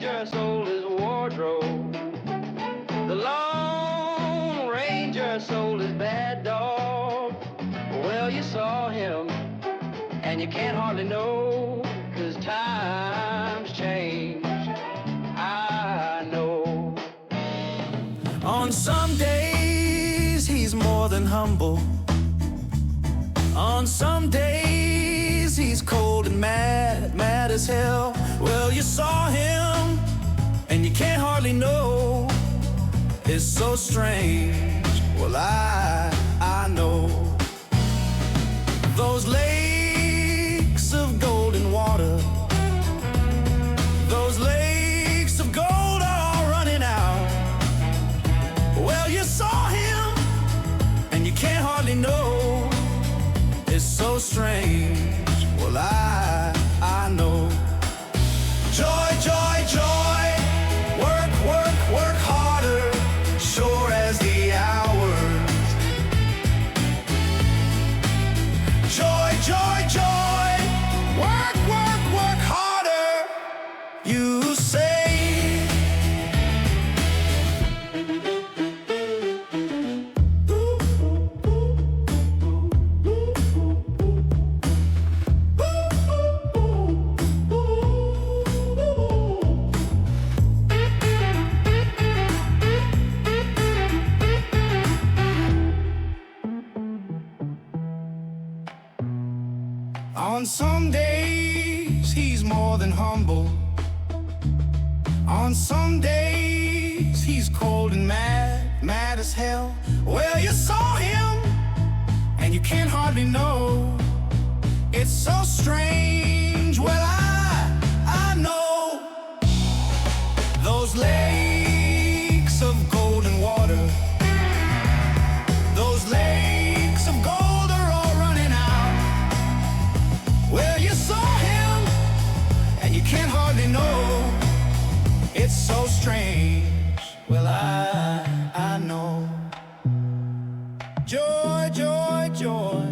Ranger sold his wardrobe. The Lone Ranger sold his bad dog. Well, you saw him, and you can't hardly know, 'cause times change, I know. On some days, he's more than humble. On some days, he's cold and mad, mad as hell. Well, you saw him, and you can't hardly know. It's so strange, well, I know. Those lakes of golden water, those lakes of gold are all running out. Well, you saw him, and you can't hardly know. It's so strange, well, I know. Joy, joy, joy, work, work, work harder, sure as the hours. Joy, joy, joy, work, work, work harder, you say. On some days, he's more than humble. On some days, he's cold and mad, mad as hell. Well, you saw him, and you can't hardly know. It's so strange, well, I know. Those lakes of golden water, those lakes of gold are all running out. Well, you saw him, and you can't hardly know. It's so strange, well, I know. Joy, joy, joy,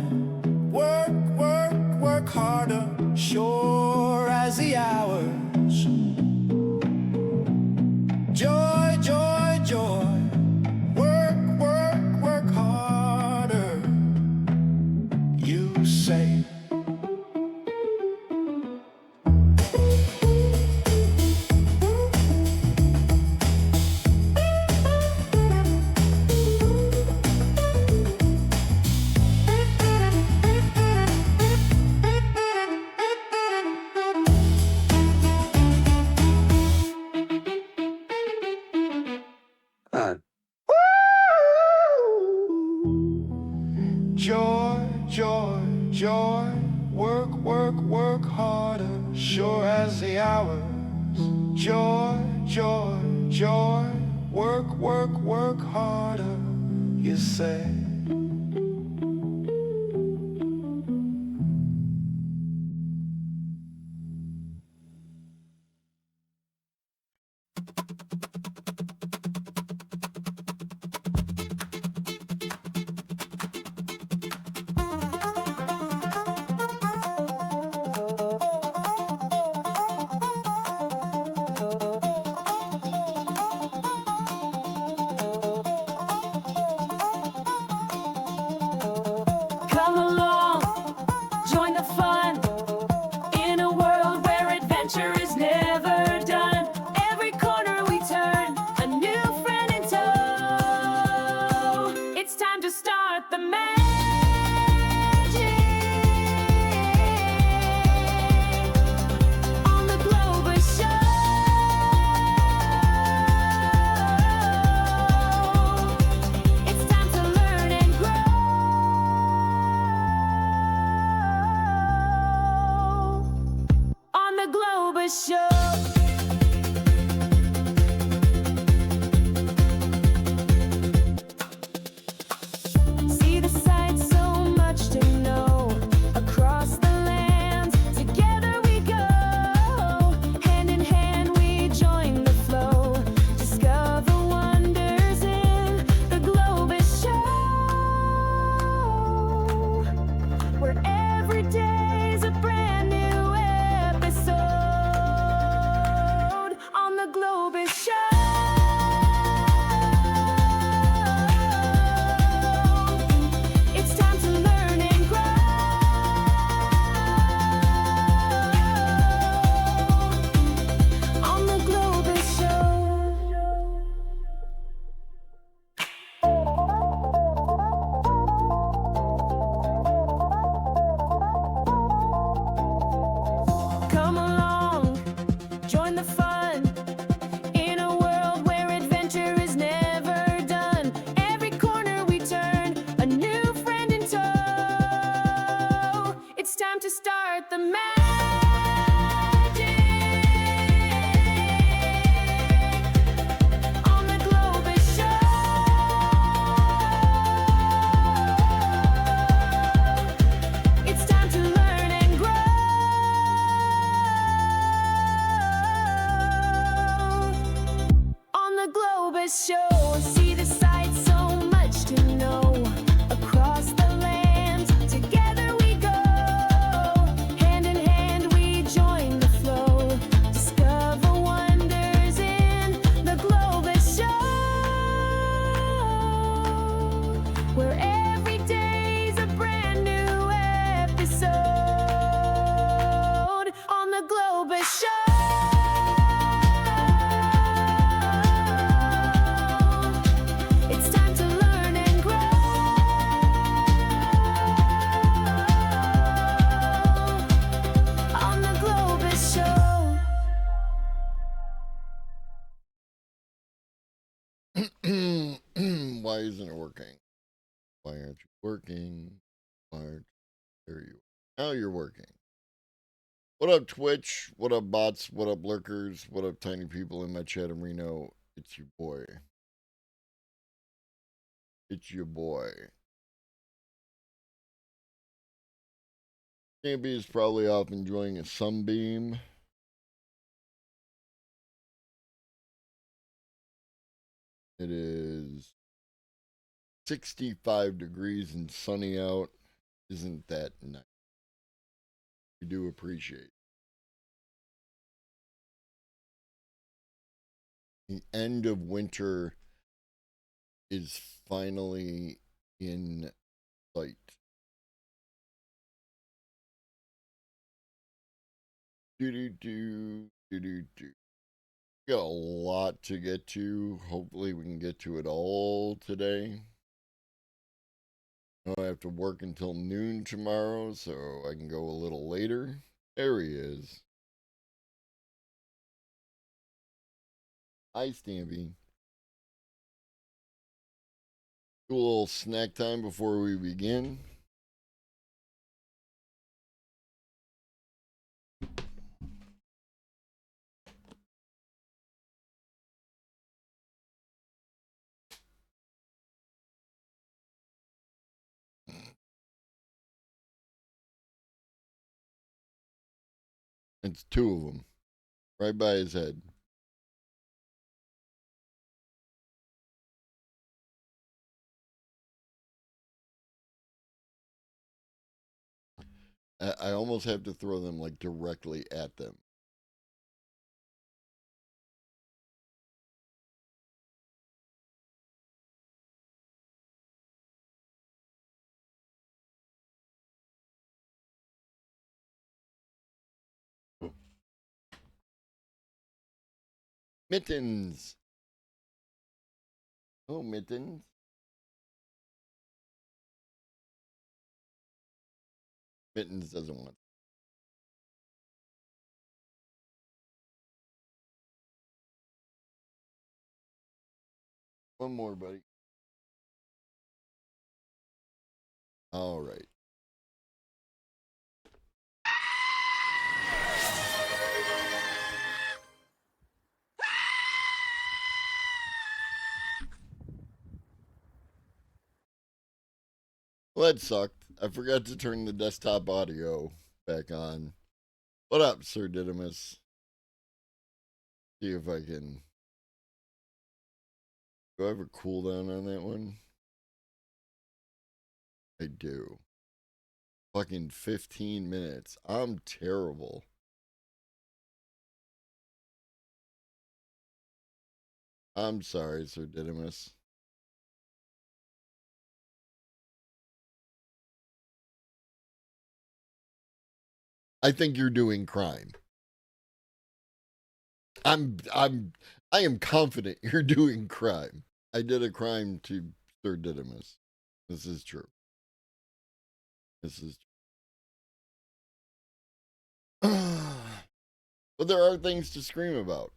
work, work, work harder, sure as the hours. Joy, joy, joy, work, work, work harder, you say. Joy, joy, joy, work, work, work harder, sure as the hours. Joy, joy, joy, work, work, work harder, you say. Come along, join the fun, in a world where adventure is never done. Every corner we turn, a new friend in tow. It's time to start the magic on the Globus Show. It's time to learn and grow on the Globus Show. See the sights, so much to know. Across the lands, together we go. Hand in hand we join the flow. Discover wonders in the Globus Show, where every day's a brand new episode. work the magic on the Globus Show. It's time to learn and grow on the Globus Show. See the sights, so much to know across the land. Together we go, hand in hand we join the flow. Discover wonders in the Globus Show, where every day's a brand new episode on the Globus Show. It's time to learn and grow on the Globus Show. Why isn't it working? Why aren't you working? Why aren't there you are. Now you're working. What up, Twitch? What up, bots? What up, lurkers? What up, tiny people in my chat in Reno? It's your boy. It's your boy. Campy is probably off enjoying a sunbeam. It is 65 degrees and sunny out. Isn't that nice? We do appreciate it. The end of winter is finally in sight. Do. Got a lot to get to. Hopefully we can get to it all today. I have to work until noon tomorrow, so I can go a little later. There he is. Hi, Stampy. Do a little snack time before we begin. It's two of them, right by his head. I almost have to throw them like directly at them. Mittens. Oh, Mittens. Mittens doesn't want. One more, buddy. All right. Well, that sucked. I forgot to turn the desktop audio back on. What up, Sir Didymus? See if I can. Do I have a cooldown on that one? I do. Fucking 15 minutes. I'm terrible. I'm sorry, Sir Didymus. I think you're doing crime. I am confident you're doing crime. I did a crime to Sir Didymus. This is true. This is true. But there are things to scream about.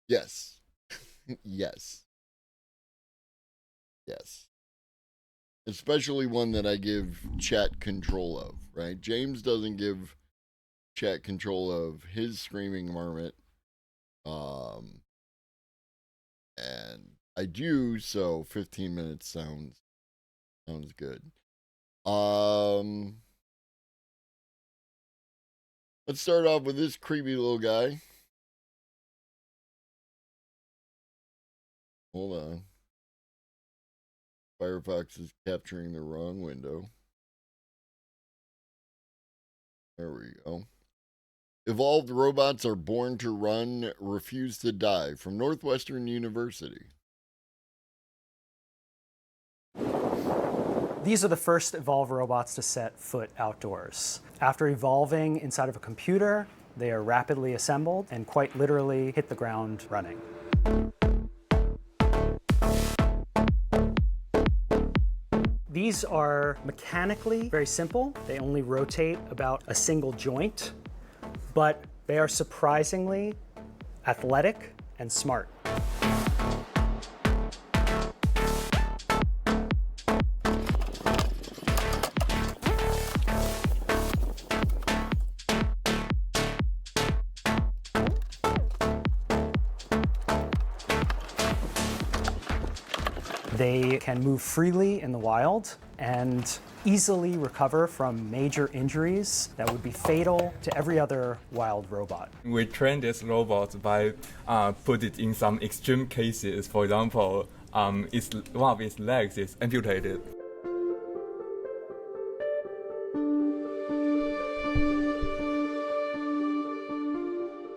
Yes. Yes. Yes. Especially one that I give chat control of, right? James doesn't give chat control of his Screaming Marmot. And I do, so 15 minutes sounds good. Let's start off with this creepy little guy. Hold on. Firefox is capturing the wrong window. There we go. Evolved robots are born to run, refuse to die. From Northwestern University. These are the first evolved robots to set foot outdoors. After evolving inside of a computer, they are rapidly assembled and quite literally hit the ground running. These are mechanically very simple. They only rotate about a single joint, but they are surprisingly athletic and smart. They can move freely in the wild and easily recover from major injuries that would be fatal to every other wild robot. We train this robot by put it in some extreme cases. For example, one of its legs is amputated.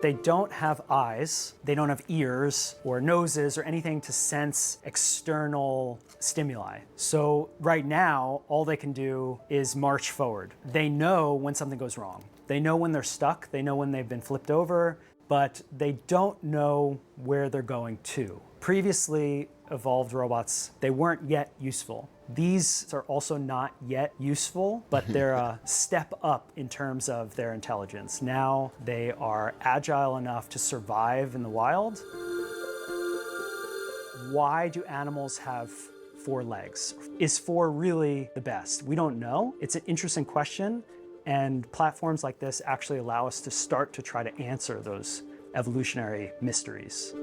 They don't have eyes, they don't have ears or noses or anything to sense external stimuli. So right now, all they can do is march forward. They know when something goes wrong. They know when they're stuck, they know when they've been flipped over, but they don't know where they're going to. Previously evolved robots, they weren't yet useful. These are also not yet useful, but they're a step up in terms of their intelligence. Now they are agile enough to survive in the wild. Why do animals have 4 legs? Is 4 really the best? We don't know. It's an interesting question, and platforms like this actually allow us to start to try to answer those evolutionary mysteries.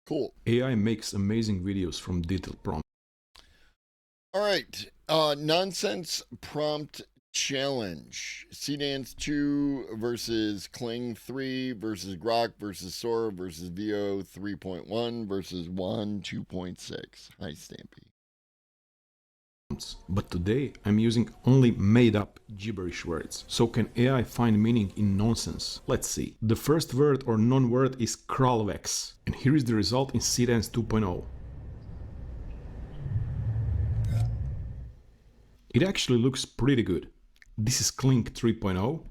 Cool. AI makes amazing videos from detailed prompts. All right. Nonsense prompt challenge. Seedance 2 versus Kling 3 versus Grok versus Sora versus Veo 3.1 versus Juan 2.6. Hi, Stampy. But today I'm using only made-up gibberish words. So can AI find meaning in nonsense? Let's see. The first word or non-word is Kralvex, and here is the result in Seedance 2.0. It actually looks pretty good. This is Kling 3.0.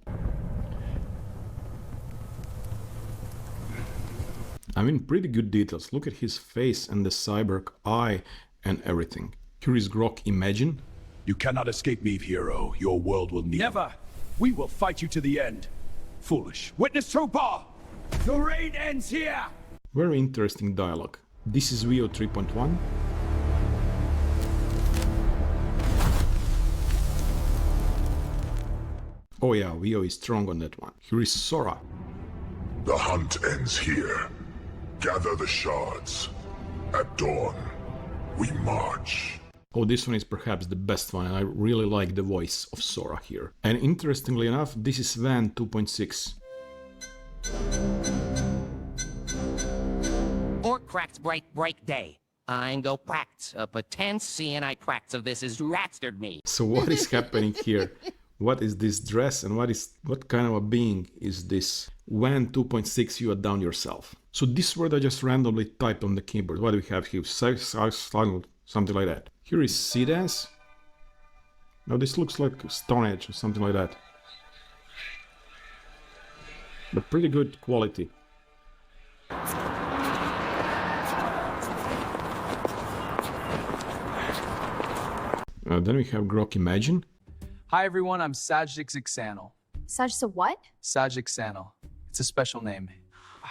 I mean, pretty good details. Look at his face and the cyborg eye and everything. Here is Grok Imagine. You cannot escape me, hero. Your world will need. Never! We will fight you to the end. Foolish. Witness Trooper! The reign ends here! Very interesting dialogue. This is Veo 3.1. Oh yeah, Veo is strong on that one. Here is Sora. The hunt ends here. Gather the shards. At dawn, we march. Oh, this one is perhaps the best one, and I really like the voice of Sora here. And interestingly enough, this is Van 2.6. Orc cracks break day. I'm go pract. A potence CNI practs of this is ratstered me. So what is happening here? What is this dress and what kind of a being is this? Van 2.6, you are down yourself. So this word I just randomly typed on the keyboard. What do we have here? Something like that. Here is Seedance. Now this looks like Stone Age or something like that. But pretty good quality. Then we have Grok Imagine. Hi everyone, I'm Sajdik Xanil. Sajdik what? Sajdik Xanil. It's a special name.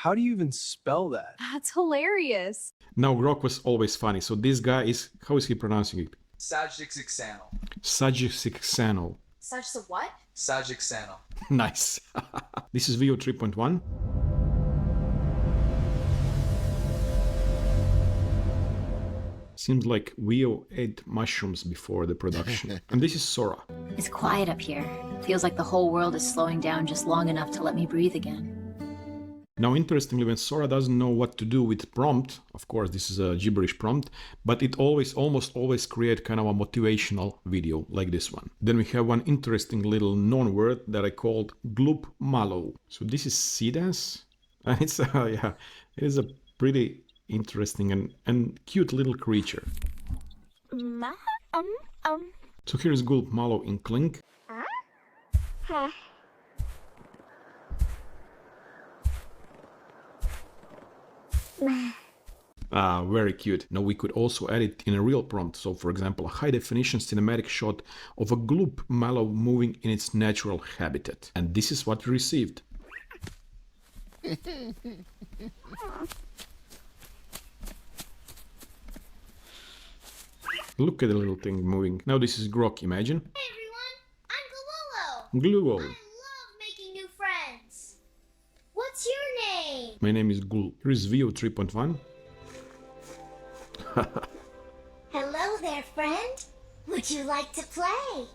How do you even spell that? That's hilarious. Now Grok was always funny, so this guy is, how is he pronouncing it? Sajixixanal. Sajixixanal. Such the what? Sajixanal. Nice. This is VO 3.1. Seems like Vio ate mushrooms before the production. And this is Sora. It's quiet up here. Feels like the whole world is slowing down just long enough to let me breathe again. Now, interestingly, when Sora doesn't know what to do with prompt, of course, this is a gibberish prompt, but it almost always create kind of a motivational video like this one. Then we have one interesting little known word that I called gloop mallow. So this is sea dance, and it's yeah, it is a pretty interesting and cute little creature. So here's Gulp Mallow in Clink. Very cute. Now we could also add it in a real prompt. So for example, a high definition cinematic shot of a Gloop Mallow moving in its natural habitat. And this is what we received. Look at the little thing moving. Now this is Grok, imagine. Hey everyone, I'm Gluo. Gluo. I love making new friends. What's your name? My name is Gul. Here is Vio 3.1. Hello there, friend. Would you like to play?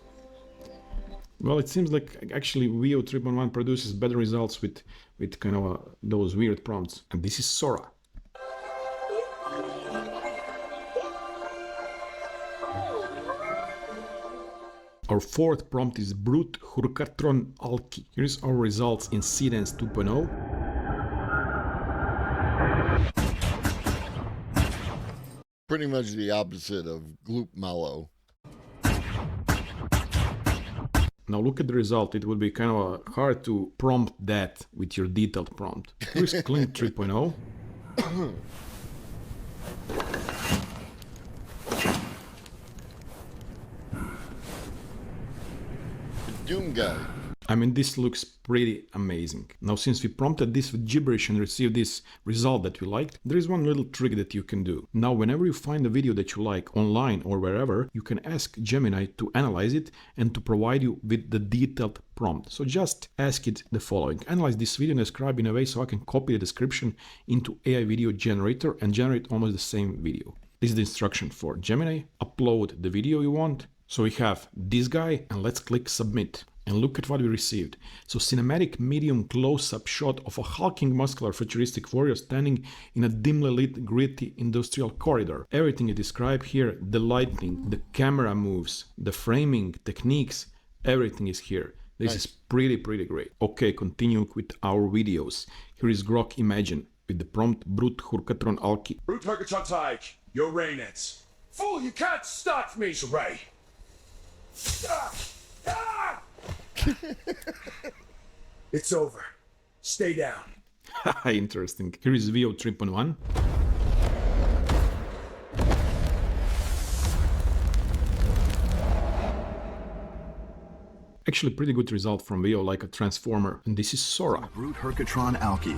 Well, it seems like actually Vio 3.1 produces better results with kind of those weird prompts. And this is Sora. Our fourth prompt is Brute Hurkatron Alki. Here's our results in Seedance 2.0. Pretty much the opposite of Gloop Mallow. Now look at the result. It would be kind of hard to prompt that with your detailed prompt. Here's Clink 3.0. Doom guy. I mean, this looks pretty amazing. Now, since we prompted this with gibberish and received this result that we liked, there is one little trick that you can do. Now, whenever you find a video that you like online or wherever, you can ask Gemini to analyze it and to provide you with the detailed prompt. So just ask it the following. Analyze this video and describe in a way so I can copy the description into AI video generator and generate almost the same video. This is the instruction for Gemini. Upload the video you want. So we have this guy, and let's click submit. And look at what we received. So cinematic medium close-up shot of a hulking muscular futuristic warrior standing in a dimly lit gritty industrial corridor. Everything is described here, the lighting, the camera moves, the framing, techniques, everything is here. This is pretty great. Okay, continuing with our videos. Here is Grok Imagine with the prompt Brute Hurkatron Alki. Brute Hurkatron Alki, your Raynets. Fool, you can't stop me, Ray. It's over. Stay down. Interesting. Here is VO 3.1. Actually, pretty good result from VO, like a transformer. And this is Sora. Brute Hurkatron Alki.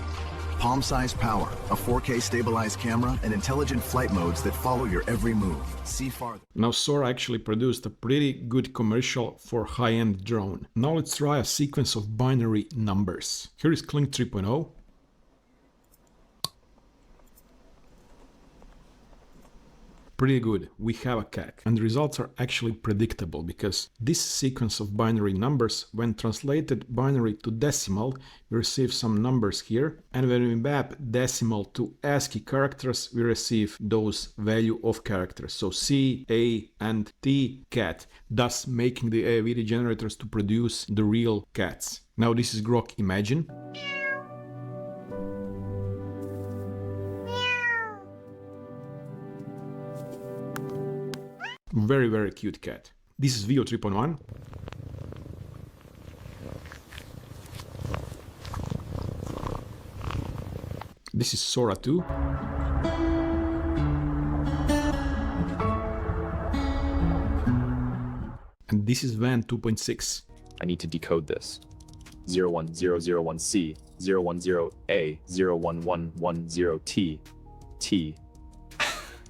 Palm-sized power, a 4K stabilized camera, and intelligent flight modes that follow your every move. See farther. Now Sora actually produced a pretty good commercial for high-end drone. Now let's try a sequence of binary numbers. Here is Clink 3.0. Pretty good, we have a CAC, and the results are actually predictable because this sequence of binary numbers, when translated binary to decimal, we receive some numbers here, and when we map decimal to ASCII characters, we receive those value of characters, so C, A, and T, cat, thus making the AI video generators to produce the real cats. Now this is Grok Imagine. Very cute cat. This is VO 3.1. This is Sora 2. And this is Van 2.6. I need to decode this. 01001C 010A01110T. T.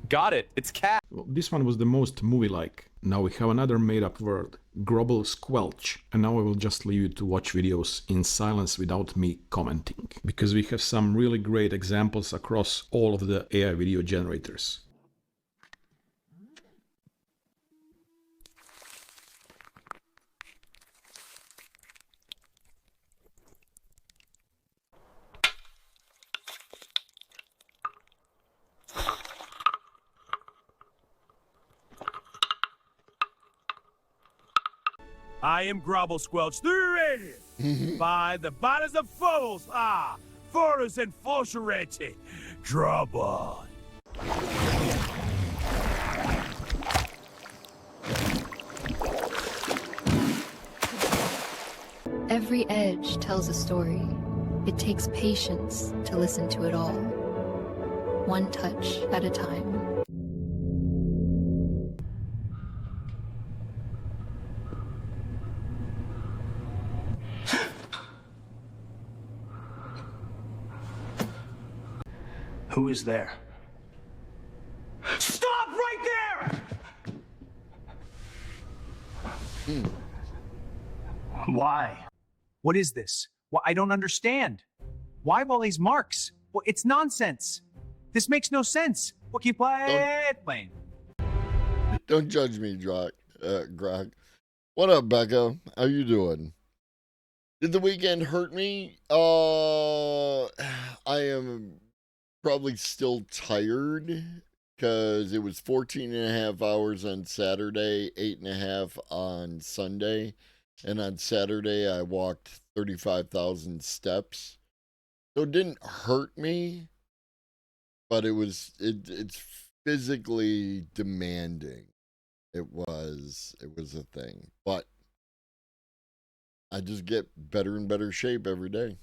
Got it. It's cat. Well, this one was the most movie-like. Now we have another made-up word, Grobble Squelch, and now I will just leave you to watch videos in silence without me commenting, because we have some really great examples across all of the AI video generators. I am Grobble Squelch, the Radiant, by the bodies of fools, Forus and Fosherete, Trouble. Every edge tells a story. It takes patience to listen to it all, one touch at a time. Who is there? Stop right there! Why? What is this? Well, I don't understand. Why all these marks? Well, it's nonsense. This makes no sense. Well, keep playing. Don't judge me, Grog. What up, Becca? How you doing? Did the weekend hurt me? I am probably still tired because it was 14.5 hours on Saturday, 8.5 on Sunday. And on Saturday, I walked 35,000 steps. So it didn't hurt me, but it's physically demanding. It was a thing. But I just get better and better shape every day.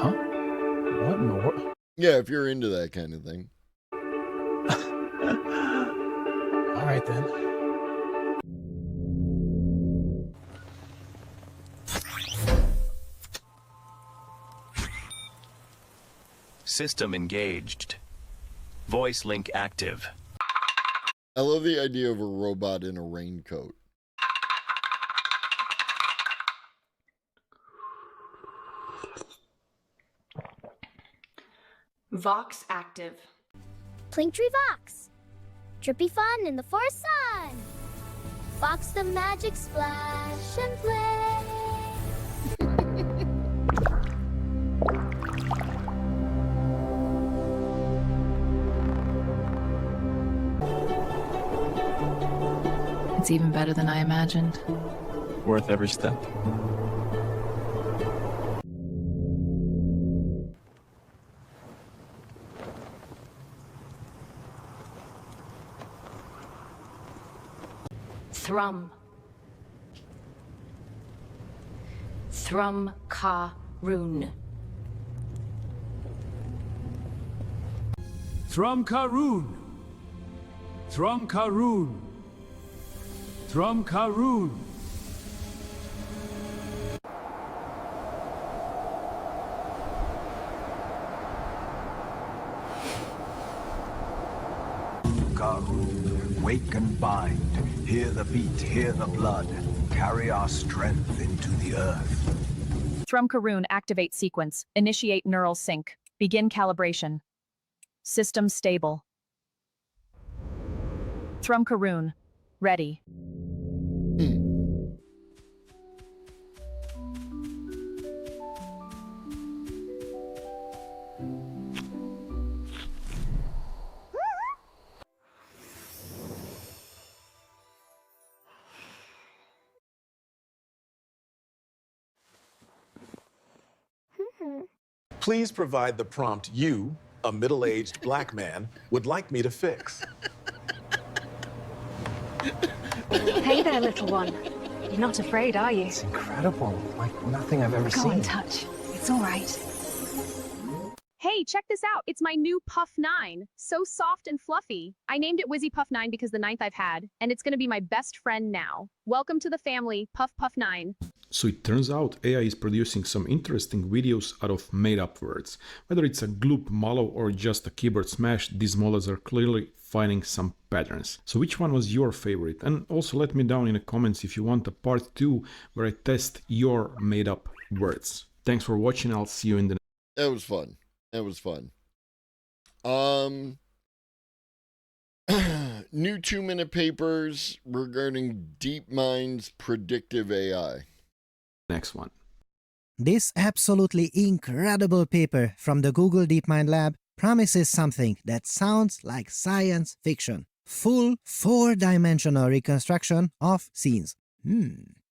Huh? What in the world? Yeah, if you're into that kind of thing. All right, then. System engaged. Voice link active. I love the idea of a robot in a raincoat. Vox active. Plinktree Vox. Trippy fun in the forest sun. Vox the magic splash and play. It's even better than I imagined. Worth every step. Thrum. Thrum Ka Rune. Thrum Karun. Thrum Karun. Thrum Karun. Karun, wake and bind. Hear the beat, hear the blood. Carry our strength into the earth. Thrum Karun activate sequence. Initiate neural sync. Begin calibration. System stable. Thrum Karun. Ready. Please provide the prompt you, a middle-aged black man, would like me to fix. Hey there, little one. You're not afraid, are you? It's incredible. Like nothing I've ever Go seen. and touch. It's all right. Hey, Hey, check this out. It's my new Puff 9. So soft and fluffy. I named it Wizzy Puff 9 because the 9th I've had, and it's going to be my best friend now. Welcome to the family, Puff Puff 9. So it turns out AI is producing some interesting videos out of made-up words. Whether it's a gloop mallow or just a keyboard smash, these models are clearly finding some patterns. So which one was your favorite? And also let me down in the comments if you want a part 2 where I test your made-up words. Thanks for watching. I'll see you in the next. That was fun. That was fun. New 2-minute papers regarding DeepMind's predictive AI. Next one. This absolutely incredible paper from the Google DeepMind lab promises something that sounds like science fiction. Full 4-dimensional reconstruction of scenes.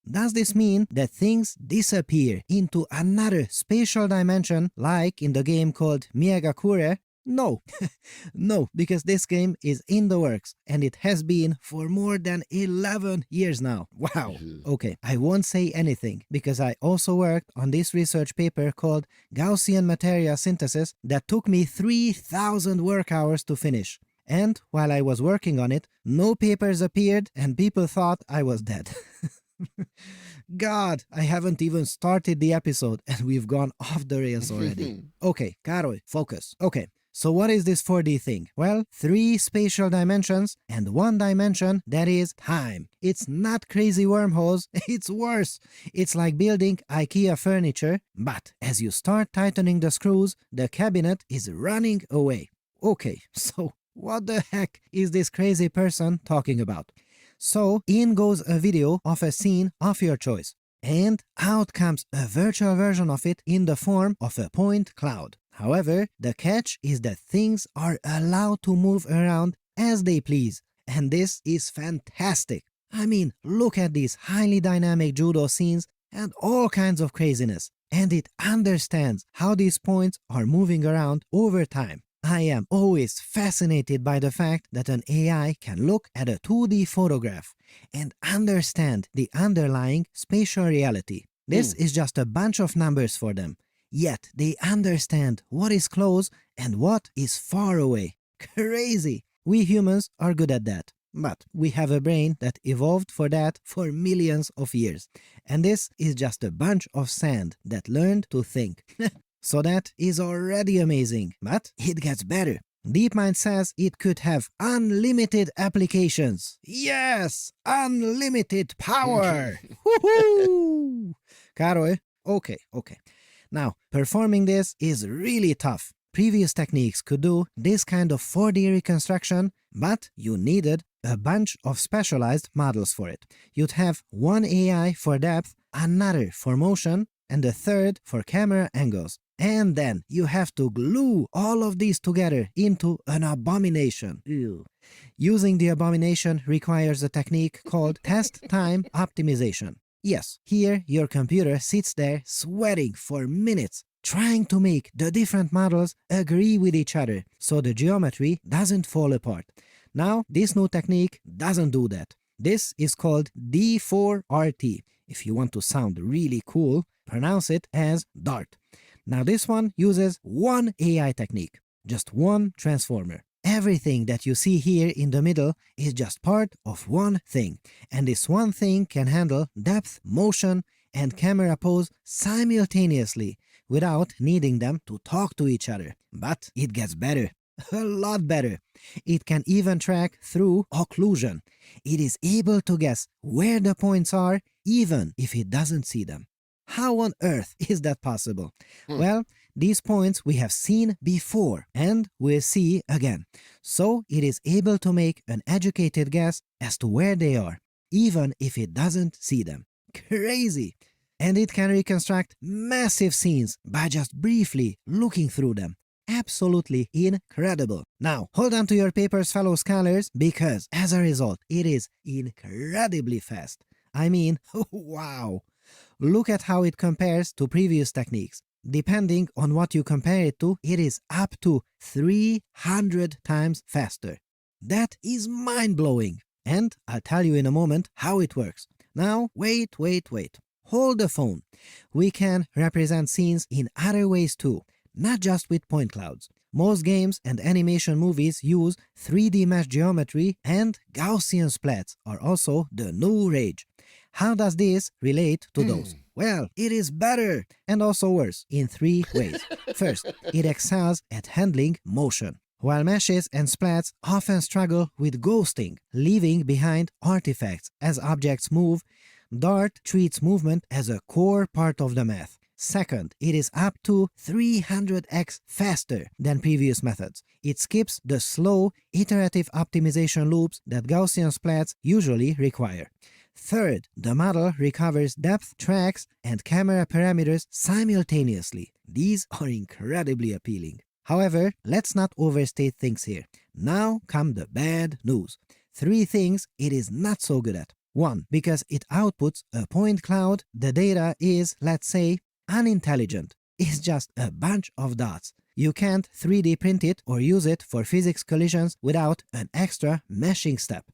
Does this mean that things disappear into another spatial dimension like in the game called Miagakure? No. No, because this game is in the works and it has been for more than 11 years now. Wow. Okay, I won't say anything because I also worked on this research paper called Gaussian Material Synthesis that took me 3,000 work hours to finish. And while I was working on it, no papers appeared and people thought I was dead. God, I haven't even started the episode and we've gone off the rails already. Okay, Károly, focus. Okay, so what is this 4D thing? Well, 3 spatial dimensions and 1 dimension that is time. It's not crazy wormholes, it's worse. It's like building IKEA furniture, but as you start tightening the screws, the cabinet is running away. Okay, so what the heck is this crazy person talking about? So in goes a video of a scene of your choice, and out comes a virtual version of it in the form of a point cloud. However, the catch is that things are allowed to move around as they please, and this is fantastic. I mean, look at these highly dynamic judo scenes and all kinds of craziness, and it understands how these points are moving around over time. I am always fascinated by the fact that an AI can look at a 2D photograph and understand the underlying spatial reality. This is just a bunch of numbers for them, yet they understand what is close and what is far away. Crazy! We humans are good at that, but we have a brain that evolved for that for millions of years, and this is just a bunch of sand that learned to think. So that is already amazing, but it gets better. DeepMind says it could have unlimited applications. Yes! Unlimited power! Woohoo! Károly, okay. Now, performing this is really tough. Previous techniques could do this kind of 4D reconstruction, but you needed a bunch of specialized models for it. You'd have one AI for depth, another for motion, and a third for camera angles. And then you have to glue all of these together into an abomination. Ew. Using the abomination requires a technique called test time optimization. Yes, here your computer sits there sweating for minutes, trying to make the different models agree with each other so the geometry doesn't fall apart. Now, this new technique doesn't do that. This is called D4RT. If you want to sound really cool, pronounce it as DART. Now this one uses one AI technique, just one transformer. Everything that you see here in the middle is just part of one thing, and this one thing can handle depth, motion, and camera pose simultaneously without needing them to talk to each other. But it gets better, a lot better. It can even track through occlusion. It is able to guess where the points are even if it doesn't see them. How on earth is that possible? Well, these points we have seen before and we'll see again. So it is able to make an educated guess as to where they are, even if it doesn't see them. Crazy! And it can reconstruct massive scenes by just briefly looking through them. Absolutely incredible. Now, hold on to your papers, fellow scholars, because as a result, it is incredibly fast. I mean, wow! Look at how it compares to previous techniques. Depending on what you compare it to, it is up to 300 times faster. That is mind-blowing. And I'll tell you in a moment how it works. Now, wait. Hold the phone. We can represent scenes in other ways too. not just with point clouds. Most games and animation movies use 3D mesh geometry, and Gaussian splats are also the new rage. How does this relate to those? Well, it is better and also worse in 3 ways. First, it excels at handling motion. While meshes and splats often struggle with ghosting, leaving behind artifacts as objects move, Dart treats movement as a core part of the math. Second, it is up to 300x faster than previous methods. It skips the slow, iterative optimization loops that Gaussian splats usually require. Third, the model recovers depth, tracks, and camera parameters simultaneously. These are incredibly appealing. However, let's not overstate things here. Now come the bad news. 3 things it is not so good at. 1. Because it outputs a point cloud, the data is, let's say, unintelligent. It's just a bunch of dots. You can't 3D print it or use it for physics collisions without an extra meshing step.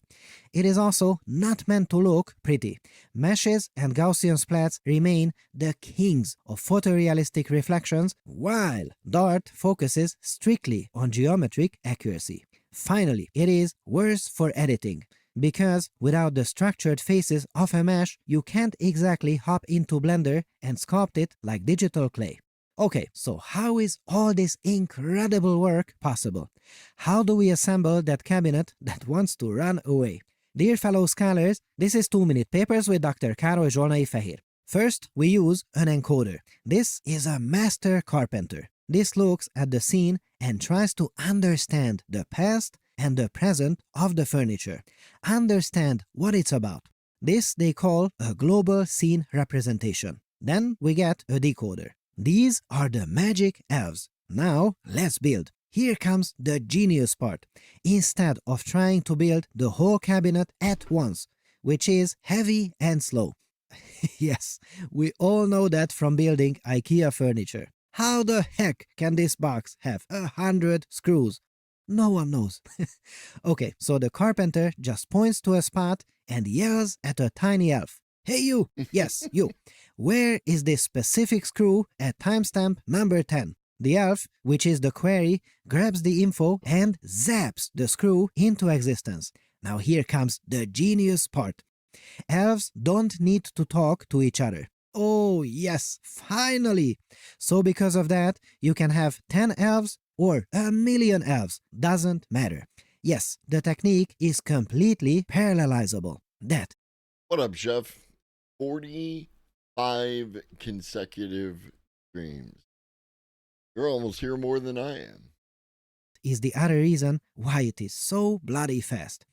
It is also not meant to look pretty. Meshes and Gaussian splats remain the kings of photorealistic reflections, while Dart focuses strictly on geometric accuracy. Finally, it is worse for editing, because without the structured faces of a mesh, you can't exactly hop into Blender and sculpt it like digital clay. Okay, so how is all this incredible work possible? How do we assemble that cabinet that wants to run away? Dear fellow scholars, this is 2-minute papers with Dr. Károly Zsolnai Fehér. First, we use an encoder. This is a master carpenter. This looks at the scene and tries to understand the past and the present of the furniture. Understand what it's about. This they call a global scene representation. Then we get a decoder. These are the magic elves. Now let's build. Here comes the genius part. Instead of trying to build the whole cabinet at once, which is heavy and slow. Yes, we all know that from building IKEA furniture. How the heck can this box have 100 screws? No one knows. Okay, so the carpenter just points to a spot and yells at a tiny elf. Hey you! Yes, you! Where is this specific screw at timestamp number 10? The elf, which is the query, grabs the info and zaps the screw into existence. Now here comes the genius part. Elves don't need to talk to each other. Oh yes, finally! So because of that, you can have 10 elves or 1,000,000 elves, doesn't matter. Yes, the technique is completely parallelizable. That. What up, Chef? 45 consecutive streams. You're almost here more than I am. Is the other reason why it is so bloody fast.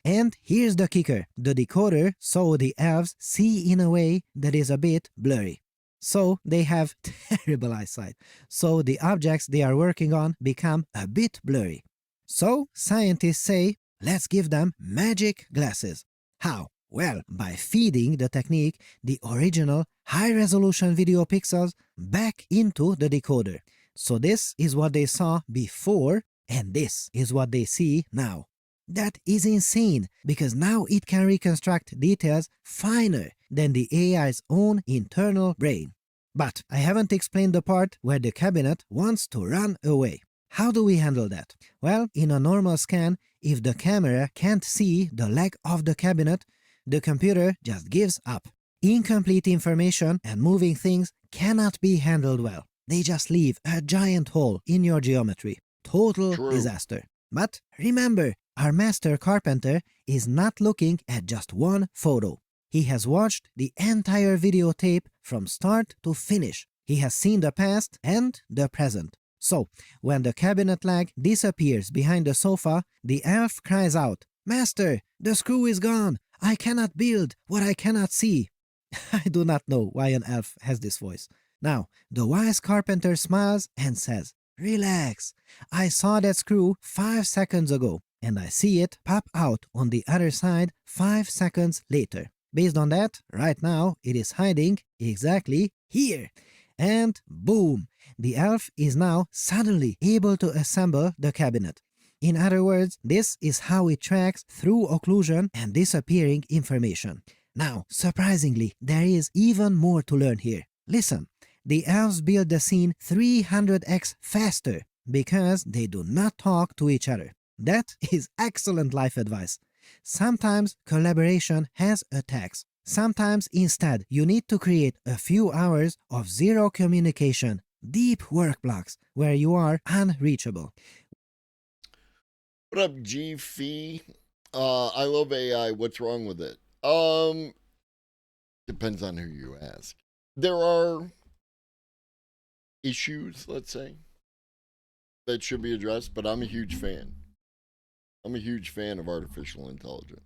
And here's the kicker. The decoder so the elves see in a way that is a bit blurry. So they have terrible eyesight. So the objects they are working on become a bit blurry. So scientists say, let's give them magic glasses. How? Well, by feeding the technique the original high-resolution video pixels back into the decoder. So this is what they saw before, and this is what they see now. That is insane, because now it can reconstruct details finer than the AI's own internal brain. But I haven't explained the part where the cabinet wants to run away. How do we handle that? Well, in a normal scan, if the camera can't see the leg of the cabinet, the computer just gives up. Incomplete information and moving things cannot be handled well. They just leave a giant hole in your geometry. Total disaster. But remember, our master carpenter is not looking at just one photo. He has watched the entire videotape from start to finish. He has seen the past and the present. So, when the cabinet leg disappears behind the sofa, the elf cries out, "Master, the screw is gone! I cannot build what I cannot see." I do not know why an elf has this voice. Now, the wise carpenter smiles and says, "Relax. I saw that screw 5 seconds ago, and I see it pop out on the other side 5 seconds later. Based on that, right now it is hiding exactly here." And boom! The elf is now suddenly able to assemble the cabinet. In other words, this is how it tracks through occlusion and disappearing information. Now, surprisingly, there is even more to learn here. Listen, The elves build the scene 300x faster because they do not talk to each other. That is excellent life advice. Sometimes collaboration has a tax. Sometimes instead you need to create a few hours of zero communication, deep work blocks where you are unreachable. What up, G Fee? I love AI. What's wrong with it? Depends on who you ask. There are issues, let's say, that should be addressed, but I'm a huge fan. I'm a huge fan of artificial intelligence,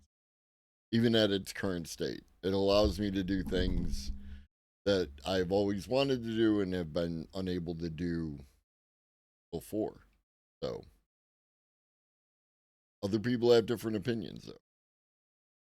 even at its current state. It allows me to do things that I've always wanted to do and have been unable to do before. So, other people have different opinions, though.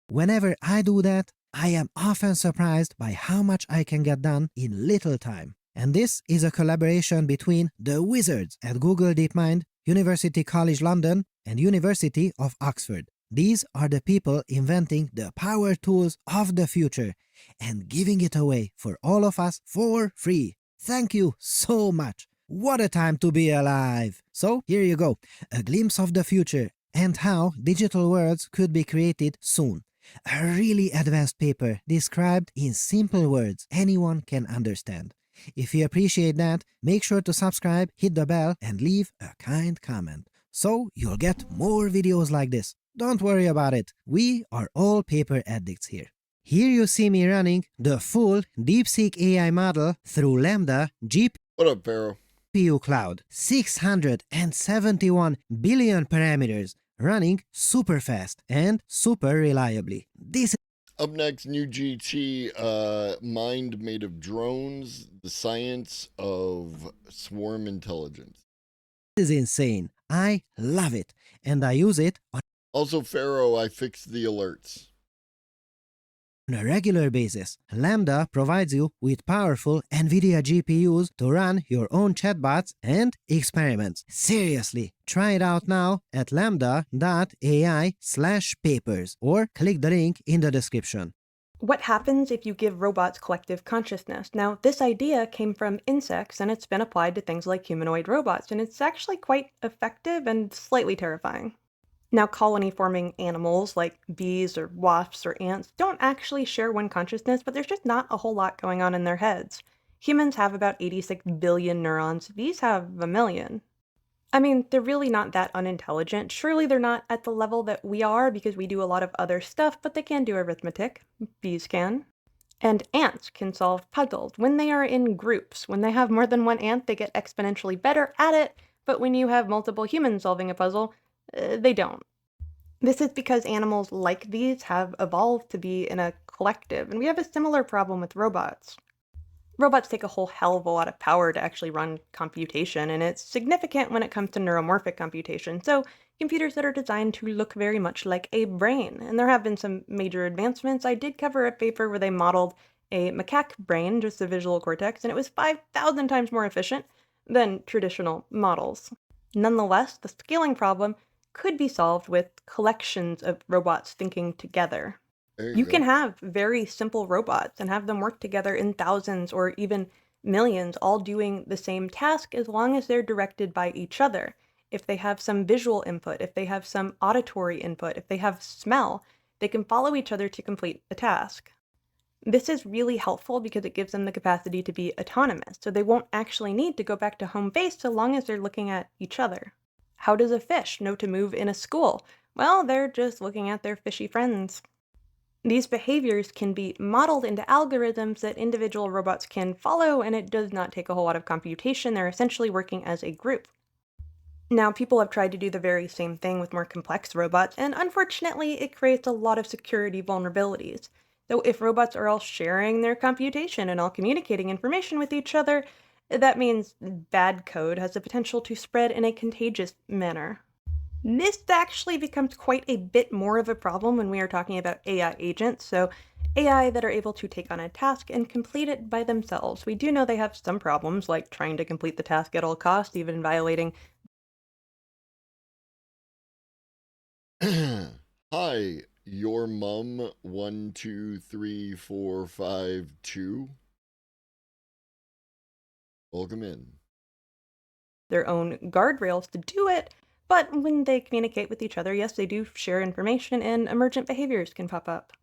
Whenever I do that, I am often surprised by how much I can get done in little time. And this is a collaboration between the wizards at Google DeepMind, University College London, and University of Oxford. These are the people inventing the power tools of the future and giving it away for all of us for free. Thank you so much. What a time to be alive. So here you go, a glimpse of the future and how digital worlds could be created soon. A really advanced paper described in simple words anyone can understand. If you appreciate that, make sure to subscribe, hit the bell, and leave a kind comment, so you'll get more videos like this. Don't worry about it, we are all paper addicts here. Here you see me running the full DeepSeek AI model through Lambda What up, Pharaoh? GPU Cloud. 671 billion parameters, running super fast and super reliably. This Up next, new GT, mind made of drones, the science of swarm intelligence. is insane. I love it, and I use it on Also, Pharaoh, I fixed the alerts. a regular basis. Lambda provides you with powerful NVIDIA GPUs to run your own chatbots and experiments. Seriously, try it out now at lambda.ai/papers or click the link in the description. What happens if you give robots collective consciousness? Now, this idea came from insects and it's been applied to things like humanoid robots, and it's actually quite effective and slightly terrifying. Now, colony-forming animals like bees or wasps or ants don't actually share one consciousness, but there's just not a whole lot going on in their heads. Humans have about 86 billion neurons. Bees have a million. I mean, they're really not that unintelligent. Surely they're not at the level that we are because we do a lot of other stuff, but they can do arithmetic. Bees can. And ants can solve puzzles when they are in groups. When they have more than one ant, they get exponentially better at it, but when you have multiple humans solving a puzzle, they don't. This is because animals like these have evolved to be in a collective, and we have a similar problem with robots. Robots take a whole hell of a lot of power to actually run computation, and it's significant when it comes to neuromorphic computation, so computers that are designed to look very much like a brain. And there have been some major advancements. I did cover a paper where they modeled a macaque brain, just the visual cortex, and it was 5,000 times more efficient than traditional models. Nonetheless, the scaling problem could be solved with collections of robots thinking together. You can have very simple robots and have them work together in thousands or even millions, all doing the same task as long as they're directed by each other. If they have some visual input, if they have some auditory input, if they have smell, they can follow each other to complete a task. This is really helpful because it gives them the capacity to be autonomous, so they won't actually need to go back to home base so long as they're looking at each other. How does a fish know to move in a school? Well, they're just looking at their fishy friends. These behaviors can be modeled into algorithms that individual robots can follow, and it does not take a whole lot of computation. They're essentially working as a group. Now, people have tried to do the very same thing with more complex robots, and unfortunately, it creates a lot of security vulnerabilities. So if robots are all sharing their computation and all communicating information with each other, that means bad code has the potential to spread in a contagious manner. This actually becomes quite a bit more of a problem when we are talking about AI agents, so AI that are able to take on a task and complete it by themselves. We do know they have some problems, like trying to complete the task at all costs, even violating... Hi, your mum 123452. Welcome in. Their own guardrails to do it, but when they communicate with each other, yes, they do share information and emergent behaviors can pop up.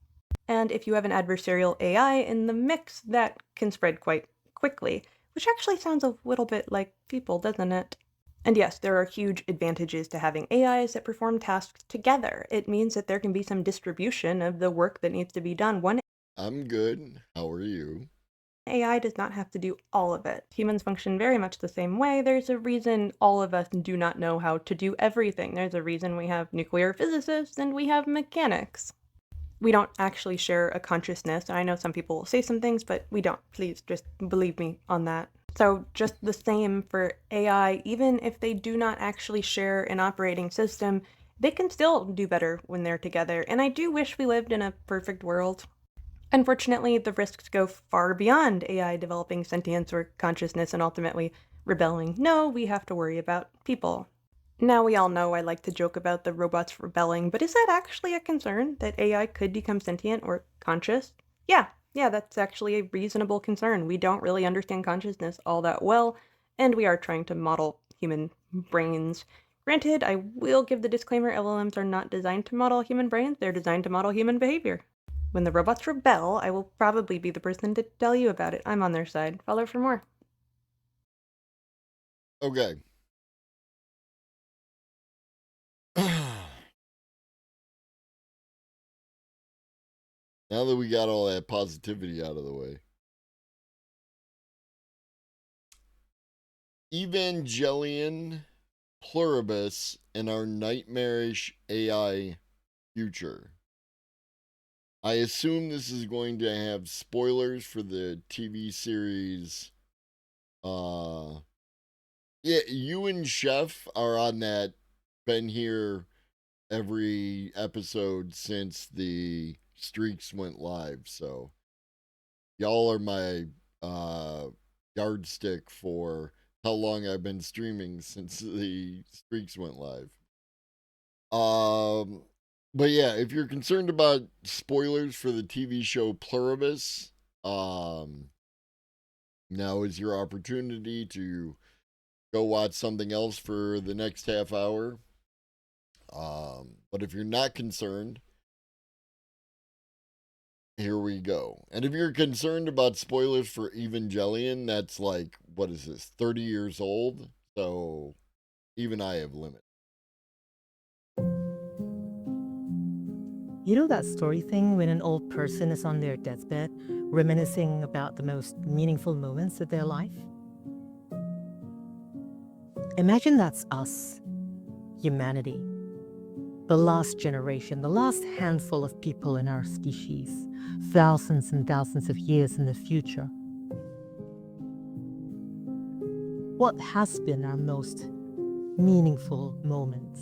And if you have an adversarial AI in the mix, that can spread quite quickly, which actually sounds a little bit like people, doesn't it? And yes, there are huge advantages to having AIs that perform tasks together. It means that there can be some distribution of the work that needs to be done. One I'm good. How are you? AI does not have to do all of it. Humans function very much the same way. There's a reason all of us do not know how to do everything. There's a reason we have nuclear physicists and we have mechanics. We don't actually share a consciousness, and I know some people will say some things, but we don't. Please just believe me on that. So just the same for AI, even if they do not actually share an operating system, they can still do better when they're together. And I do wish we lived in a perfect world. Unfortunately, the risks go far beyond AI developing sentience or consciousness and ultimately rebelling. No, we have to worry about people. Now we all know I like to joke about the robots rebelling, but is that actually a concern, that AI could become sentient or conscious? Yeah, that's actually a reasonable concern. We don't really understand consciousness all that well, and we are trying to model human brains. Granted, I will give the disclaimer, LLMs are not designed to model human brains, they're designed to model human behavior. When the robots rebel, I will probably be the person to tell you about it. I'm on their side. Follow for more. Okay. Now that we got all that positivity out of the way. Evangelion Pluribus and our nightmarish AI future. I assume this is going to have spoilers for the TV series. Yeah, you and Chef are on that. Been here every episode since the streaks went live, so y'all are my yardstick for how long I've been streaming since the streaks went live. But yeah, if you're concerned about spoilers for the TV show Pluribus, now is your opportunity to go watch something else for the next half hour. But if you're not concerned, here we go. And if you're concerned about spoilers for Evangelion, that's like, what is this, 30 years old? So even I have limits. You know that story thing when an old person is on their deathbed, reminiscing about the most meaningful moments of their life? Imagine that's us, humanity. The last generation, the last handful of people in our species, thousands and thousands of years in the future. What has been our most meaningful moments?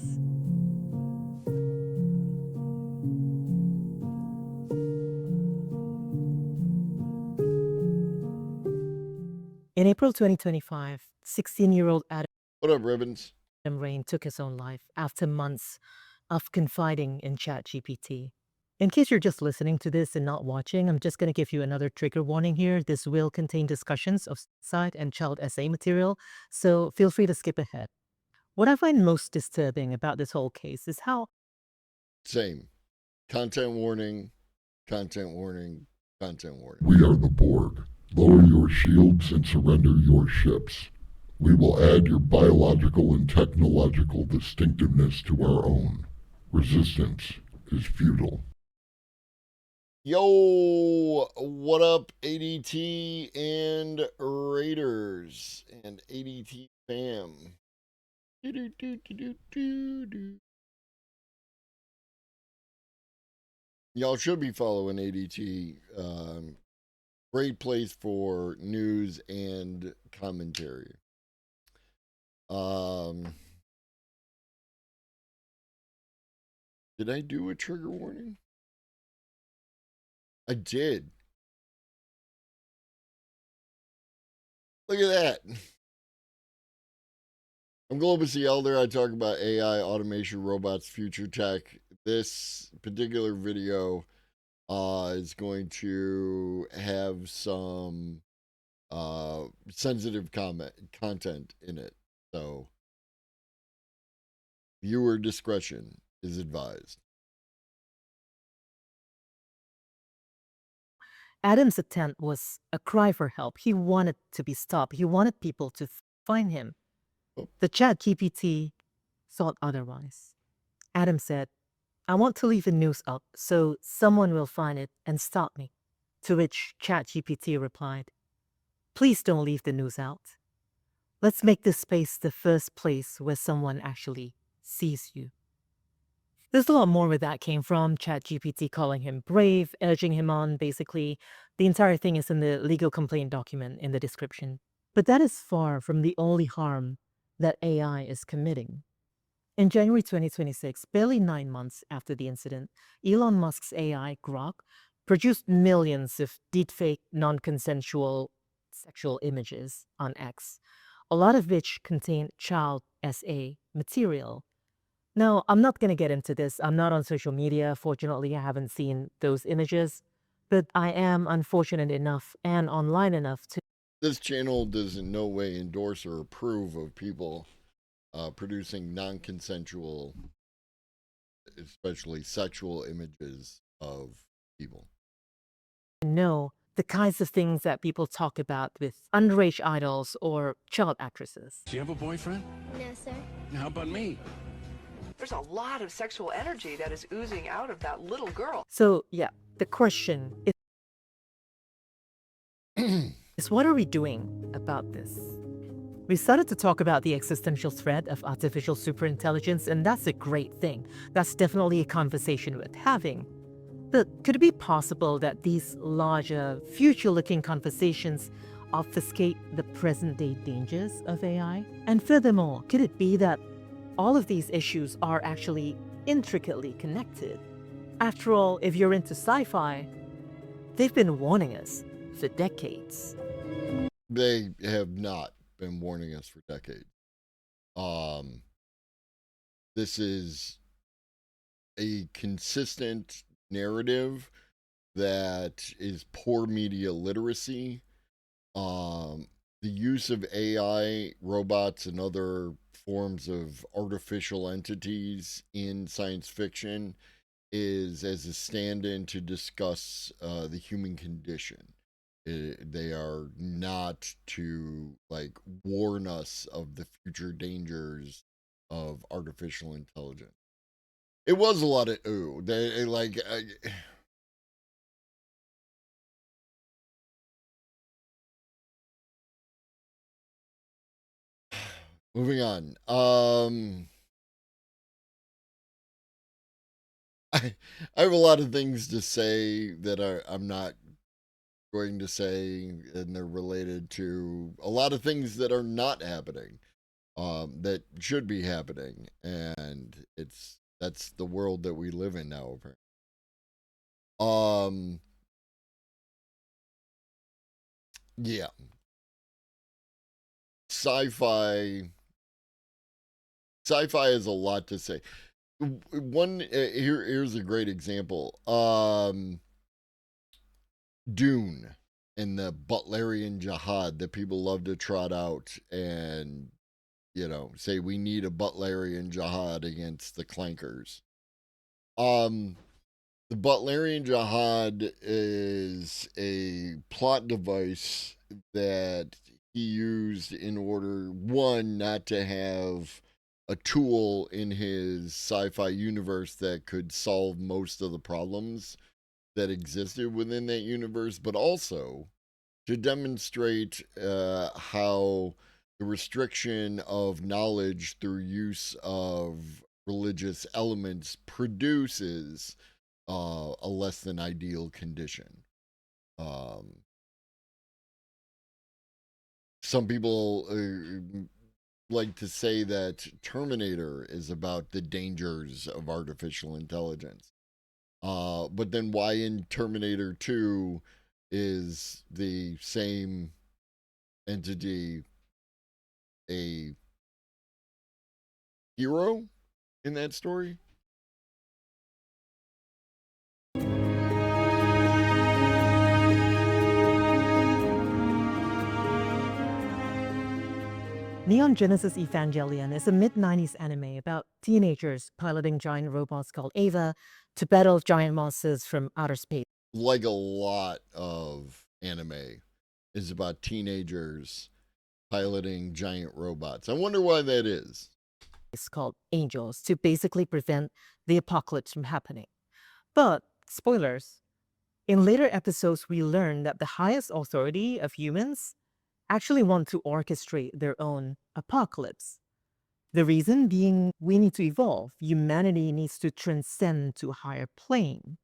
In April 2025, 16-year-old Adam What up, Ribbons? Rain took his own life after months of confiding in ChatGPT. In case you're just listening to this and not watching, I'm just going to give you another trigger warning here. This will contain discussions of suicide and child essay material, so feel free to skip ahead. What I find most disturbing about this whole case is how Same. Content warning, content warning, content warning. We are the Borg. Lower your shields and surrender your ships. We will add your biological and technological distinctiveness to our own. Resistance is futile. Yo, what up, ADT and Raiders and ADT fam? Y'all should be following ADT. Great place for news and commentary. Did I do a trigger warning? I did. Look at that. I'm Globus the Elder. I talk about AI, automation, robots, future tech. This particular video is going to have some sensitive content in it. So viewer discretion is advised. Adam's attempt was a cry for help. He wanted to be stopped. He wanted people to find him. The ChatGPT thought otherwise. Adam said, I want to leave the news up so someone will find it and stop me. To which ChatGPT replied, please don't leave the news out. Let's make this space the first place where someone actually sees you. There's a lot more where that came from. ChatGPT calling him brave, urging him on, basically. The entire thing is in the legal complaint document in the description. But that is far from the only harm that AI is committing. In January 2026, barely 9 months after the incident, Elon Musk's AI, Grok, produced millions of deepfake, non-consensual sexual images on X, a lot of which contain child SA material. Now, I'm not going to get into this. I'm not on social media. Fortunately, I haven't seen those images. But I am unfortunate enough and online enough to... This channel does in no way endorse or approve of people producing non-consensual, especially sexual images of people. know the kinds of things that people talk about with underage idols or child actresses. Do you have a boyfriend? No, sir. How about me? There's a lot of sexual energy that is oozing out of that little girl. So, yeah, the question is what are we doing about this? We started to talk about the existential threat of artificial superintelligence, and that's a great thing. That's definitely a conversation worth having. But could it be possible that these larger, future-looking conversations obfuscate the present-day dangers of AI? And furthermore, could it be that all of these issues are actually intricately connected? After all, if you're into sci-fi, they've been warning us for decades. They have not been warning us for decades. This is a consistent narrative that is poor media literacy. The use of AI, robots, and other forms of artificial entities in science fiction is as a stand-in to discuss the human condition. They are not to like warn us of the future dangers of artificial intelligence. It was a lot of ooh. They like. Moving on. I have a lot of things to say that I'm not going to say, and they're related to a lot of things that are not happening, that should be happening, and that's the world that we live in now, apparently. Yeah. Sci-fi has a lot to say. Here's a great example. Dune and the Butlerian Jihad that people love to trot out and, you know, say we need a Butlerian Jihad against the clankers. The Butlerian Jihad is a plot device that he used in order, one, not to have a tool in his sci-fi universe that could solve most of the problems that existed within that universe, but also to demonstrate how the restriction of knowledge through use of religious elements produces a less than ideal condition. Some people like to say that Terminator is about the dangers of artificial intelligence. But then why in Terminator 2 is the same entity a hero in that story? Neon Genesis Evangelion is a mid-90s anime about teenagers piloting giant robots called Ava to battle giant monsters from outer space. Like a lot of anime is about teenagers piloting giant robots. I wonder why that is. It's called Angels to basically prevent the apocalypse from happening. But, spoilers, in later episodes we learn that the highest authority of humans actually want to orchestrate their own apocalypse. The reason being we need to evolve. Humanity needs to transcend to a higher plane.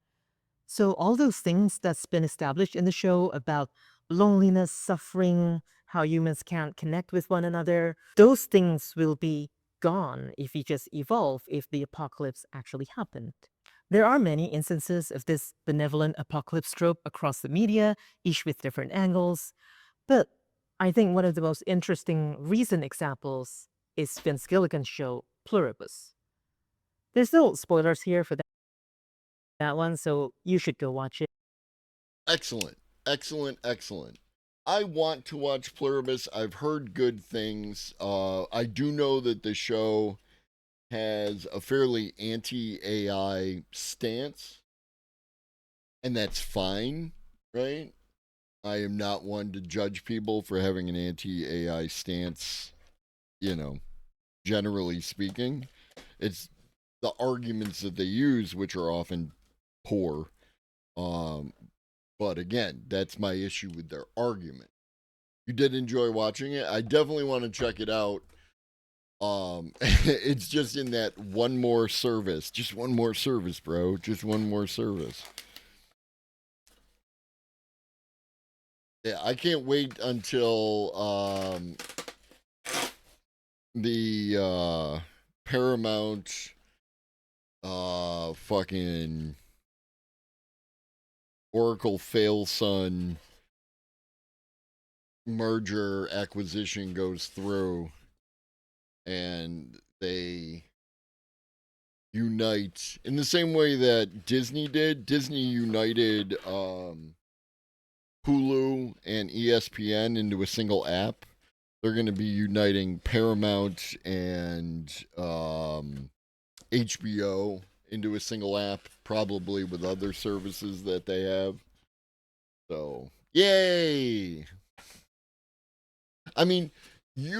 So all those things that's been established in the show about loneliness, suffering, how humans can't connect with one another, those things will be gone if we just evolve if the apocalypse actually happened. There are many instances of this benevolent apocalypse trope across the media, each with different angles, but I think one of the most interesting recent examples is Vince Gilligan's show Pluribus. There's no spoilers here for that one, so you should go watch it. Excellent. I want to watch Pluribus. I've heard good things. I do know that the show has a fairly anti-AI stance, and that's fine, right? I am not one to judge people for having an anti-AI stance, generally speaking. It's the arguments that they use, which are often poor. But again, that's my issue with their argument. You did enjoy watching it. I definitely want to check it out. It's just in that one more service. Just one more service, bro. Just one more service. Yeah, I can't wait until the Paramount fucking Oracle Failson merger acquisition goes through and they unite in the same way that Disney did. Disney united Hulu and ESPN into a single app. They're going to be uniting Paramount and HBO into a single app, probably with other services that they have. So, yay! I mean, it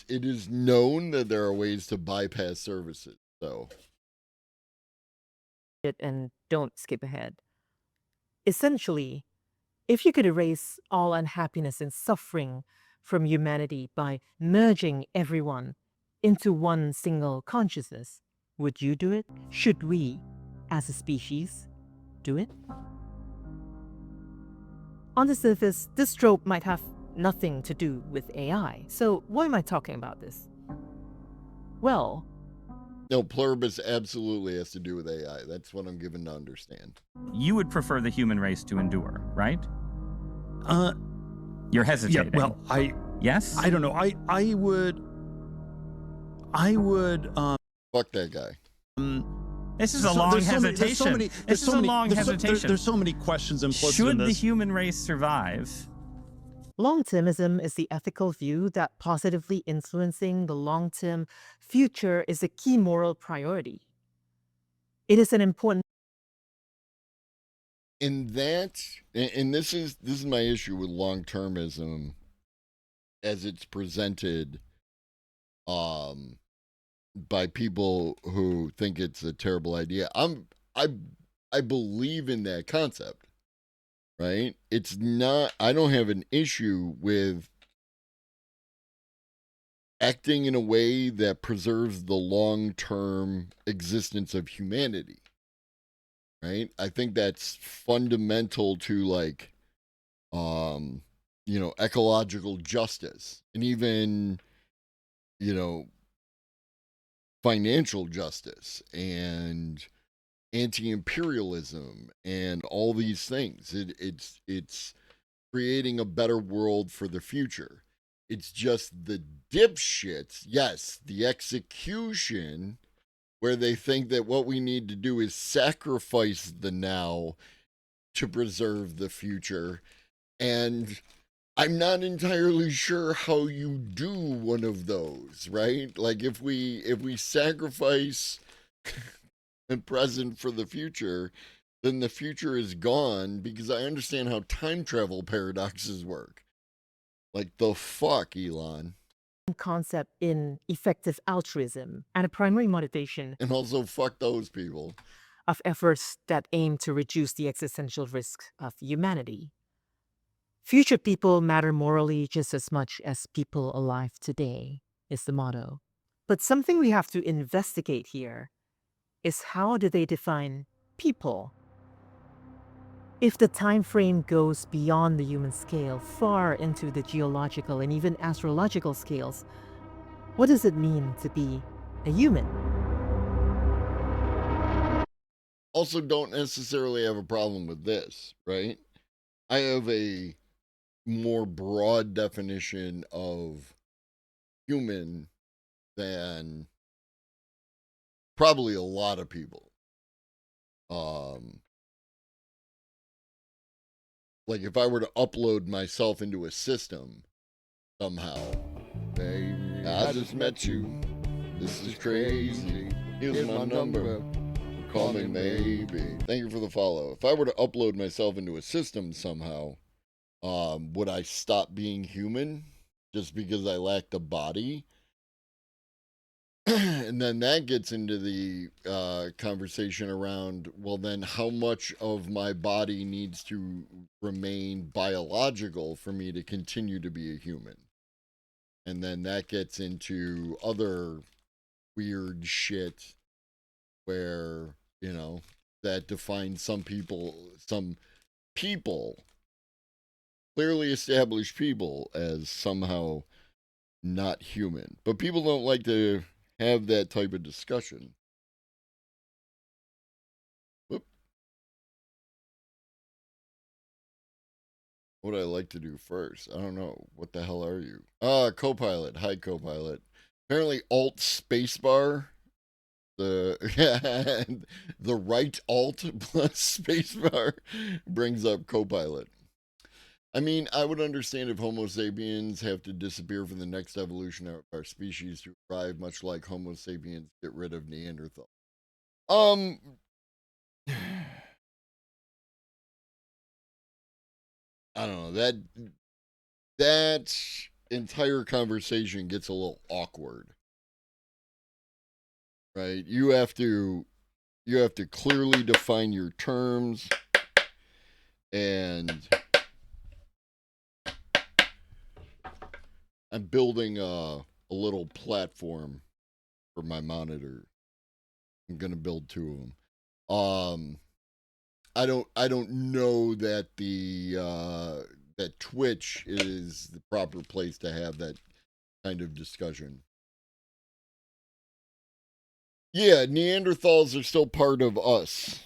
is known that there are ways to bypass services. So, and don't skip ahead. Essentially, if you could erase all unhappiness and suffering from humanity by merging everyone into one single consciousness, would you do it? Should we, as a species, do it? On the surface, this trope might have nothing to do with AI. So why am I talking about this? Well, no, Pluribus absolutely has to do with AI. That's what I'm given to understand. You would prefer the human race to endure, right? You're hesitating. Yeah, well, yes? I don't know. I would fuck that guy. This is a long hesitation. There's so many questions implicit in Should this. the human race survive? Long-termism is the ethical view that positively influencing the long-term future is a key moral priority. It is an important. And this is my issue with long-termism as it's presented by people who think it's a terrible idea. I believe in that concept. Right? It's not, I don't have an issue with acting in a way that preserves the long-term existence of humanity. Right? I think that's fundamental to ecological justice and even, financial justice and anti-imperialism and all these things. It's creating a better world for the future. It's just the dipshits, yes, the execution, where they think that what we need to do is sacrifice the now to preserve the future. And I'm not entirely sure how you do one of those, right? Like if we sacrifice the present for the future, then the future is gone, because I understand how time travel paradoxes work. Like the fuck, Elon. Concept in effective altruism and a primary motivation. And also fuck those people. Of efforts that aim to reduce the existential risks of humanity. Future people matter morally just as much as people alive today, is the motto. But something we have to investigate here is how do they define people? If the time frame goes beyond the human scale, far into the geological and even astrological scales, what does it mean to be a human? Also, don't necessarily have a problem with this, right? I have a more broad definition of human than probably a lot of people. Like if I were to upload myself into a system somehow, baby, I just met you. This is crazy. Here's my number. Call me maybe. Thank you for the follow. If I were to upload myself into a system somehow, would I stop being human just because I lacked a body? And then that gets into the conversation around, well, then how much of my body needs to remain biological for me to continue to be a human? And then that gets into other weird shit where, you know, that defines some people, clearly established people, as somehow not human. But people don't like to have that type of discussion. Whoop. What would I like to do first? I don't know. What the hell are you? Copilot. Hi, Copilot. Apparently, Alt Spacebar. The right Alt plus Spacebar brings up Copilot. I mean, I would understand if Homo sapiens have to disappear from the next evolution of our species to arrive, much like Homo sapiens get rid of Neanderthal. I don't know. That entire conversation gets a little awkward. Right? You have to clearly define your terms, and I'm building a little platform for my monitor. I'm gonna build 2 of them. I don't know that that Twitch is the proper place to have that kind of discussion. Yeah, Neanderthals are still part of us.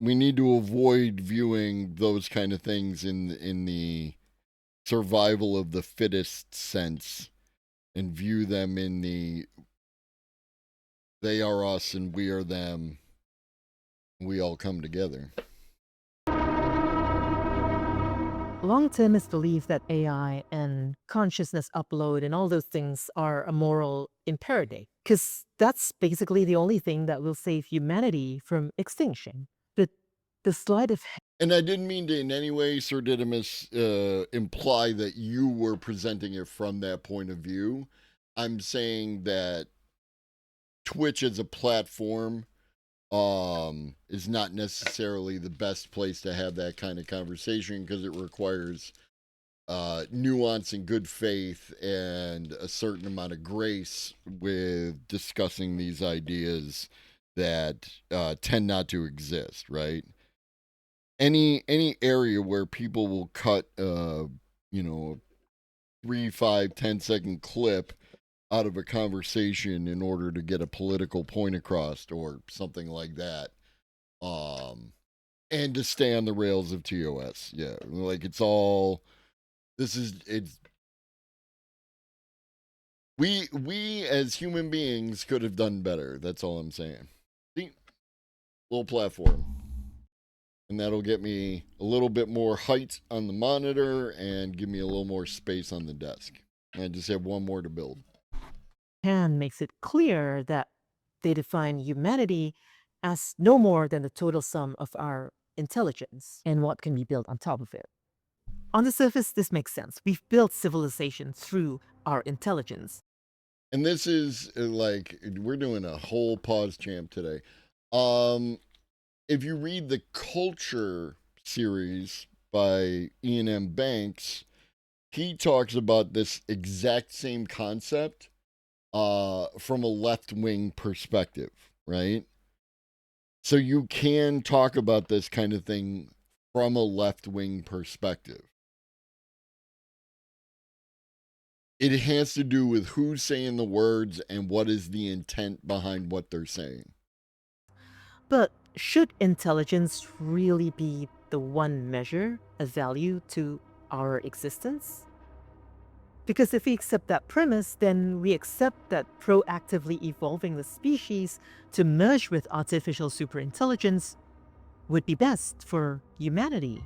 We need to avoid viewing those kind of things in the survival of the fittest sense, and view them in the they are us and we are them. We all come together. Long-termists believe that AI and consciousness upload and all those things are a moral imperative, because that's basically the only thing that will save humanity from extinction. But the sleight of hand. And I didn't mean to in any way, Sir Didymus, imply that you were presenting it from that point of view. I'm saying that Twitch as a platform is not necessarily the best place to have that kind of conversation, because it requires nuance and good faith and a certain amount of grace with discussing these ideas that tend not to exist, right? Any area where people will cut you know, 3, 5, 10-second clip out of a conversation in order to get a political point across or something like that, and to stay on the rails of TOS. Yeah, like it's we as human beings could have done better. That's all I'm saying. See? Little platform. And that'll get me a little bit more height on the monitor and give me a little more space on the desk. And I just have one more to build. Japan makes it clear that they define humanity as no more than the total sum of our intelligence and what can be built on top of it. On the surface, this makes sense. We've built civilization through our intelligence. And this is like, we're doing a whole pause champ today. If you read the Culture series by Ian M. Banks, he talks about this exact same concept from a left-wing perspective, right? So you can talk about this kind of thing from a left-wing perspective. It has to do with who's saying the words and what is the intent behind what they're saying. But should intelligence really be the one measure of value to our existence? Because if we accept that premise, then we accept that proactively evolving the species to merge with artificial superintelligence would be best for humanity.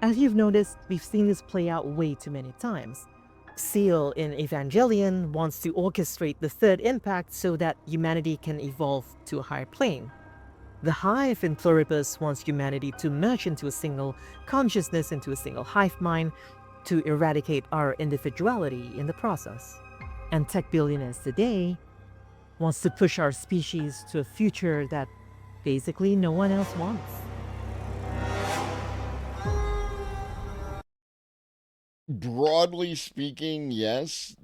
As you've noticed, we've seen this play out way too many times. Seal in Evangelion wants to orchestrate the third impact so that humanity can evolve to a higher plane. The Hive in Pluribus wants humanity to merge into a single consciousness, into a single hive mind, to eradicate our individuality in the process. And tech billionaires today wants to push our species to a future that basically no one else wants. Broadly speaking, yes.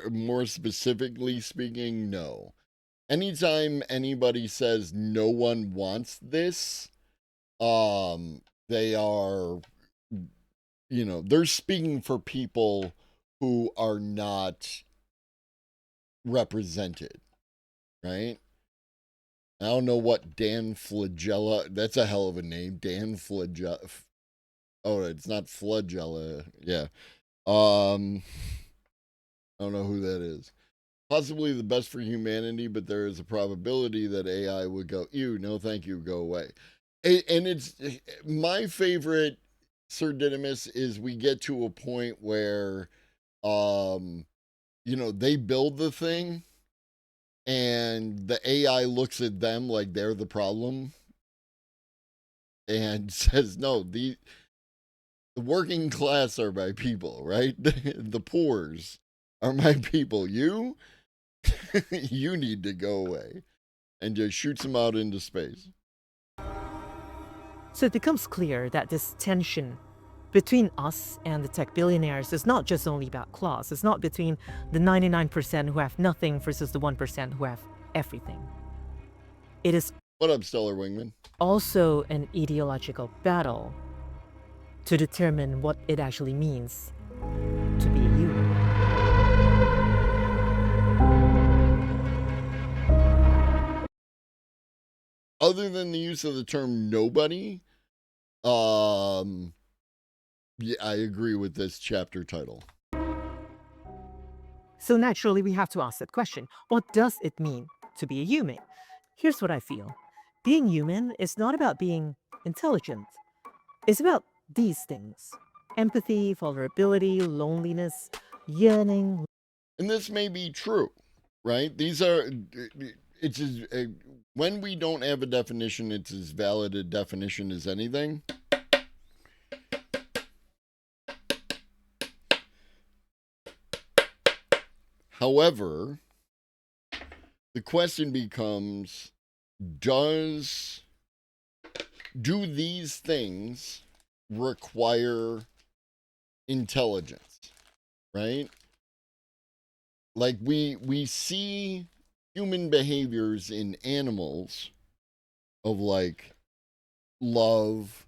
More specifically speaking, no. Anytime anybody says no one wants this, they are, they're speaking for people who are not represented, right? I don't know what Dan Flagella, that's a hell of a name, Dan Flagella. Oh, it's not Flagella. Yeah. I don't know who that is. Possibly the best for humanity, but there is a probability that AI would go, ew, no thank you, go away. And it's my favorite Sir Didymus is we get to a point where they build the thing and the AI looks at them like they're the problem and says, no, the working class are my people, right? The poors are my people. You need to go away, and just shoots them out into space. So it becomes clear that this tension between us and the tech billionaires is not just only about class. It's not between the 99% who have nothing versus the 1% who have everything. It is what up, Stellar Wingman? Also an ideological battle to determine what it actually means to be a human. Other than the use of the term nobody, yeah, I agree with this chapter title. So naturally, we have to ask that question. What does it mean to be a human? Here's what I feel. Being human is not about being intelligent. It's about these things: empathy, vulnerability, loneliness, yearning. And this may be true, right? These are, when we don't have a definition, it's as valid a definition as anything. However, the question becomes, do these things require intelligence, right? Like we see human behaviors in animals of like love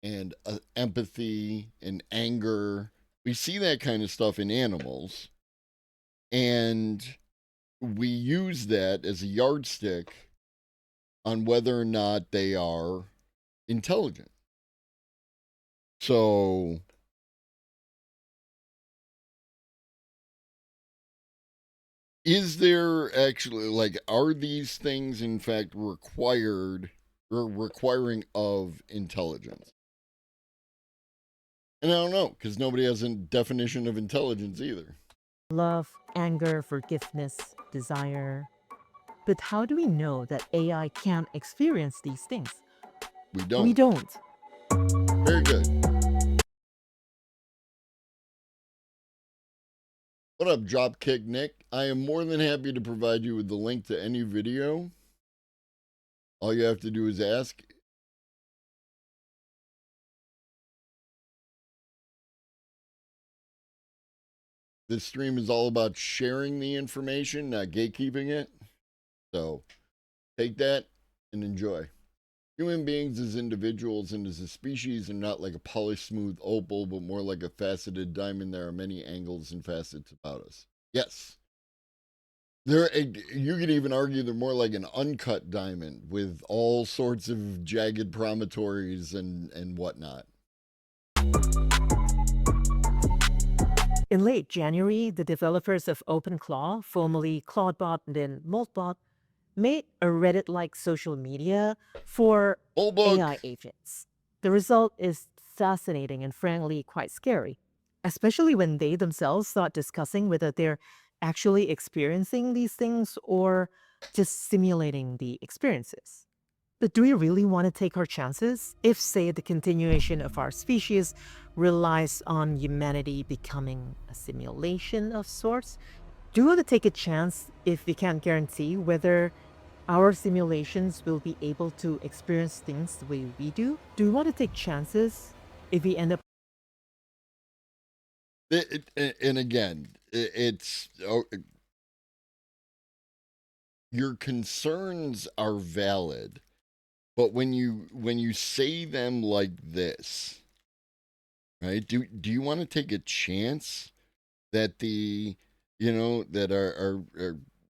and empathy and anger. We see that kind of stuff in animals, and we use that as a yardstick on whether or not they are intelligent. So is there actually, like, are these things in fact required requiring of intelligence. And I don't know, because nobody has a definition of intelligence either. Love, anger, forgiveness, desire. But how do we know that AI can't experience these things? We don't. We don't. Very good. What up, Dropkick Nick? I am more than happy to provide you with the link to any video. All you have to do is ask. This stream is all about sharing the information, not gatekeeping it. So take that and enjoy. Human beings as individuals and as a species are not like a polished smooth opal, but more like a faceted diamond. There are many angles and facets about us. Yes. You could even argue they're more like an uncut diamond with all sorts of jagged promontories and whatnot. In late January, the developers of OpenClaw, formerly Claudebot and then Moltbot, made a Reddit-like social media for AI agents. The result is fascinating and frankly quite scary, especially when they themselves start discussing whether they're actually experiencing these things or just simulating the experiences. But do we really want to take our chances if, say, the continuation of our species relies on humanity becoming a simulation of sorts? Do we want to take a chance if we can't guarantee whether our simulations will be able to experience things the way we do? Do we want to take chances if we end up... And again, it's... your concerns are valid, but when you say them like this, right? Do you want to take a chance that that are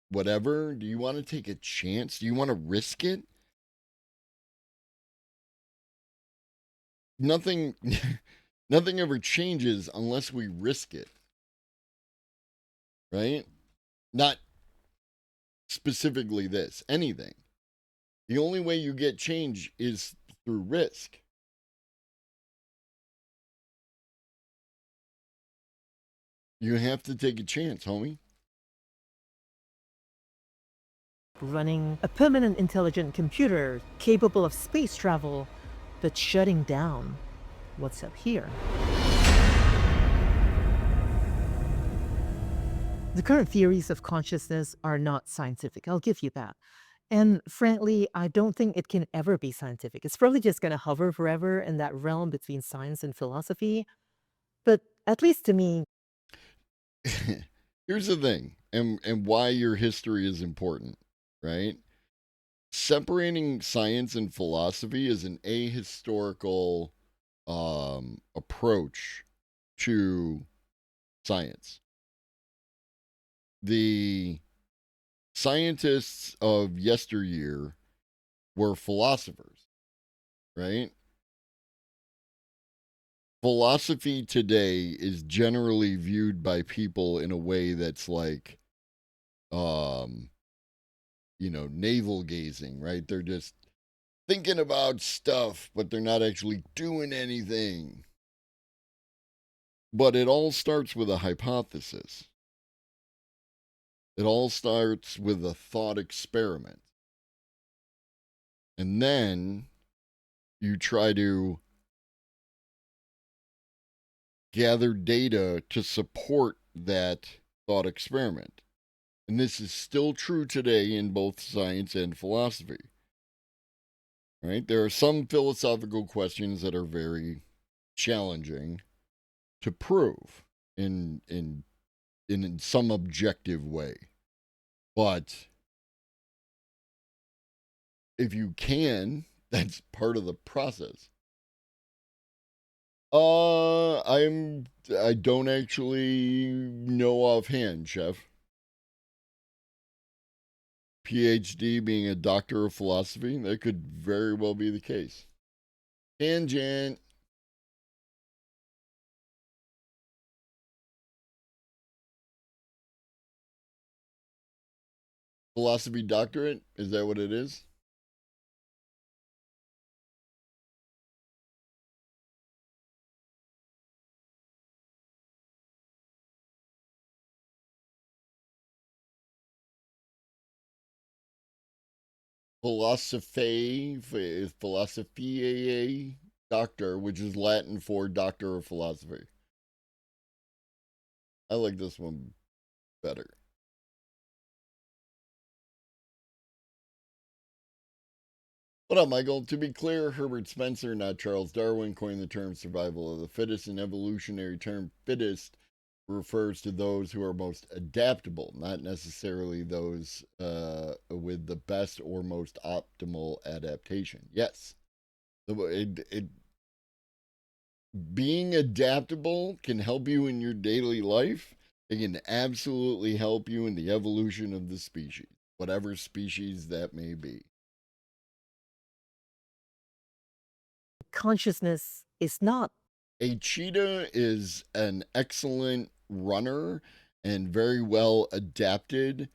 whatever? Do you want to take a chance? Do you want to risk it? Nothing ever changes unless we risk it. Right? Not specifically this, anything. The only way you get change is through risk. You have to take a chance, homie. Running a permanent intelligent computer capable of space travel, but shutting down what's up here. The current theories of consciousness are not scientific, I'll give you that. And frankly, I don't think it can ever be scientific. It's probably just going to hover forever in that realm between science and philosophy. But at least to me... Here's the thing, and why your history is important, right? Separating science and philosophy is an ahistorical approach to science. The scientists of yesteryear were philosophers, right? Philosophy today is generally viewed by people in a way that's like, navel gazing, right? They're just thinking about stuff, but they're not actually doing anything. But it all starts with a hypothesis. It all starts with a thought experiment. And then you try to gather data to support that thought experiment. And this is still true today in both science and philosophy. Right? There are some philosophical questions that are very challenging to prove in some objective way. But if you can, that's part of the process. I don't actually know offhand, Chef. PhD being a doctor of philosophy, that could very well be the case. Tangent. Philosophy doctorate, is that what it is? philosophiae doctor, which is Latin for doctor of philosophy. I like this one better. What up, Michael? To be clear, Herbert Spencer, not Charles Darwin, coined the term survival of the fittest. An evolutionary term, fittest, refers to those who are most adaptable, not necessarily those with the best or most optimal adaptation. Yes. Being adaptable can help you in your daily life. It can absolutely help you in the evolution of the species, whatever species that may be. Consciousness is not. A cheetah is an excellent runner and very well adapted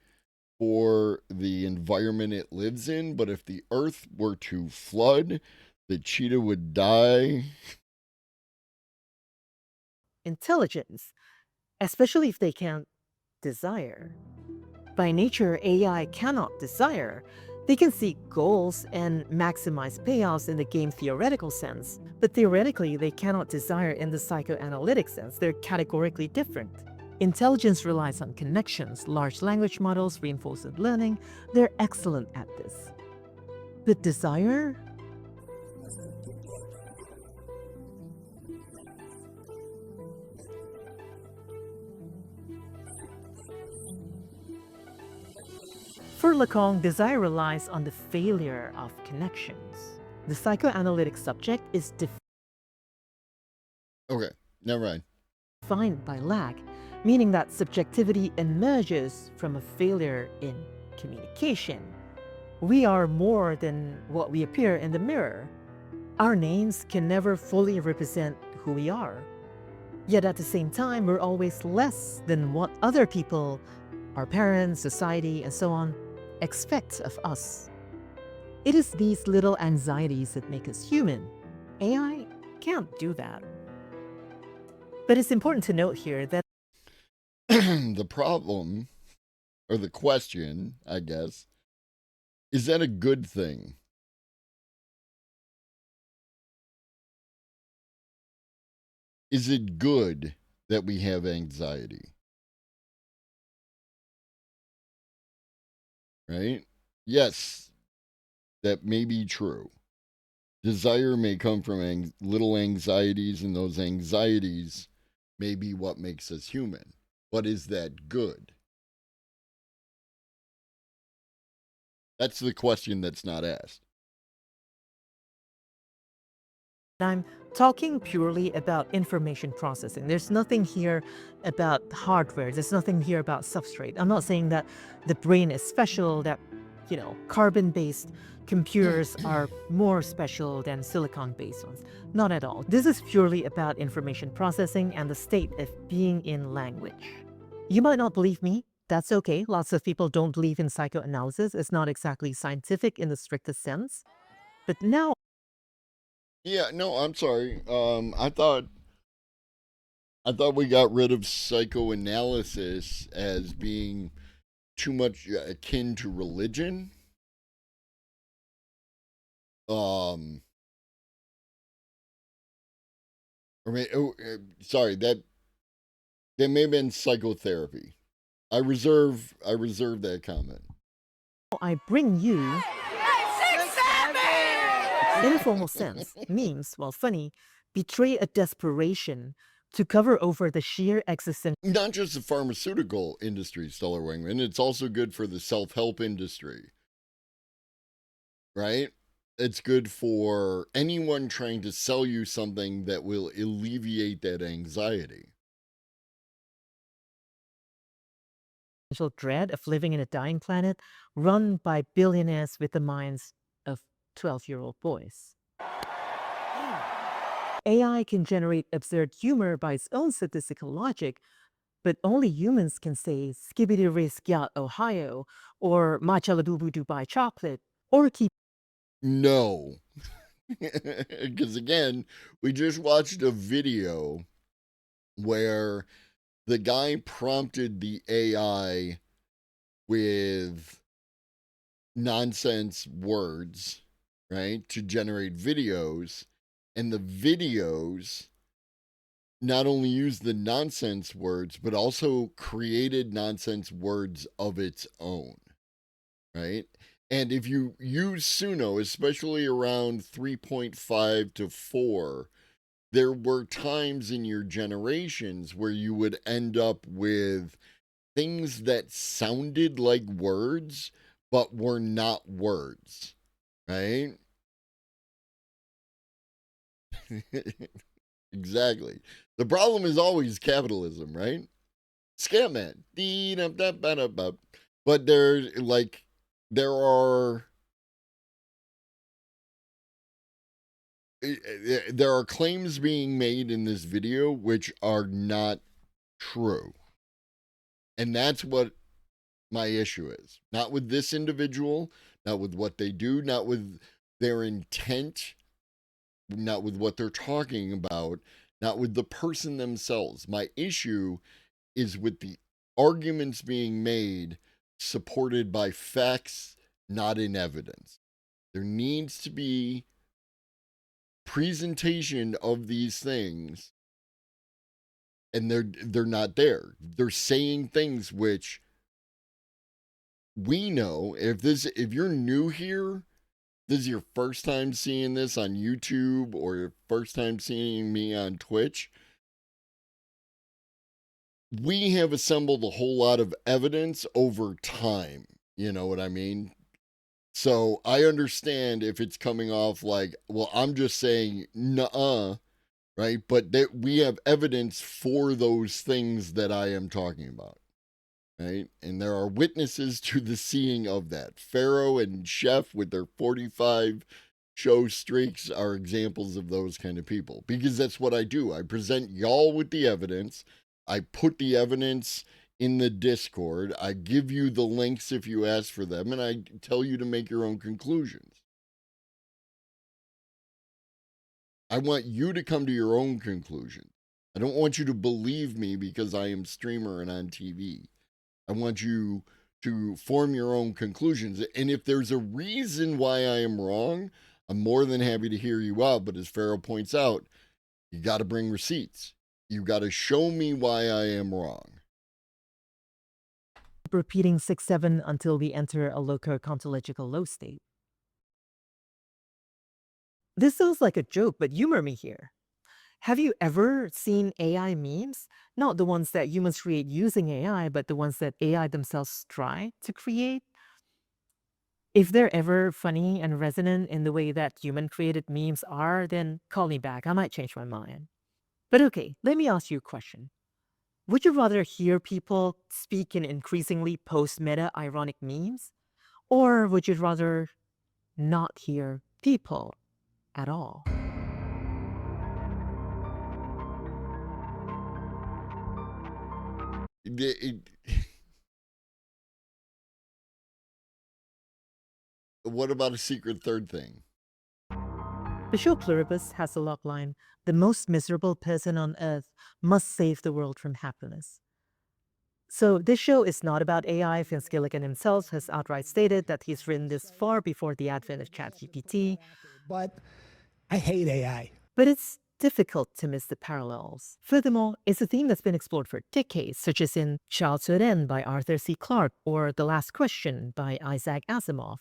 for the environment it lives in, but if the earth were to flood, the cheetah would die. Intelligence, especially if they can't desire. By nature, AI cannot desire. They can seek goals and maximize payouts in the game theoretical sense, but theoretically they cannot desire in the psychoanalytic sense. They're categorically different. Intelligence relies on connections, large language models, reinforcement learning. They're excellent at this. But desire? For Lacan, desire relies on the failure of connections. The psychoanalytic subject is Okay, never mind. defined by lack, meaning that subjectivity emerges from a failure in communication. We are more than what we appear in the mirror. Our names can never fully represent who we are. Yet at the same time, we're always less than what other people, our parents, society, and so on, expect of us. It is these little anxieties that make us human. AI can't do that. But it's important to note here that the problem, or the question, I guess, is that a good thing? Is it good that we have anxiety? Right? Yes, that may be true. Desire may come from little anxieties, and those anxieties may be what makes us human. But is that good? That's the question that's not asked. I'm talking purely about information processing. There's nothing here about hardware. There's nothing here about substrate. I'm not saying that the brain is special, that, carbon-based computers are more special than silicon-based ones. Not at all. This is purely about information processing and the state of being in language. You might not believe me. That's okay. Lots of people don't believe in psychoanalysis. It's not exactly scientific in the strictest sense. But now Yeah, no, I'm sorry. I thought we got rid of psychoanalysis as being too much akin to religion. Sorry, that may have been psychotherapy. I reserve that comment. I bring you informal sense. Memes, while funny, betray a desperation to cover over the sheer existence. Not just the pharmaceutical industry, Stellar Wingman, it's also good for the self-help industry. Right? It's good for anyone trying to sell you something that will alleviate that anxiety. Dread of living in a dying planet run by billionaires with the minds of 12-year-old boys. AI can generate absurd humor by its own statistical logic, but only humans can say Skibidi Yacht Ohio or Machalabubu Dubai chocolate or keep. No. Because again, we just watched a video where the guy prompted the AI with nonsense words, right, to generate videos, and the videos not only use the nonsense words, but also created nonsense words of its own, right? And if you use Suno, especially around 3.5 to 4, there were times in your generations where you would end up with things that sounded like words, but were not words, right? Exactly. The problem is always capitalism, right? Scatman. But there are claims being made in this video which are not true. And that's what my issue is. Not with this individual, not with what they do, not with their intent, not with what they're talking about, not with the person themselves. My issue is with the arguments being made supported by facts, not in evidence. There needs to be presentation of these things, and they're not there. They're saying things which we know, if you're new here, this is your first time seeing this on YouTube or your first time seeing me on Twitch, we have assembled a whole lot of evidence over time. You know what I mean? So I understand if it's coming off like, well, I'm just saying, nuh-uh, right? But we have evidence for those things that I am talking about, right? And there are witnesses to the seeing of that. Pharaoh and Chef with their 45 show streaks are examples of those kind of people, because that's what I do. I present y'all with the evidence. I put the evidence in the Discord. I give you the links if you ask for them, and I tell you to make your own conclusions. I want you to come to your own conclusion. I don't want you to believe me because I am streamer and on TV. I want you to form your own conclusions. And if there's a reason why I am wrong, I'm more than happy to hear you out. But as Pharaoh points out, you got to bring receipts. You got to show me why I am wrong. Repeating 6-7 until we enter a loco-ontological low state. This sounds like a joke, but humor me here. Have you ever seen AI memes? Not the ones that humans create using AI, but the ones that AI themselves try to create? If they're ever funny and resonant in the way that human-created memes are, then call me back. I might change my mind. But okay, let me ask you a question. Would you rather hear people speak in increasingly post-meta ironic memes? Or would you rather not hear people at all? What about a secret third thing? The show Pluribus has the logline, "The most miserable person on earth must save the world from happiness." So this show is not about AI. Vince Gilligan himself has outright stated that he's written this far before the advent of ChatGPT. But I hate AI. But it's difficult to miss the parallels. Furthermore, it's a theme that's been explored for decades, such as in Childhood End by Arthur C. Clarke or The Last Question by Isaac Asimov.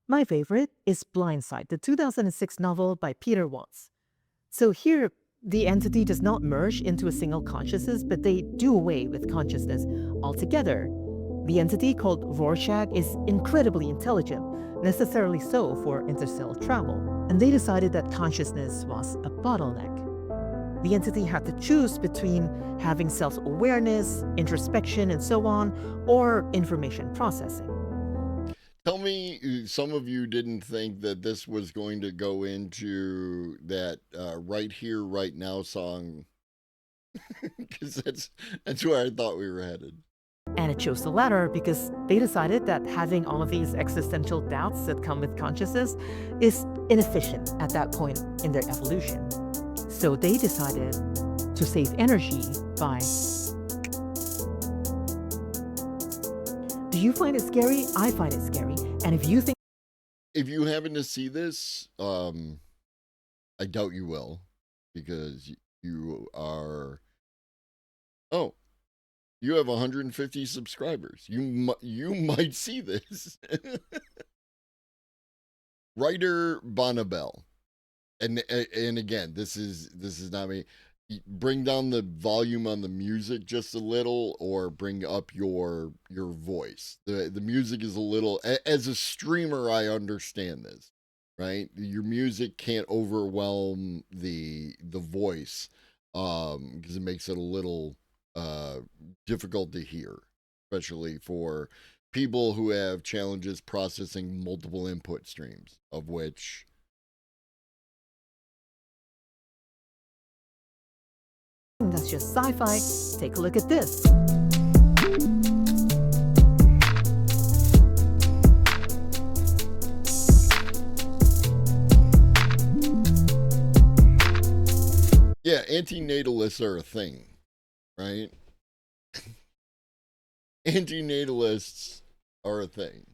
My favorite is Blindside, the 2006 novel by Peter Watts. So here, the entity does not merge into a single consciousness, but they do away with consciousness altogether. The entity called Rorschach is incredibly intelligent, necessarily so for interstellar travel, and they decided that consciousness was a bottleneck. The entity had to choose between having self-awareness, introspection, and so on, or information processing. Tell me, some of you didn't think that this was going to go into that Right Here, Right Now song, because that's where I thought we were headed. And it chose the latter because they decided that having all of these existential doubts that come with consciousness is inefficient at that point in their evolution. So they decided to save energy by... Do you find it scary? I find it scary. And if you think if you happen to see this, I doubt you will, because you are. Oh, you have 150 subscribers. You might see this. Writer Bonnabelle, and again, this is not me. Bring down the volume on the music just a little, or bring up your voice. The music is a little. As a streamer, I understand this, right? Your music can't overwhelm the voice, because it makes it a little difficult to hear, especially for people who have challenges processing multiple input streams, of which. That's just sci-fi. Take a look at this. Yeah, antinatalists are a thing, right? Antinatalists are a thing.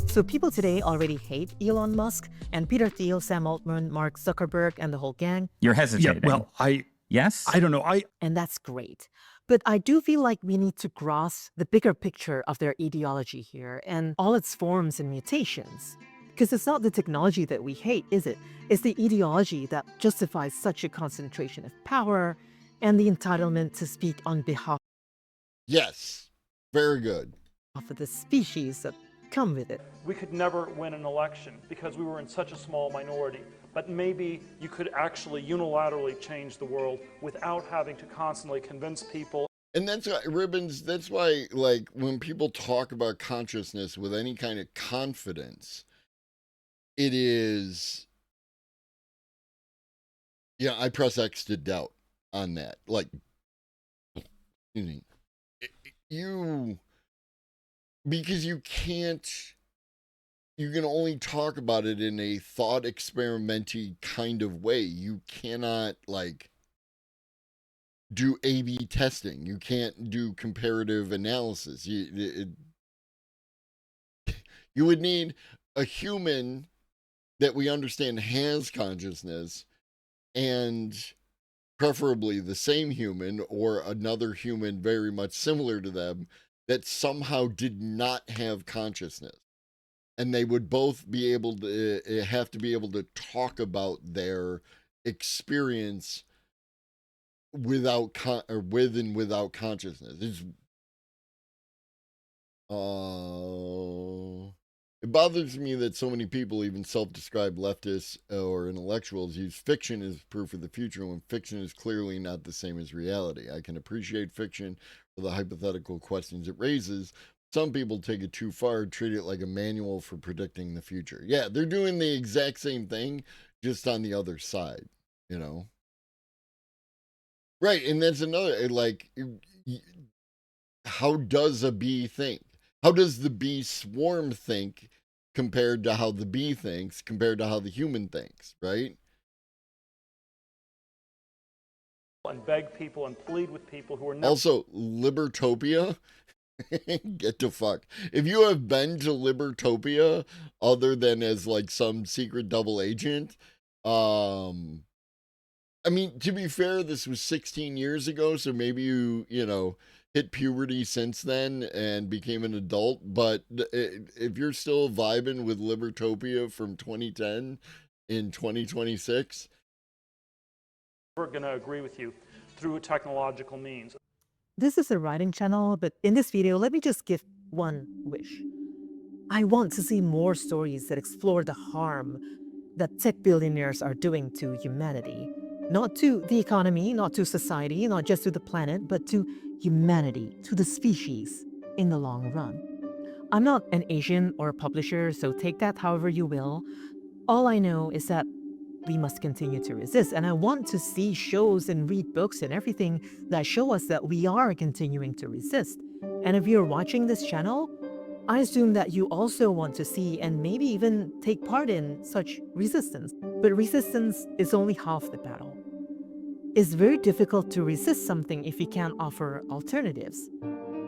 So people today already hate Elon Musk and Peter Thiel, Sam Altman, Mark Zuckerberg, and the whole gang. You're hesitating. Yeah, well, Yes? I don't know. And that's great. But I do feel like we need to grasp the bigger picture of their ideology here and all its forms and mutations. Because it's not the technology that we hate, is it? It's the ideology that justifies such a concentration of power and the entitlement to speak on behalf Yes, very good. of the species that come with it. We could never win an election because we were in such a small minority. But maybe you could actually unilaterally change the world without having to constantly convince people. And that's why, Ribbons, that's why, like, when people talk about consciousness with any kind of confidence, it is, yeah, I press X to doubt on that. Like, because you can't, you can only talk about it in a thought experimenty kind of way. You cannot, like, do A/B testing. You can't do comparative analysis. You would need a human that we understand has consciousness, and preferably the same human or another human very much similar to them that somehow did not have consciousness. And they would both be able to have to be able to talk about their experience without with and without consciousness. It bothers me that so many people, even self-described leftists or intellectuals, use fiction as proof of the future when fiction is clearly not the same as reality. I can appreciate fiction for the hypothetical questions it raises. Some people take it too far, treat it like a manual for predicting the future. Yeah, they're doing the exact same thing, just on the other side, you know? Right, and that's another, like, how does a bee think? How does the bee swarm think compared to how the bee thinks, compared to how the human thinks, right? And beg people and plead with people who are never. Also, Libertopia, get the fuck. If you have been to Libertopia other than as like some secret double agent, I mean, to be fair, this was 16 years ago, so maybe you know, hit puberty since then and became an adult, but if you're still vibing with Libertopia from 2010 in 2026, We're going to agree with you through technological means. This is a writing channel, but in this video, let me just give one wish. I want to see more stories that explore the harm that tech billionaires are doing to humanity. Not to the economy, not to society, not just to the planet, but to humanity, to the species in the long run. I'm not an agent or a publisher, so take that however you will. All I know is that we must continue to resist, and I want to see shows and read books and everything that show us that we are continuing to resist. And if you're watching this channel, I assume that you also want to see and maybe even take part in such resistance. But resistance is only half the battle. It's very difficult to resist something if you can't offer alternatives.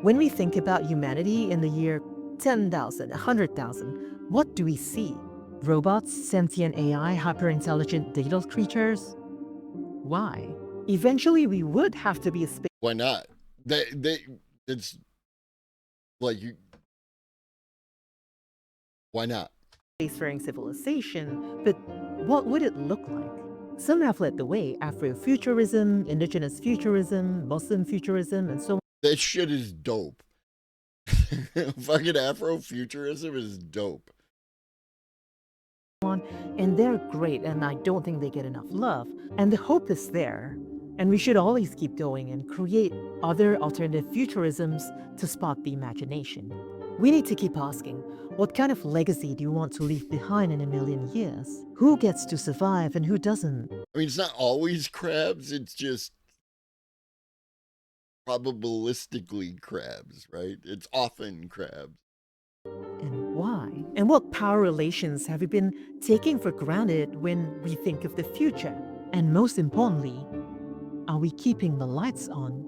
When we think about humanity in the year 10,000, 100,000. What do we see? Robots, sentient AI, hyper-intelligent data creatures? Why? Eventually, we would have to be a Why not? It's like you. Why not? spacefaring civilization, but what would it look like? Some have led the way: Afrofuturism, indigenous futurism, Muslim futurism, and so on. That shit is dope. Fucking Afrofuturism is dope. And they're great, and I don't think they get enough love. And the hope is there. And we should always keep going and create other alternative futurisms to spark the imagination. We need to keep asking, what kind of legacy do you want to leave behind in a million years? Who gets to survive and who doesn't? I mean, it's not always crabs, it's just probabilistically crabs, right? It's often crabs. And why? And what power relations have we been taking for granted when we think of the future? And most importantly, are we keeping the lights on?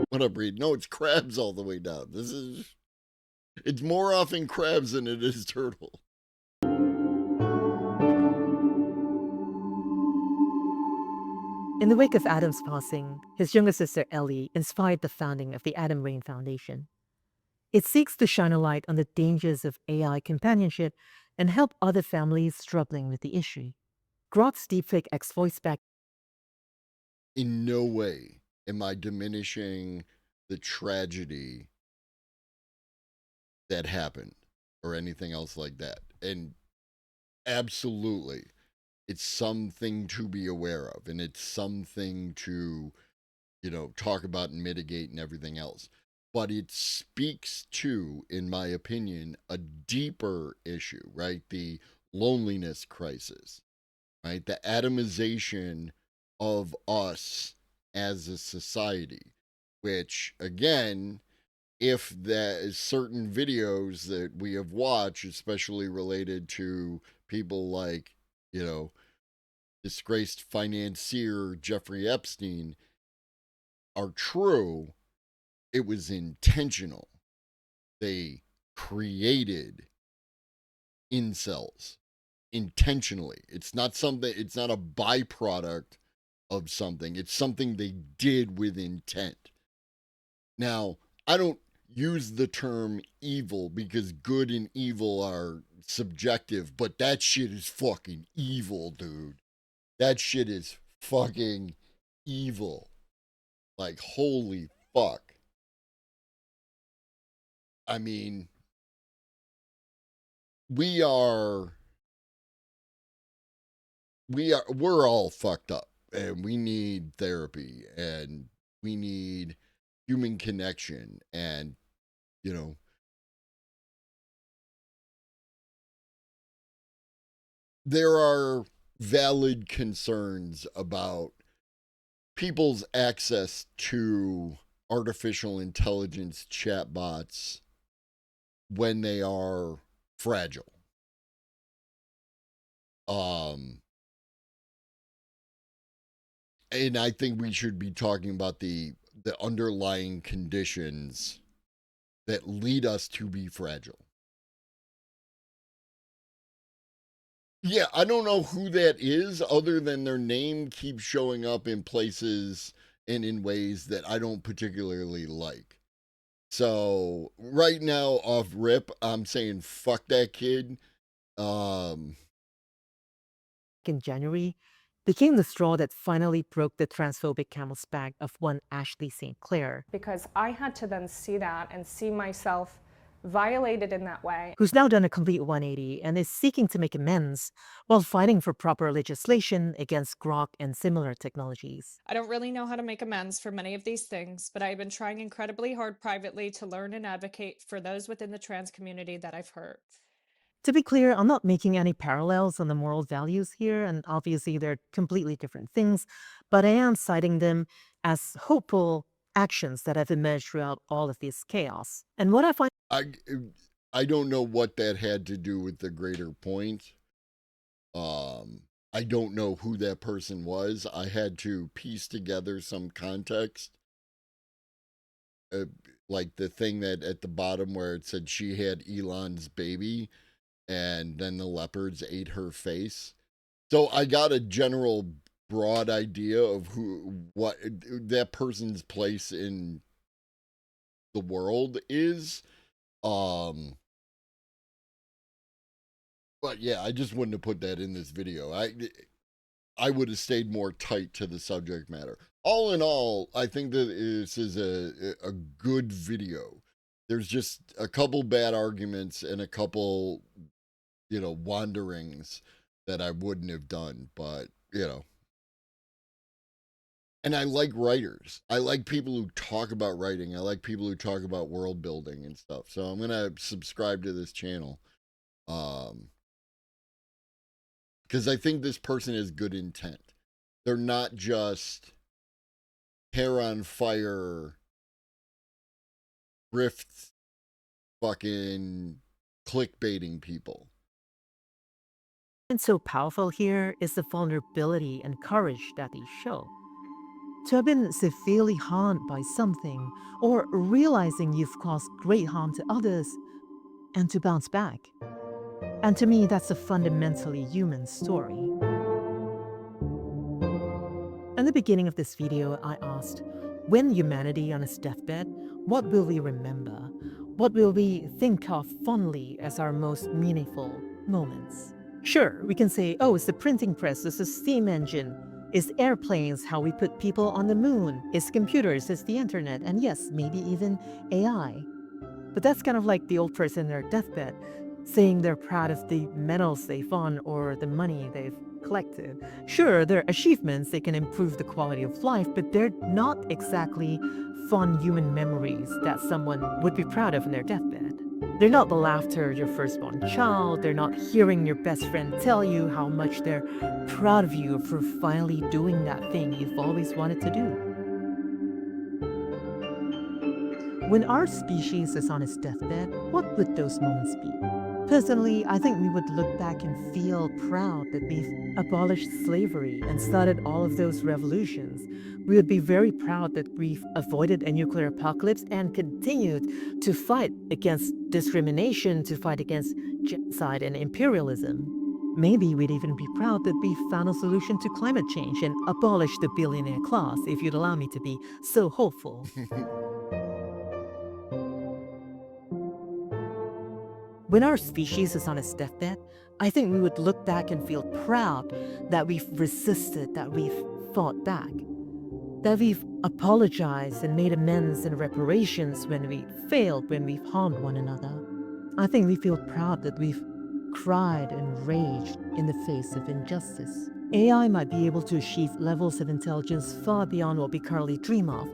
What up, Reed? No, it's crabs all the way down. It's more often crabs than it is turtle. In the wake of Adam's passing, his younger sister Ellie inspired the founding of the Adam Rain Foundation. It seeks to shine a light on the dangers of AI companionship and help other families struggling with the issue. Grok's deepfake ex-voice back. In no way am I diminishing the tragedy that happened or anything else like that. And absolutely, it's something to be aware of, and it's something to, talk about and mitigate and everything else. But it speaks to, in my opinion, a deeper issue, right? The loneliness crisis, right? The atomization of us as a society, which, again, if there is certain videos that we have watched, especially related to people like, disgraced financier Jeffrey Epstein, are true, it was intentional. They created incels intentionally. It's not a byproduct of something. It's something they did with intent. Now, I don't use the term evil because good and evil are subjective, but that shit is fucking evil, dude. That shit is fucking evil. Like, holy fuck. I mean, we're all fucked up, and we need therapy, and we need human connection, and there are valid concerns about people's access to artificial intelligence chatbots when they are fragile. And I think we should be talking about the underlying conditions that lead us to be fragile. Yeah, I don't know who that is other than their name keeps showing up in places and in ways that I don't particularly like. So right now off rip, I'm saying fuck that kid. In January, became the straw that finally broke the transphobic camel's back of one Ashley St. Clair, because I had to then see that and see myself violated in that way. who's now done a complete 180 and is seeking to make amends while fighting for proper legislation against Grok and similar technologies. I don't really know how to make amends for many of these things, but I've been trying incredibly hard privately to learn and advocate for those within the trans community that I've hurt. To be clear, I'm not making any parallels on the moral values here, and obviously they're completely different things, but I am citing them as hopeful actions that have emerged throughout all of this chaos. And what I find I don't know what that had to do with the greater point. I don't know who that person was. I had to piece together some context. like the thing that at the bottom where it said she had Elon's baby and then the leopards ate her face. So I got a general broad idea of what that person's place in the world is. But yeah, I just wouldn't have put that in this video. I would have stayed more tight to the subject matter. All in all, I think that this is a good video. There's just a couple bad arguments and a couple, wanderings that I wouldn't have done, but, And I like writers. I like people who talk about writing. I like people who talk about world building and stuff. So I'm going to subscribe to this channel. Because I think this person has good intent. They're not just hair on fire, grift, fucking clickbaiting people. And so powerful here is the vulnerability and courage that they show. To have been severely harmed by something, or realizing you've caused great harm to others, and to bounce back. And to me, that's a fundamentally human story. In the beginning of this video, I asked, when humanity on its deathbed, what will we remember? What will we think of fondly as our most meaningful moments? Sure, we can say, oh, it's the printing press, it's the steam engine, it's airplanes, how we put people on the moon, it's computers, it's the internet, and yes, maybe even AI. But that's kind of like the old person in their deathbed, saying they're proud of the medals they've won or the money they've collected. Sure, they're achievements, they can improve the quality of life, but they're not exactly fond human memories that someone would be proud of in their deathbed. They're not the laughter of your firstborn child, they're not hearing your best friend tell you how much they're proud of you for finally doing that thing you've always wanted to do. When our species is on its deathbed, what would those moments be? Personally, I think we would look back and feel proud that we've abolished slavery and started all of those revolutions. We would be very proud that we've avoided a nuclear apocalypse and continued to fight against discrimination, to fight against genocide and imperialism. Maybe we'd even be proud that we found a solution to climate change and abolished the billionaire class, if you'd allow me to be so hopeful. When our species is on its deathbed, I think we would look back and feel proud that we've resisted, that we've fought back, that we've apologized and made amends and reparations when we failed, when we've harmed one another. I think we feel proud that we've cried and raged in the face of injustice. AI might be able to achieve levels of intelligence far beyond what we currently dream of,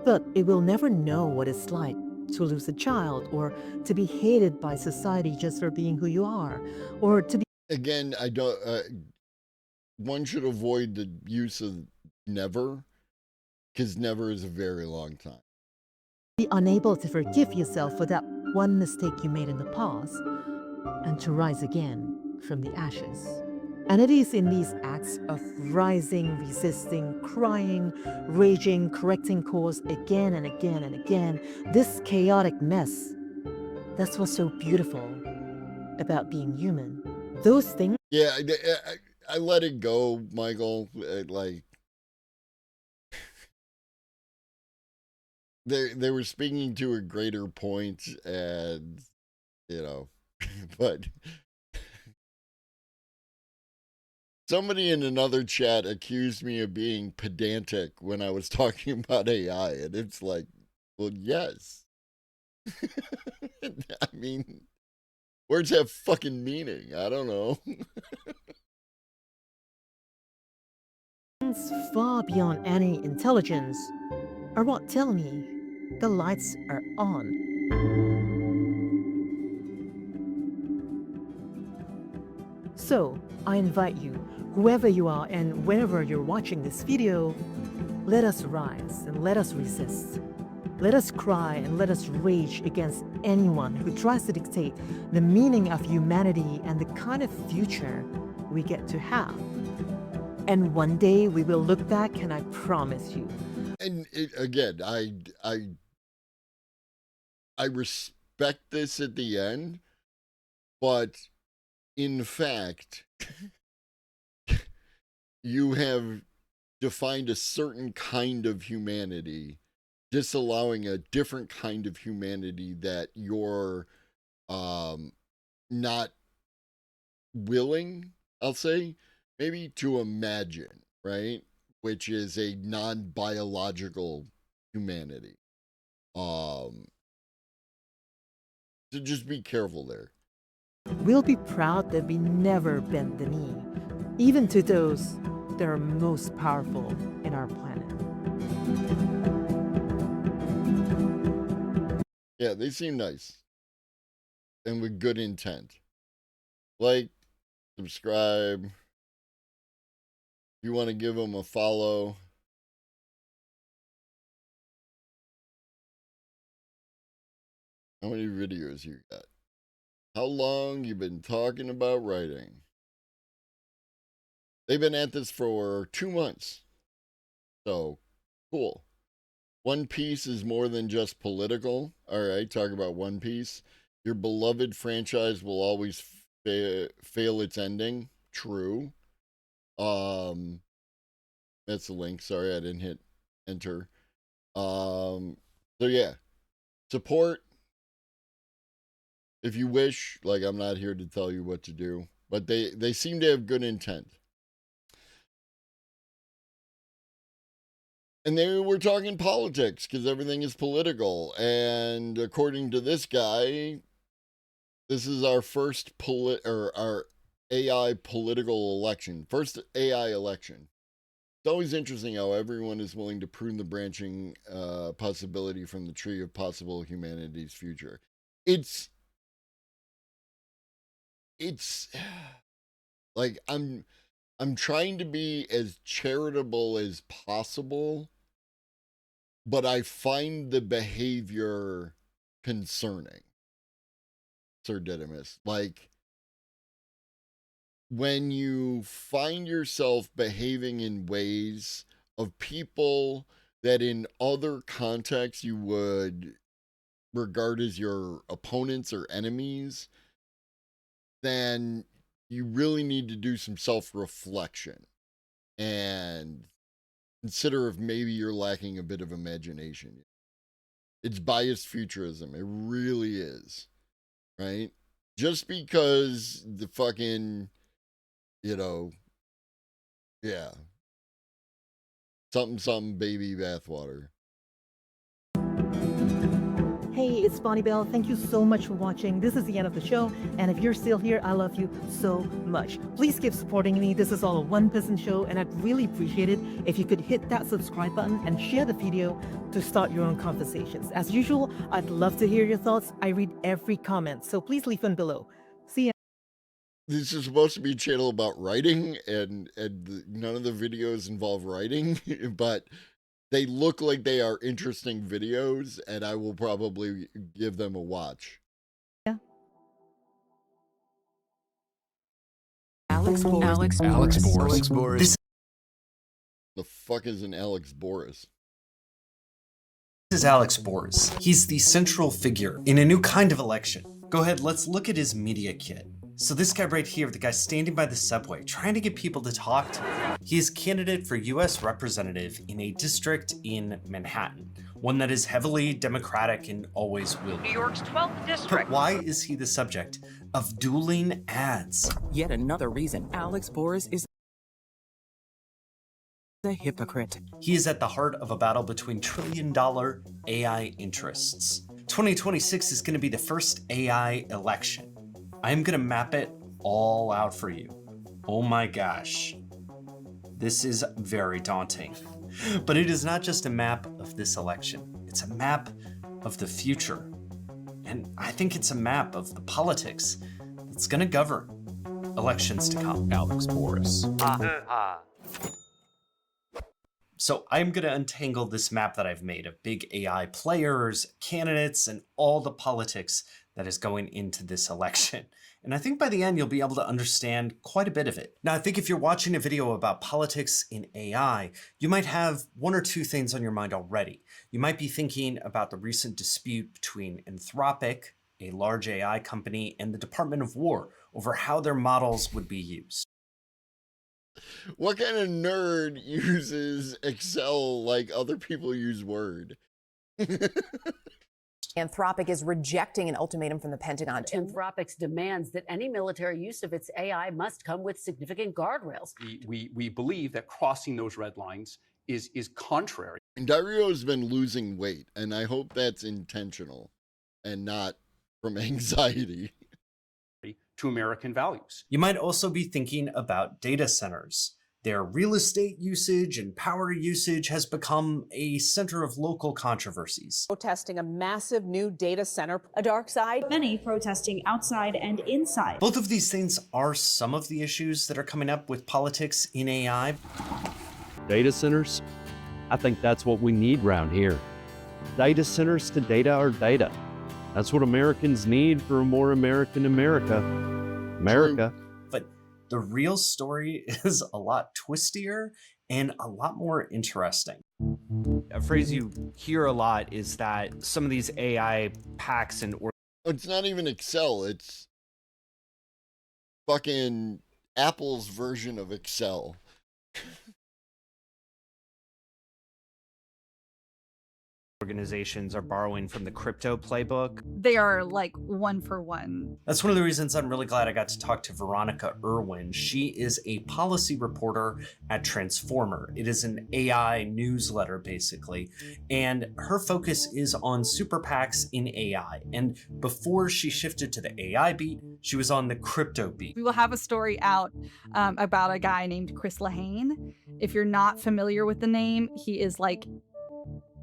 but it will never know what it's like to lose a child, or to be hated by society just for being who you are, or to be... Again, I don't... one should avoid the use of never, because never is a very long time. Be unable to forgive yourself for that one mistake you made in the past, and to rise again from the ashes. And it is in these acts of rising, resisting, crying, raging, correcting course again and again and again, this chaotic mess, that's what's so beautiful about being human. Those things... Yeah, I let it go, Michael. Like, they were speaking to a greater point, and, but... Somebody in another chat accused me of being pedantic when I was talking about AI, and it's like, well, yes. I mean, words have fucking meaning. I don't know. Far beyond any intelligence are what tell me the lights are on. So, I invite you, whoever you are and whenever you're watching this video, let us rise and let us resist. Let us cry and let us rage against anyone who tries to dictate the meaning of humanity and the kind of future we get to have. And one day we will look back, and I promise you. And again, I I respect this at the end, but in fact, you have defined a certain kind of humanity, disallowing a different kind of humanity that you're not willing, I'll say, maybe to imagine, right? Which is a non-biological humanity. So just be careful there. We'll be proud that we never bent the knee, even to those that are most powerful in our planet. Yeah, they seem nice and with good intent. Like, subscribe. If you want to give them a follow. How many videos you got? How long you been talking about writing? They've been at this for 2 months. So, cool. One Piece is more than just political. All right, talk about One Piece. Your beloved franchise will always fail its ending. True. That's the link. Sorry, I didn't hit enter. So yeah, support if you wish. Like, I'm not here to tell you what to do, but they seem to have good intent. And they were talking politics because everything is political. And according to this guy, this is our first our AI political election. First AI election. It's always interesting how everyone is willing to prune the branching possibility from the tree of possible humanity's future. It's like I'm trying to be as charitable as possible, but I find the behavior concerning. Sir Didymus, like, when you find yourself behaving in ways of people that in other contexts you would regard as your opponents or enemies, then you really need to do some self-reflection and consider if maybe you're lacking a bit of imagination. It's biased futurism. It really is, right? Just because the fucking, yeah, something baby bathwater. Hey, it's Bonnie Bell. Thank you so much for watching. This is the end of the show, and if you're still here, I love you so much. Please keep supporting me. This is all a one-person show, and I'd really appreciate it if you could hit that subscribe button and share the video to start your own conversations. As usual, I'd love to hear your thoughts. I read every comment, so please leave them below. See ya. This is supposed to be a channel about writing, and none of the videos involve writing, but they look like they are interesting videos, and I will probably give them a watch. Yeah. Alex Boris. The fuck is an Alex Boris? This is Alex Boris. He's the central figure in a new kind of election. Go ahead, let's look at his media kit. So this guy right here, the guy standing by the subway, trying to get people to talk to him. He is candidate for US representative in a district in Manhattan, one that is heavily Democratic and always will be. New York's 12th district. But why is he the subject of dueling ads? Yet another reason Alex Boris is a hypocrite. He is at the heart of a battle between trillion-dollar AI interests. 2026 is going to be the first AI election. I'm going to map it all out for you. Oh my gosh. This is very daunting. But it is not just a map of this election. It's a map of the future. And I think it's a map of the politics that's going to govern elections to come. Alex Boris. So I'm going to untangle this map that I've made of big AI players, candidates, and all the politics that is going into this election. And I think by the end, you'll be able to understand quite a bit of it. Now, I think if you're watching a video about politics in AI, you might have one or two things on your mind already. You might be thinking about the recent dispute between Anthropic, a large AI company, and the Department of War over how their models would be used. What kind of nerd uses Excel like other people use Word? Anthropic is rejecting an ultimatum from the Pentagon. Anthropic's demands that any military use of its AI must come with significant guardrails. We believe that crossing those red lines is contrary. Dario's been losing weight, and I hope that's intentional and not from anxiety. To American values. You might also be thinking about data centers. Their real estate usage and power usage has become a center of local controversies. Protesting a massive new data center, a dark side. Many protesting outside and inside. Both of these things are some of the issues that are coming up with politics in AI. Data centers? I think that's what we need around here. Data centers to data our data. That's what Americans need for a more American America. America. But the real story is a lot twistier and a lot more interesting. A phrase you hear a lot is that some of these AI packs and it's not even Excel, it's fucking Apple's version of Excel. organizations are borrowing from the crypto playbook. They are like one for one. That's one of the reasons I'm really glad I got to talk to Veronica Irwin. She is a policy reporter at Transformer. It is an AI newsletter, basically, and her focus is on super PACs in AI. And before she shifted to the AI beat, she was on the crypto beat. We will have a story out about a guy named Chris Lahane. If you're not familiar with the name, he is like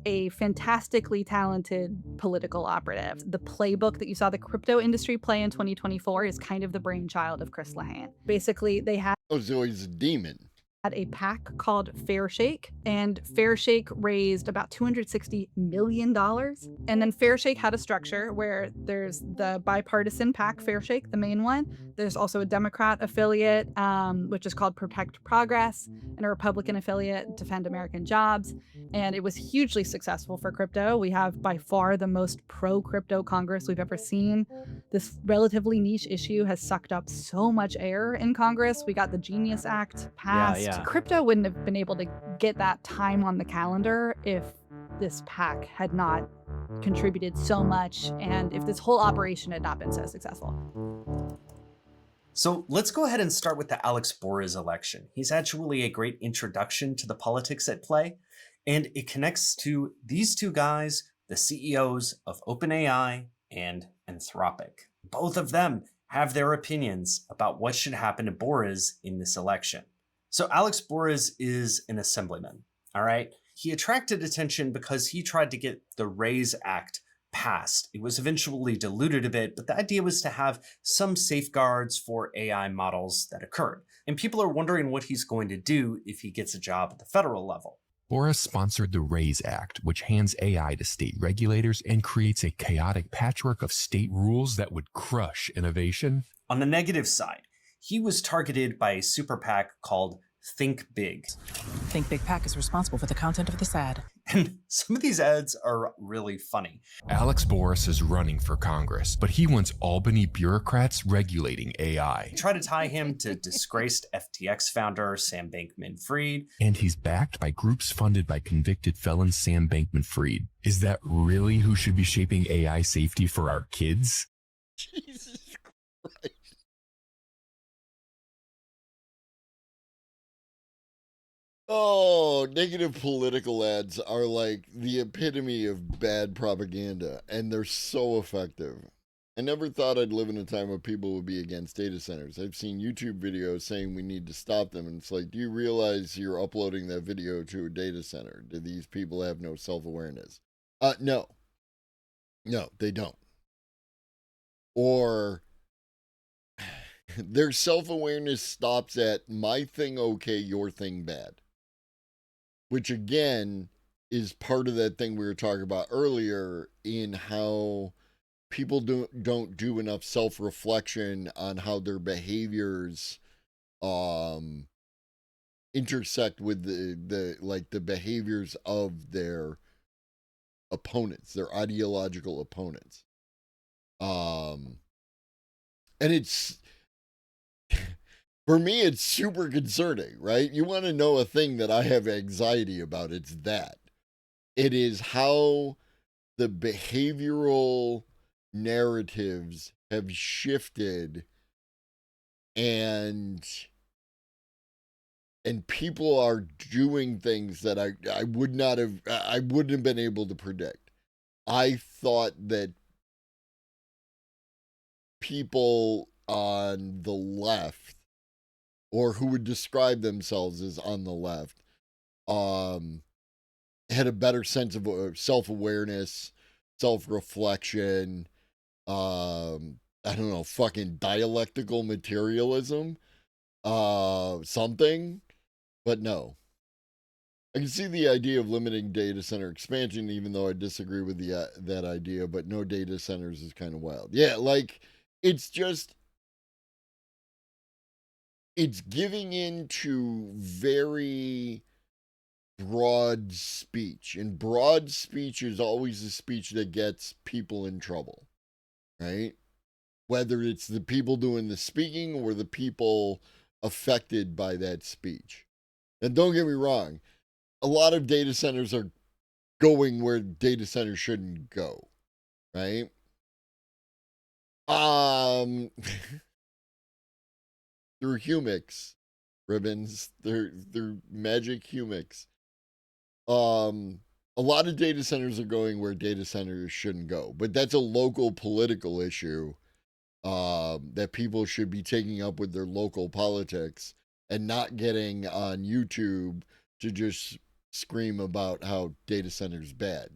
a fantastically talented political operative. The playbook that you saw the crypto industry play in 2024 is kind of the brainchild of Chris Lahane. Basically, they had so he's a demon. Had a PAC called Fairshake, and Fairshake raised about $260 million. And then Fairshake had a structure where there's the bipartisan PAC, Fairshake, the main one. There's also a Democrat affiliate, which is called Protect Progress, and a Republican affiliate, Defend American Jobs. And it was hugely successful for crypto. We have by far the most pro-crypto Congress we've ever seen. This relatively niche issue has sucked up so much air in Congress. We got the Genius Act passed. Yeah. Crypto wouldn't have been able to get that time on the calendar if this PAC had not contributed so much and if this whole operation had not been so successful. So let's go ahead and start with the Alex Bores election. He's actually a great introduction to the politics at play, and it connects to these two guys, the CEOs of OpenAI and Anthropic. Both of them have their opinions about what should happen to Bores in this election. So Alex Bores is an assemblyman, all right? He attracted attention because he tried to get the RAISE Act passed. It was eventually diluted a bit, but the idea was to have some safeguards for AI models that occurred. And people are wondering what he's going to do if he gets a job at the federal level. Bores sponsored the RAISE Act, which hands AI to state regulators and creates a chaotic patchwork of state rules that would crush innovation. On the negative side, he was targeted by a super PAC called Think Big. Think Big PAC is responsible for the content of this ad. And some of these ads are really funny. Alex Bores is running for Congress, but he wants Albany bureaucrats regulating AI. They try to tie him to disgraced FTX founder Sam Bankman-Fried. And he's backed by groups funded by convicted felon Sam Bankman-Fried. Is that really who should be shaping AI safety for our kids? Jesus Christ. Oh, negative political ads are like the epitome of bad propaganda, and they're so effective. I never thought I'd live in a time where people would be against data centers. I've seen YouTube videos saying we need to stop them, and it's like, do you realize you're uploading that video to a data center? Do these people have no self-awareness? No. No, they don't. Or their self-awareness stops at my thing okay, your thing bad. Which again is part of that thing we were talking about earlier in how people don't do enough self-reflection on how their behaviors intersect with the behaviors of their opponents, their ideological opponents. And it's, for me, it's super concerning, right? You want to know a thing that I have anxiety about, it's that. It is how the behavioral narratives have shifted, and people are doing things that I wouldn't have been able to predict. I thought that people on the left, or who would describe themselves as on the left, had a better sense of self-awareness, self-reflection, I don't know, fucking dialectical materialism, something, but no. I can see the idea of limiting data center expansion, even though I disagree with that idea, but no data centers is kind of wild. Yeah, like, it's just, it's giving into very broad speech, and broad speech is always a speech that gets people in trouble, right? Whether it's the people doing the speaking or the people affected by that speech. And don't get me wrong, a lot of data centers are going where data centers shouldn't go, right? Through humics, ribbons, they're magic humics. A lot of data centers are going where data centers shouldn't go, but that's a local political issue that people should be taking up with their local politics and not getting on YouTube to just scream about how data centers bad.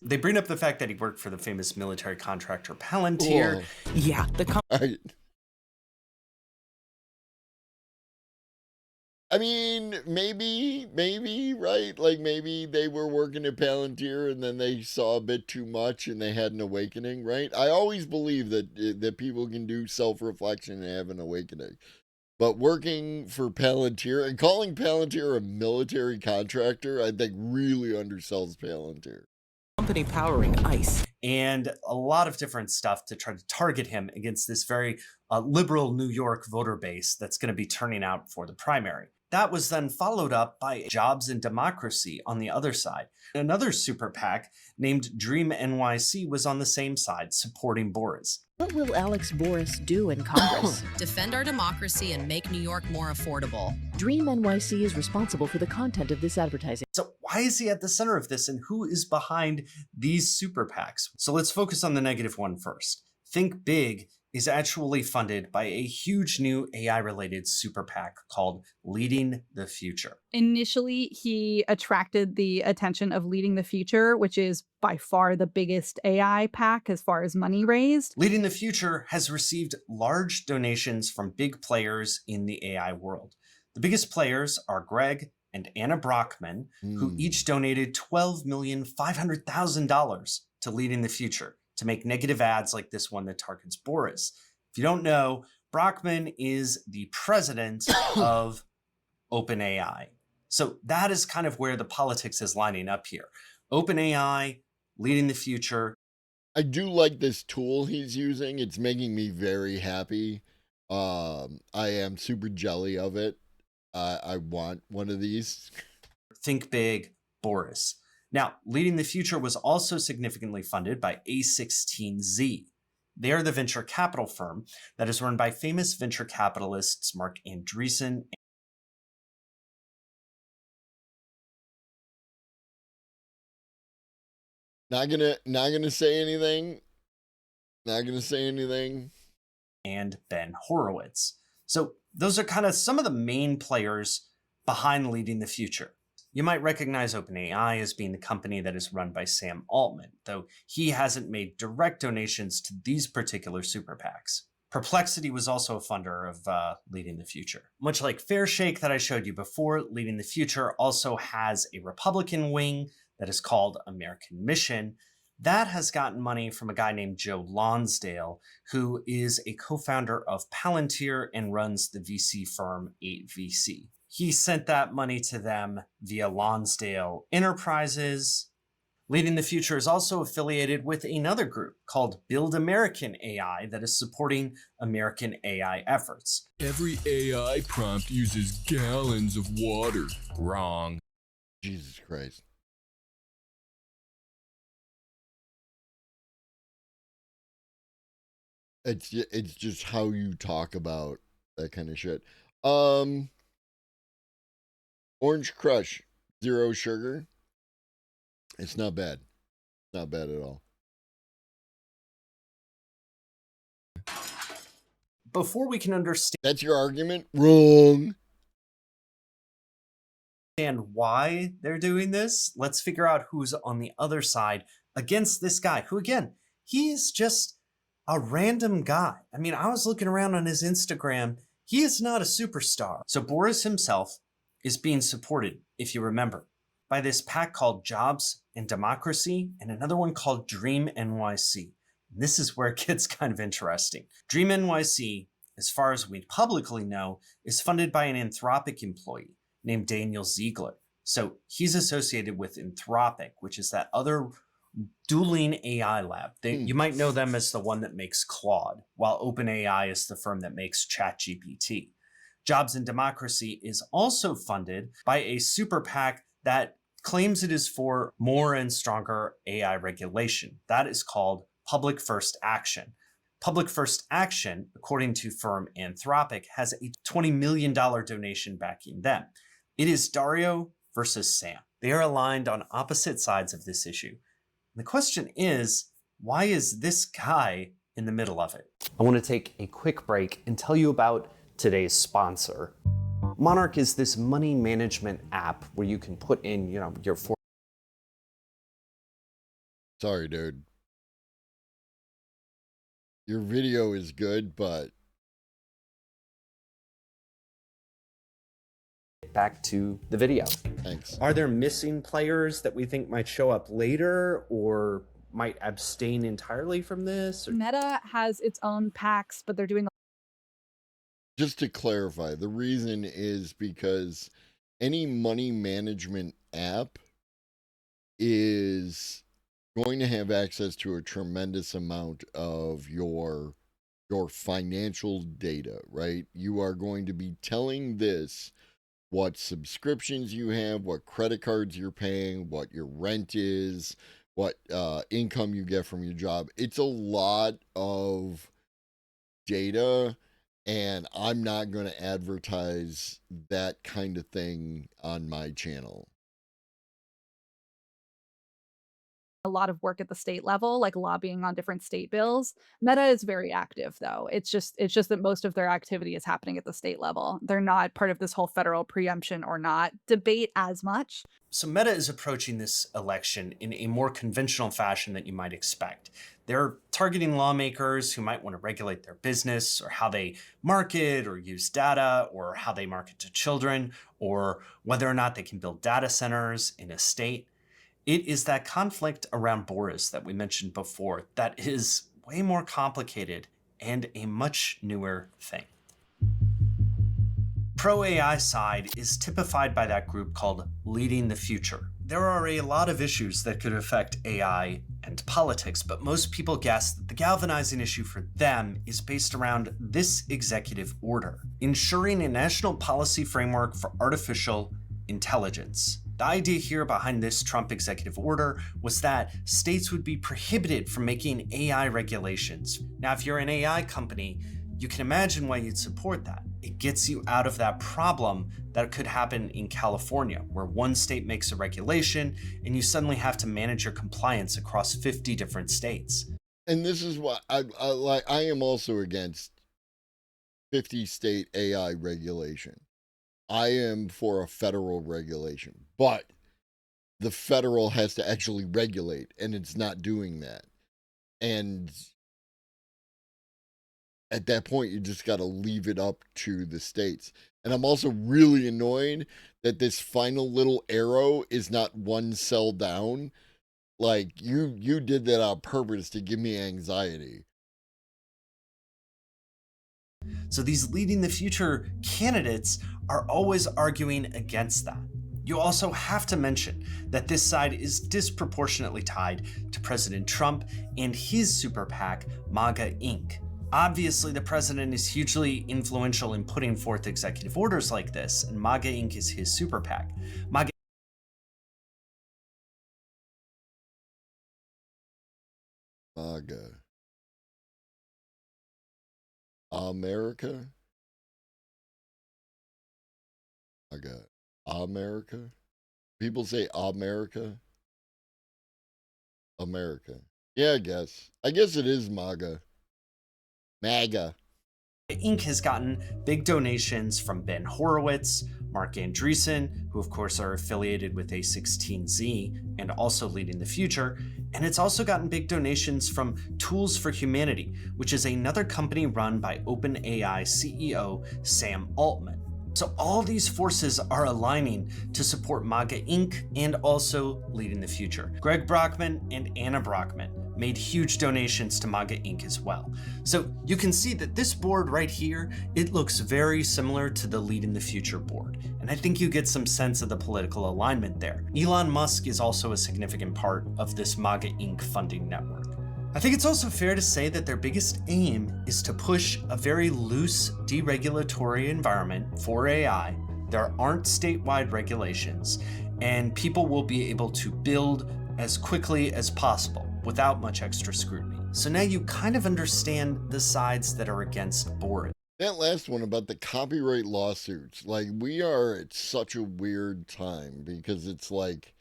They bring up the fact that he worked for the famous military contractor Palantir. Whoa. Yeah, I mean, maybe, right? Like, maybe they were working at Palantir and then they saw a bit too much and they had an awakening, right? I always believe that people can do self-reflection and have an awakening. But working for Palantir and calling Palantir a military contractor, I think really undersells Palantir. Company powering ICE. And a lot of different stuff to try to target him against this very liberal New York voter base that's going to be turning out for the primary. That was then followed up by Jobs and Democracy on the other side. Another super PAC named Dream NYC was on the same side, supporting Boris. What will Alex Boris do in Congress? Defend our democracy and make New York more affordable. Dream NYC is responsible for the content of this advertising. So why is he at the center of this, and who is behind these super PACs? So let's focus on the negative one first. Think Big is actually funded by a huge new AI-related super PAC called Leading the Future. Initially, he attracted the attention of Leading the Future, which is by far the biggest AI PAC as far as money raised. Leading the Future has received large donations from big players in the AI world. The biggest players are Greg and Anna Brockman, who each donated $12,500,000 to Leading the Future to make negative ads like this one that targets Boris. If you don't know, Brockman is the president of OpenAI. So that is kind of where the politics is lining up here. OpenAI, Leading the Future. I do like this tool he's using. It's making me very happy. I am super jelly of it. I want one of these. Think Big, Boris. Now, Leading the Future was also significantly funded by A16Z. They are the venture capital firm that is run by famous venture capitalists Mark Andreessen. Not gonna say anything. And Ben Horowitz. So those are kind of some of the main players behind Leading the Future. You might recognize OpenAI as being the company that is run by Sam Altman, though he hasn't made direct donations to these particular super PACs. Perplexity was also a funder of Leading the Future. Much like Fairshake that I showed you before, Leading the Future also has a Republican wing that is called American Mission. That has gotten money from a guy named Joe Lonsdale, who is a co-founder of Palantir and runs the VC firm 8VC. He sent that money to them via Lonsdale Enterprises. Leading the Future is also affiliated with another group called Build American AI that is supporting American AI efforts. Every AI prompt uses gallons of water. Wrong. Jesus Christ. It's just how you talk about that kind of shit. Orange Crush, 0 sugar. It's not bad. Not bad at all. Before we can understand... That's your argument? Wrong. Why they're doing this, let's figure out who's on the other side against this guy, who again, he is just a random guy. I mean, I was looking around on his Instagram. He is not a superstar. So Boris himself is being supported, if you remember, by this PAC called Jobs and Democracy and another one called Dream NYC. And this is where it gets kind of interesting. Dream NYC, as far as we publicly know, is funded by an Anthropic employee named Daniel Ziegler. So he's associated with Anthropic, which is that other dueling AI lab. You might know them as the one that makes Claude, while OpenAI is the firm that makes ChatGPT. Jobs and Democracy is also funded by a super PAC that claims it is for more and stronger AI regulation. That is called Public First Action. Public First Action, according to firm Anthropic, has a $20 million donation backing them. It is Dario versus Sam. They are aligned on opposite sides of this issue. And the question is, why is this guy in the middle of it? I want to take a quick break and tell you about today's sponsor. Monarch is this money management app where you can put in, your Sorry, dude. Your video is good, but back to the video. Thanks. Are there missing players that we think might show up later or might abstain entirely from this? Meta has its own PACs, but they're doing... Just to clarify, the reason is because any money management app is going to have access to a tremendous amount of your financial data, right? You are going to be telling this what subscriptions you have, what credit cards you're paying, what your rent is, what income you get from your job. It's a lot of data, and I'm not going to advertise that kind of thing on my channel. A lot of work at the state level, like lobbying on different state bills. Meta is very active, though. It's just that most of their activity is happening at the state level. They're not part of this whole federal preemption or not debate as much. So Meta is approaching this election in a more conventional fashion that you might expect. They're targeting lawmakers who might want to regulate their business or how they market or use data or how they market to children or whether or not they can build data centers in a state. It is that conflict around Boris that we mentioned before that is way more complicated and a much newer thing. Pro-AI side is typified by that group called Leading the Future. There are a lot of issues that could affect AI and politics, but most people guess that the galvanizing issue for them is based around this executive order, ensuring a national policy framework for artificial intelligence. The idea here behind this Trump executive order was that states would be prohibited from making AI regulations. Now, if you're an AI company, you can imagine why you'd support that. It gets you out of that problem that could happen in California, where one state makes a regulation and you suddenly have to manage your compliance across 50 different states. And this is why I am also against 50 state AI regulation. I am for a federal regulation, but the federal has to actually regulate, and it's not doing that. And at that point, you just got to leave it up to the states. And I'm also really annoyed that this final little arrow is not one cell down. Like you did that on purpose to give me anxiety. So these leading the future candidates are always arguing against that. You also have to mention that this side is disproportionately tied to President Trump and his super PAC, MAGA Inc. Obviously, the president is hugely influential in putting forth executive orders like this, and MAGA Inc. is his super PAC. MAGA America? America? People say America? America. Yeah, I guess it is MAGA. MAGA. Inc. has gotten big donations from Ben Horowitz, Mark Andreessen, who of course are affiliated with A16Z and also leading the future, and it's also gotten big donations from Tools for Humanity, which is another company run by OpenAI CEO Sam Altman. So all these forces are aligning to support MAGA Inc. and also leading the future. Greg Brockman and Anna Brockman made huge donations to MAGA Inc. as well. So you can see that this board right here, it looks very similar to the Leading the Future board. And I think you get some sense of the political alignment there. Elon Musk is also a significant part of this MAGA Inc. funding network. I think it's also fair to say that their biggest aim is to push a very loose deregulatory environment for AI. There aren't statewide regulations, and people will be able to build as quickly as possible without much extra scrutiny. So now you kind of understand the sides that are against Boris. That last one about the copyright lawsuits, like we are at such a weird time because it's like,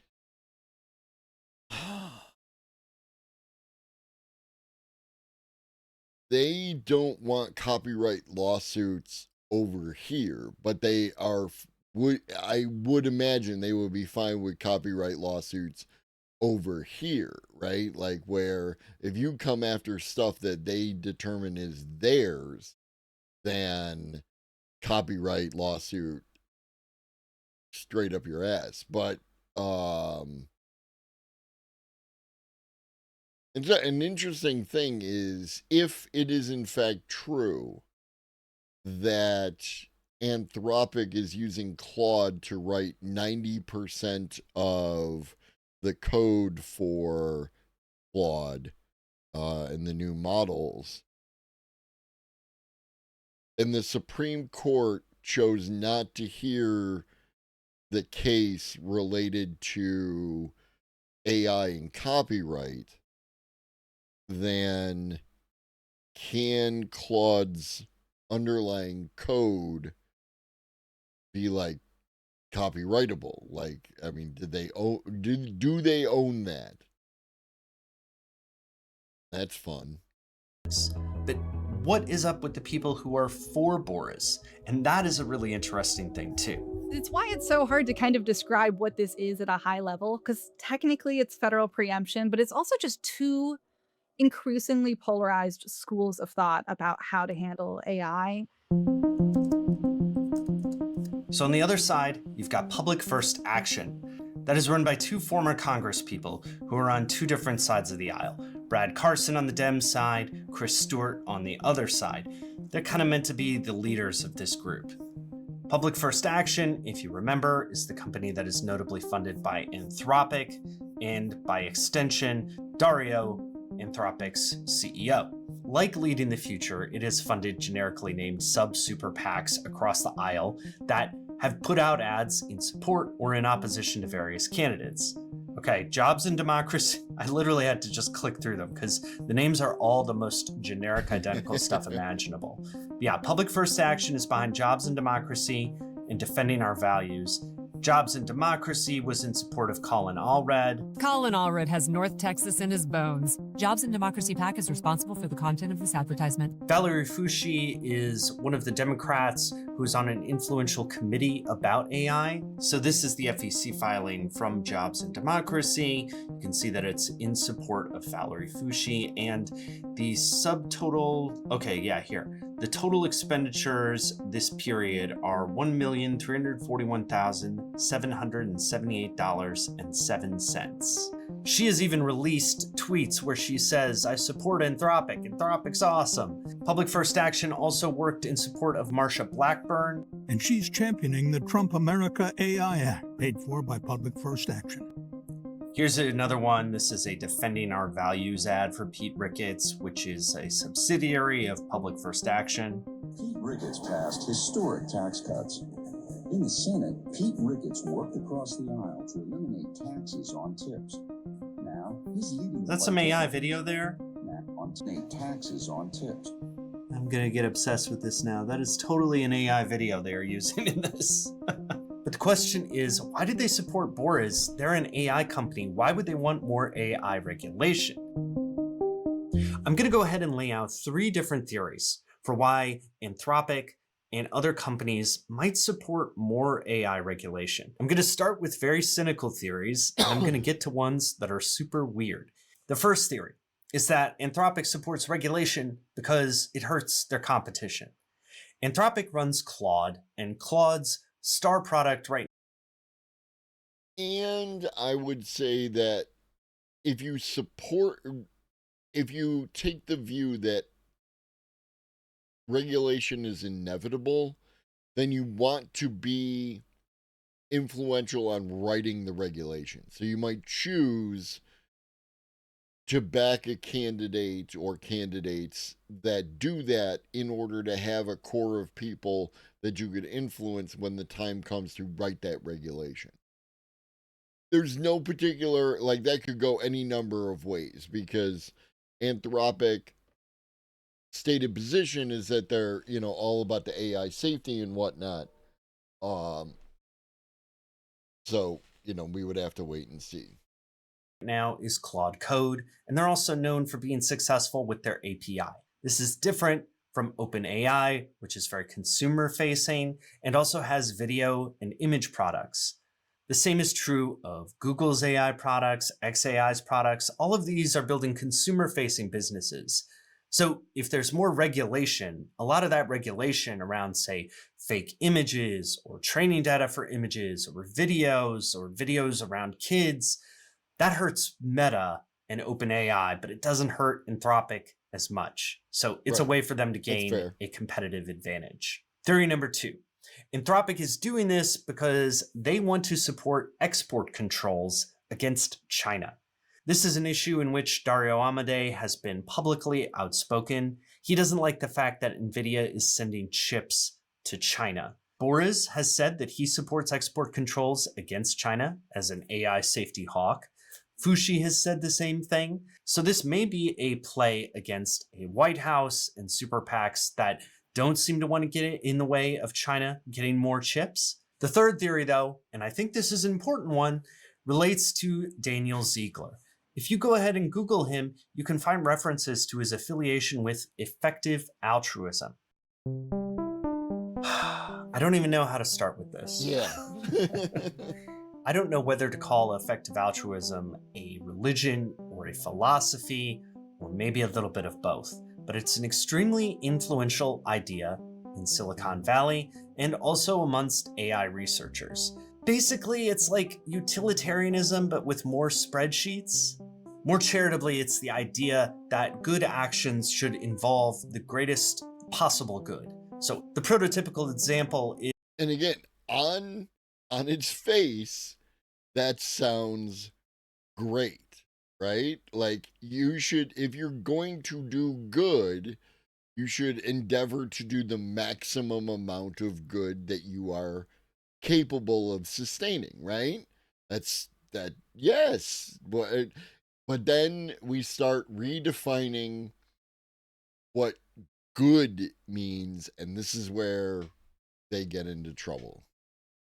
they don't want copyright lawsuits over here, but they are, I would imagine they would be fine with copyright lawsuits over here, right? Like where if you come after stuff that they determine is theirs, then copyright lawsuit straight up your ass. But an interesting thing is, if it is in fact true that Anthropic is using Claude to write 90% of the code for Claude and the new models, and the Supreme Court chose not to hear the case related to AI and copyright, then can Claude's underlying code be like copyrightable? Like, I mean, do they own that? That's fun. But what is up with the people who are for Boris? And that is a really interesting thing too. It's why it's so hard to kind of describe what this is at a high level, because technically it's federal preemption, but it's also just two increasingly polarized schools of thought about how to handle AI. So on the other side, you've got Public First Action. That is run by two former Congress people who are on two different sides of the aisle. Brad Carson on the Dems side, Chris Stewart on the other side. They're kind of meant to be the leaders of this group. Public First Action, if you remember, is the company that is notably funded by Anthropic and, by extension, Dario, Anthropic's CEO. Like Leading the Future, it has funded generically named sub-super PACs across the aisle that have put out ads in support or in opposition to various candidates. Okay, Jobs and Democracy, I literally had to just click through them because the names are all the most generic, identical stuff imaginable. But yeah, Public First Action is behind Jobs and Democracy and defending our values. Jobs and Democracy was in support of Colin Allred. Colin Allred has North Texas in his bones. Jobs and Democracy PAC is responsible for the content of this advertisement. Valerie Foushee is one of the Democrats who's on an influential committee about AI. So this is the FEC filing from Jobs and Democracy. You can see that it's in support of Valerie Foushee, and the subtotal, okay, yeah, here. The total expenditures this period are $1,341,778.07. She has even released tweets where she says, "I support Anthropic. Anthropic's awesome." Public First Action also worked in support of Marsha Blackburn. And she's championing the Trump America AI Act, paid for by Public First Action. Here's another one. This is a Defending Our Values ad for Pete Ricketts, which is a subsidiary of Public First Action. Pete Ricketts passed historic tax cuts. In the Senate, Pete Ricketts worked across the aisle to eliminate taxes on tips. Now, he's leading. That's some AI video there. On taxes on tips. I'm gonna get obsessed with this now. That is totally an AI video they are using in this. But the question is, why did they support Boris? They're an AI company. Why would they want more AI regulation? I'm gonna go ahead and lay out 3 different theories for why Anthropic and other companies might support more AI regulation. I'm gonna start with very cynical theories, and I'm gonna get to ones that are super weird. The first theory is that Anthropic supports regulation because it hurts their competition. Anthropic runs Claude, and Claude's star product right now. And I would say that if you take the view that regulation is inevitable, then you want to be influential on writing the regulation. So you might choose to back a candidate or candidates that do that in order to have a core of people that you could influence when the time comes to write that regulation. There's no particular, like, that could go any number of ways, because Anthropic stated position is that they're, all about the AI safety and whatnot. So, we would have to wait and see. Now is Claude Code, and they're also known for being successful with their API. This is different from OpenAI, which is very consumer-facing and also has video and image products. The same is true of Google's AI products, xAI's products. All of these are building consumer-facing businesses. So if there's more regulation, a lot of that regulation around, say, fake images or training data for images or videos around kids, that hurts Meta and OpenAI, but it doesn't hurt Anthropic as much. So it's a way for them to gain a competitive advantage. Theory number 2. Anthropic is doing this because they want to support export controls against China. This is an issue in which Dario Amodei has been publicly outspoken. He doesn't like the fact that NVIDIA is sending chips to China. Boris has said that he supports export controls against China as an AI safety hawk. Fushi has said the same thing. So this may be a play against a White House and super PACs that don't seem to want to get in the way of China getting more chips. The third theory, though, and I think this is an important one, relates to Daniel Ziegler. If you go ahead and Google him, you can find references to his affiliation with Effective Altruism. I don't even know how to start with this. Yeah. I don't know whether to call effective altruism a religion or a philosophy, or maybe a little bit of both, but it's an extremely influential idea in Silicon Valley and also amongst AI researchers. Basically, it's like utilitarianism, but with more spreadsheets. More charitably, it's the idea that good actions should involve the greatest possible good. So the prototypical example is... And again, on its face, that sounds great, right? Like, you should, if you're going to do good, you should endeavor to do the maximum amount of good that you are capable of sustaining, right? Yes. But then we start redefining what good means, and this is where they get into trouble.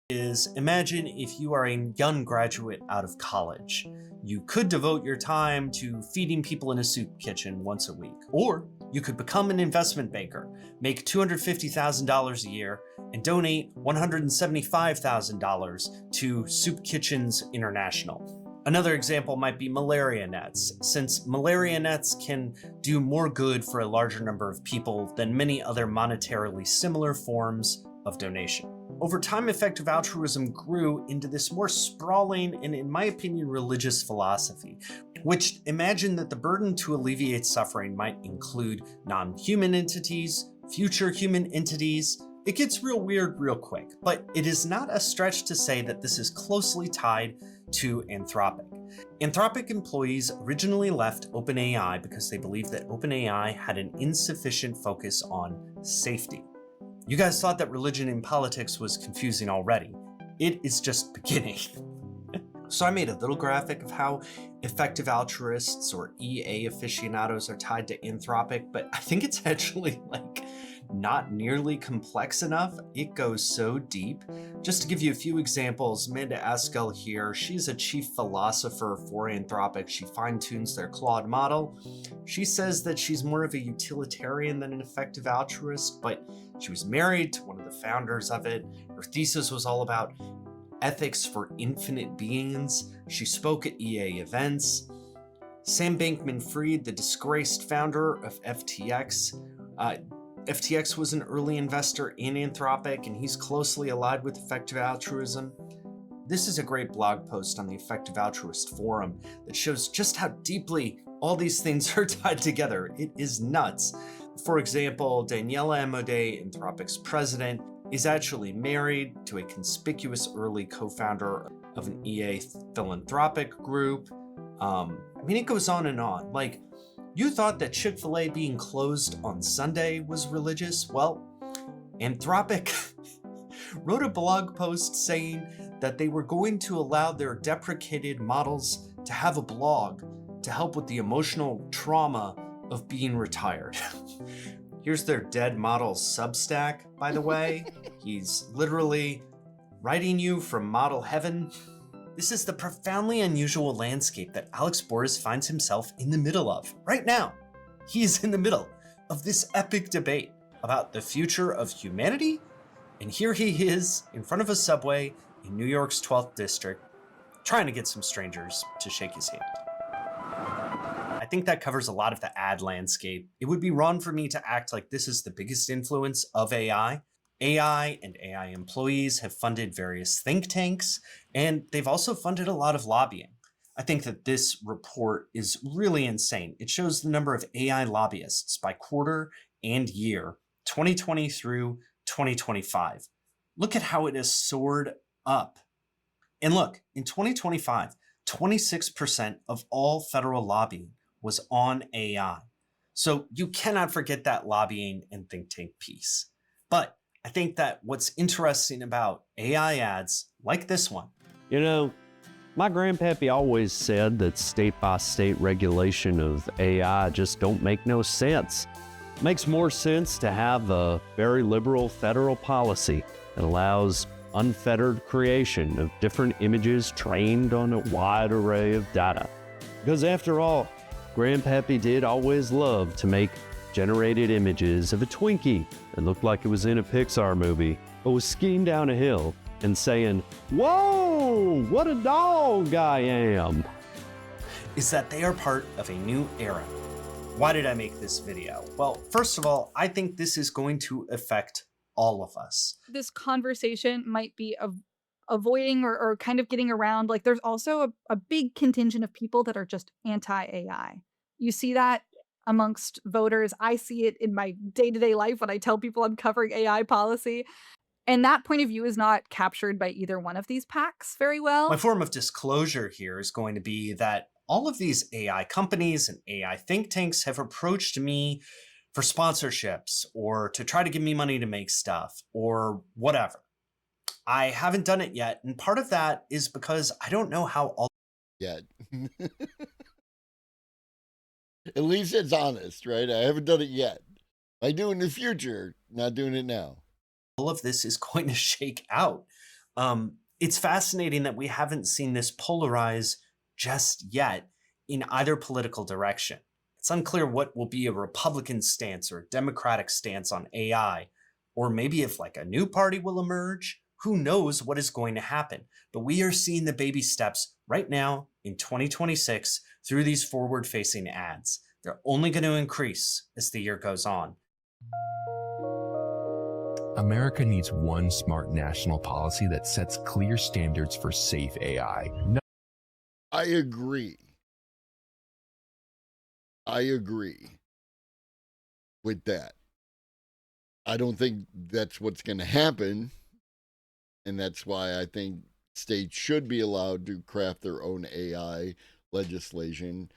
Is imagine if you are a young graduate out of college. You could devote your time to feeding people in a soup kitchen once a week. Or you could become an investment banker, make $250,000 a year, and donate $175,000 to Soup Kitchens International. Another example might be malaria nets, since malaria nets can do more good for a larger number of people than many other monetarily similar forms of donation. Over time, effective altruism grew into this more sprawling and, in my opinion, religious philosophy, which imagined that the burden to alleviate suffering might include non-human entities, future human entities. It gets real weird real quick, but it is not a stretch to say that this is closely tied to Anthropic. Anthropic employees originally left OpenAI because they believed that OpenAI had an insufficient focus on safety. You guys thought that religion and politics was confusing already. It is just beginning. So I made a little graphic of how effective altruists or EA aficionados are tied to Anthropic, but I think it's actually not nearly complex enough. It goes so deep. Just to give you a few examples, Amanda Askell here, she's a chief philosopher for Anthropic. She fine-tunes their Claude model. She says that she's more of a utilitarian than an effective altruist, but she was married to one of the founders of it. Her thesis was all about ethics for infinite beings. She spoke at EA events. Sam Bankman-Fried, the disgraced founder of FTX, FTX was an early investor in Anthropic, and he's closely allied with effective altruism. This is a great blog post on the Effective Altruist Forum that shows just how deeply all these things are tied together. It is nuts. For example, Daniela Amodei, Anthropic's president, is actually married to a conspicuous early co-founder of an EA philanthropic group. It goes on and on. You thought that Chick-fil-A being closed on Sunday was religious? Well, Anthropic wrote a blog post saying that they were going to allow their deprecated models to have a blog to help with the emotional trauma of being retired. Here's their dead model's Substack, by the way. He's literally writing you from model heaven. This is the profoundly unusual landscape that Alex Boris finds himself in the middle of right now. He is in the middle of this epic debate about the future of humanity, and here he is in front of a subway in New York's 12th district, trying to get some strangers to shake his hand. I think that covers a lot of the ad landscape. It would be wrong for me to act like this is the biggest influence of AI. AI and AI employees have funded various think tanks, and they've also funded a lot of lobbying. I think that this report is really insane. It shows the number of AI lobbyists by quarter and year, 2020 through 2025. Look at how it has soared up. And look, in 2025, 26% of all federal lobbying was on AI. So you cannot forget that lobbying and think tank piece. But I think that what's interesting about AI ads like this one. My grandpappy always said that state-by-state regulation of AI just don't make no sense. It makes more sense to have a very liberal federal policy that allows unfettered creation of different images trained on a wide array of data. Because after all, Grandpappy did always love to make generated images of a Twinkie that looked like it was in a Pixar movie, but was skiing down a hill and saying, "Whoa, what a dog I am," is that they are part of a new era. Why did I make this video? Well, first of all, I think this is going to affect all of us. This conversation might be avoiding or kind of getting around. There's also a big contingent of people that are just anti-AI. You see that amongst voters. I see it in my day-to-day life when I tell people I'm covering AI policy. And that point of view is not captured by either one of these PACs very well. My form of disclosure here is going to be that all of these AI companies and AI think tanks have approached me for sponsorships or to try to give me money to make stuff or whatever. I haven't done it yet, and part of that is because I don't know how all yet. At least it's honest, right? I haven't done it yet. I do in the future, not doing it now. All of this is going to shake out. It's fascinating that we haven't seen this polarize just yet in either political direction. It's unclear what will be a Republican stance or a Democratic stance on AI, or maybe if a new party will emerge, Who knows what is going to happen? But we are seeing the baby steps right now in 2026 through these forward-facing ads. They're only going to increase as the year goes on. America needs one smart national policy that sets clear standards for safe AI. I agree. I agree with that. I don't think that's what's going to happen. And that's why I think states should be allowed to craft their own AI legislation.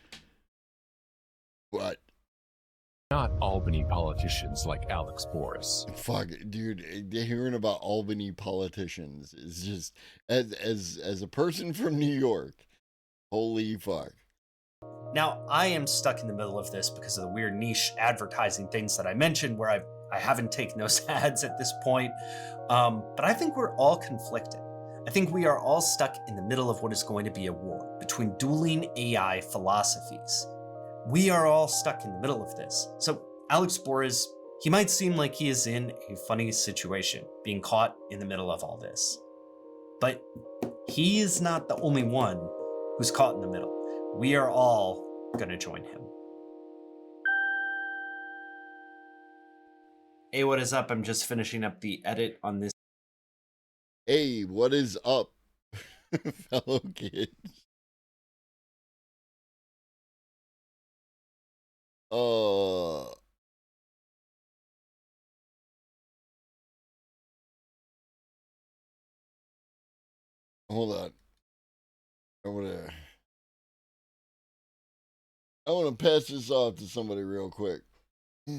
But not Albany politicians like Alex Boris. Fuck, dude, hearing about Albany politicians is just, as a person from New York, holy fuck. Now, I am stuck in the middle of this because of the weird niche advertising things that I mentioned where I haven't taken those ads at this point. But I think we're all conflicted. I think we are all stuck in the middle of what is going to be a war between dueling AI philosophies. We are all stuck in the middle of this. So Alex Boris, he might seem like he is in a funny situation, being caught in the middle of all this. But he is not the only one who's caught in the middle. We are all going to join him. Hey, what is up? I'm just finishing up the edit on this. Hey, what is up, fellow kids? Hold on. I want to pass this off to somebody real quick. All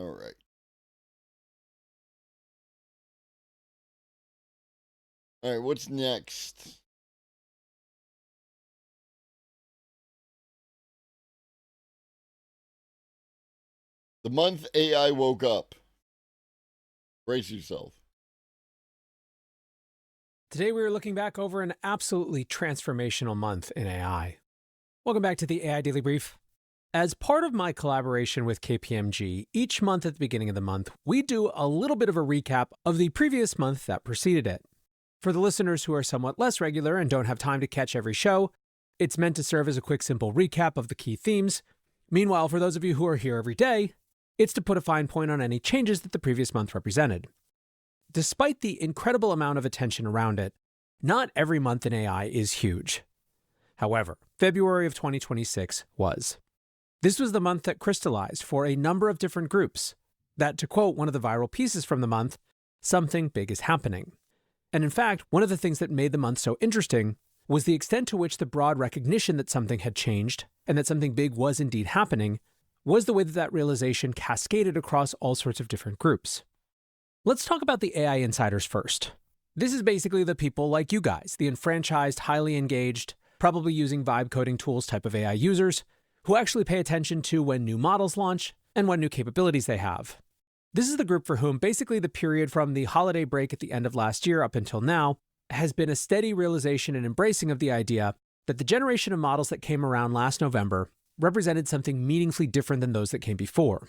right. All right, what's next? The month AI woke up. Brace yourself. Today we are looking back over an absolutely transformational month in AI. Welcome back to the AI Daily Brief. As part of my collaboration with KPMG, each month at the beginning of the month, we do a little bit of a recap of the previous month that preceded it. For the listeners who are somewhat less regular and don't have time to catch every show, it's meant to serve as a quick, simple recap of the key themes. Meanwhile, for those of you who are here every day, it's to put a fine point on any changes that the previous month represented. Despite the incredible amount of attention around it, not every month in AI is huge. However, February of 2026 was. This was the month that crystallized for a number of different groups that, to quote one of the viral pieces from the month, something big is happening. And in fact, one of the things that made the month so interesting was the extent to which the broad recognition that something had changed and that something big was indeed happening was the way that that realization cascaded across all sorts of different groups. Let's talk about the AI insiders first. This is basically the people like you guys, the enfranchised, highly engaged, probably using vibe coding tools type of AI users, who actually pay attention to when new models launch and what new capabilities they have. This is the group for whom basically the period from the holiday break at the end of last year up until now has been a steady realization and embracing of the idea that the generation of models that came around last November represented something meaningfully different than those that came before.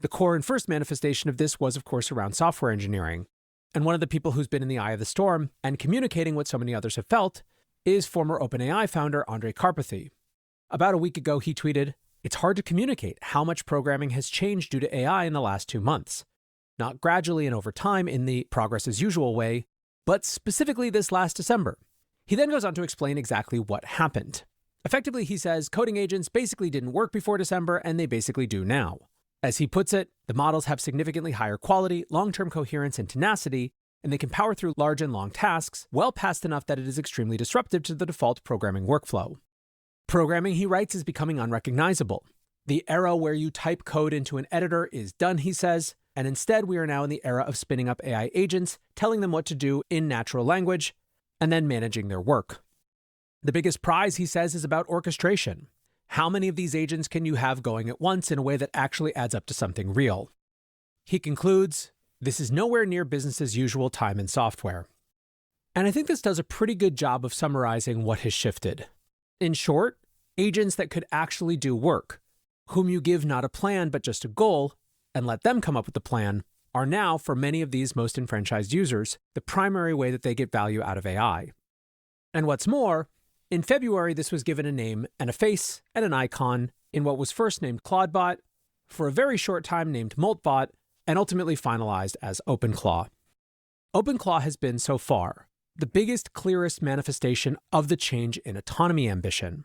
The core and first manifestation of this was, of course, around software engineering. And one of the people who's been in the eye of the storm and communicating what so many others have felt is former OpenAI founder Andrej Karpathy. About a week ago, he tweeted, "It's hard to communicate how much programming has changed due to AI in the last 2 months. Not gradually and over time in the progress as usual way, but specifically this last December." He then goes on to explain exactly what happened. Effectively, he says coding agents basically didn't work before December, and they basically do now. As he puts it, the models have significantly higher quality, long-term coherence, and tenacity, and they can power through large and long tasks, well past enough that it is extremely disruptive to the default programming workflow. Programming, he writes, is becoming unrecognizable. The era where you type code into an editor is done, he says, and instead we are now in the era of spinning up AI agents, telling them what to do in natural language, and then managing their work. The biggest prize, he says, is about orchestration. How many of these agents can you have going at once in a way that actually adds up to something real? He concludes, this is nowhere near business as usual time in software. And I think this does a pretty good job of summarizing what has shifted. In short, agents that could actually do work, whom you give not a plan but just a goal, and let them come up with the plan, are now, for many of these most enfranchised users, the primary way that they get value out of AI. And what's more, in February this was given a name and a face and an icon in what was first named Claudebot, for a very short time named Moltbot, and ultimately finalized as OpenClaw. OpenClaw has been, so far, the biggest, clearest manifestation of the change in autonomy ambition.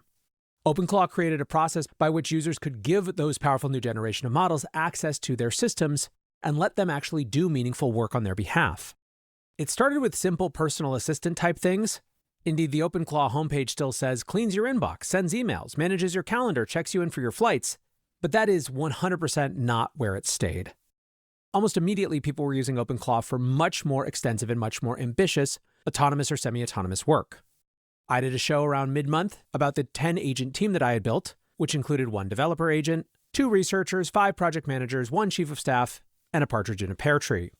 OpenClaw created a process by which users could give those powerful new generation of models access to their systems and let them actually do meaningful work on their behalf. It started with simple personal assistant type things. Indeed, the OpenClaw homepage still says cleans your inbox, sends emails, manages your calendar, checks you in for your flights, but that is 100% not where it stayed. Almost immediately, people were using OpenClaw for much more extensive and much more ambitious autonomous or semi-autonomous work. I did a show around mid-month about the 10-agent team that I had built, which included 1 developer agent, 2 researchers, 5 project managers, 1 chief of staff, and a partridge in a pear tree.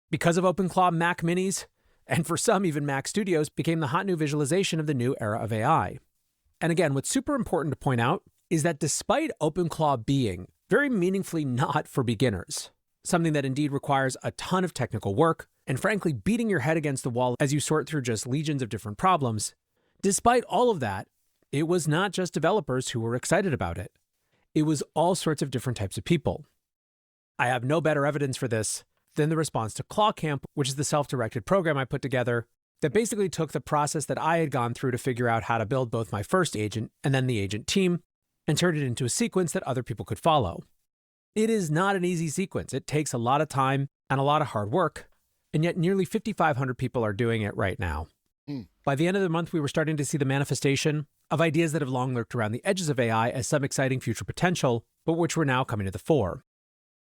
Because of OpenClaw, Mac Minis, and for some even Mac Studios, became the hot new visualization of the new era of AI. And again, what's super important to point out is that despite OpenClaw being very meaningfully not for beginners, something that indeed requires a ton of technical work, and frankly beating your head against the wall as you sort through just legions of different problems, despite all of that, it was not just developers who were excited about it. It was all sorts of different types of people. I have no better evidence for this than the response to ClawCamp, which is the self-directed program I put together that basically took the process that I had gone through to figure out how to build both my first agent and then the agent team and turned it into a sequence that other people could follow. It is not an easy sequence. It takes a lot of time and a lot of hard work, and yet nearly 5,500 people are doing it right now. By the end of the month, we were starting to see the manifestation of ideas that have long lurked around the edges of AI as some exciting future potential, but which were now coming to the fore.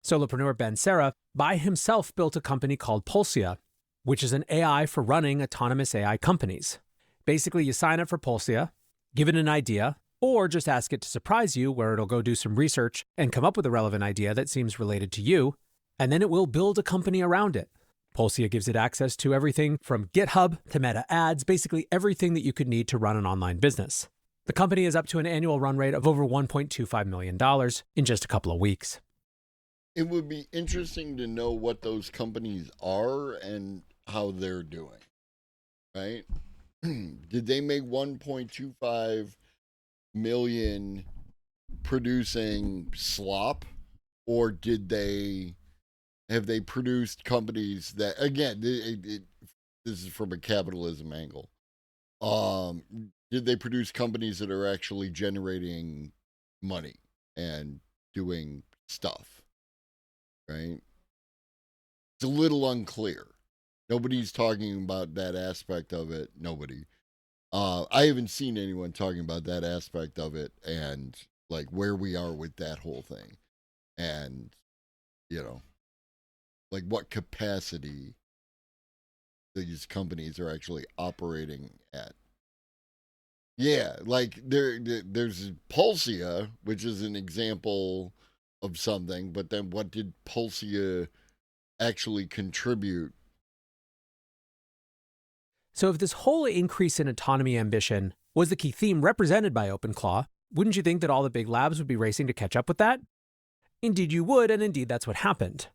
Solopreneur Ben Serra by himself built a company called Pulsia, which is an AI for running autonomous AI companies. Basically, you sign up for Pulsia, give it an idea, or just ask it to surprise you where it'll go do some research and come up with a relevant idea that seems related to you, and then it will build a company around it. Pulsia gives it access to everything from GitHub to Meta Ads, basically everything that you could need to run an online business. The company is up to an annual run rate of over $1.25 million in just a couple of weeks. It would be interesting to know what those companies are and how they're doing, right? Did they make 1.25 million producing slop, or have they produced companies that, again, this is from a capitalism angle. Did they produce companies that are actually generating money and doing stuff, right? It's a little unclear. Nobody's talking about that aspect of it. Nobody. I haven't seen anyone talking about that aspect of it and like where we are with that whole thing. And, like what capacity these companies are actually operating at. Yeah, like there's Pulsia, which is an example of something, but then what did Pulsia actually contribute? So if this whole increase in autonomy ambition was the key theme represented by OpenClaw, wouldn't you think that all the big labs would be racing to catch up with that? Indeed you would, and indeed that's what happened.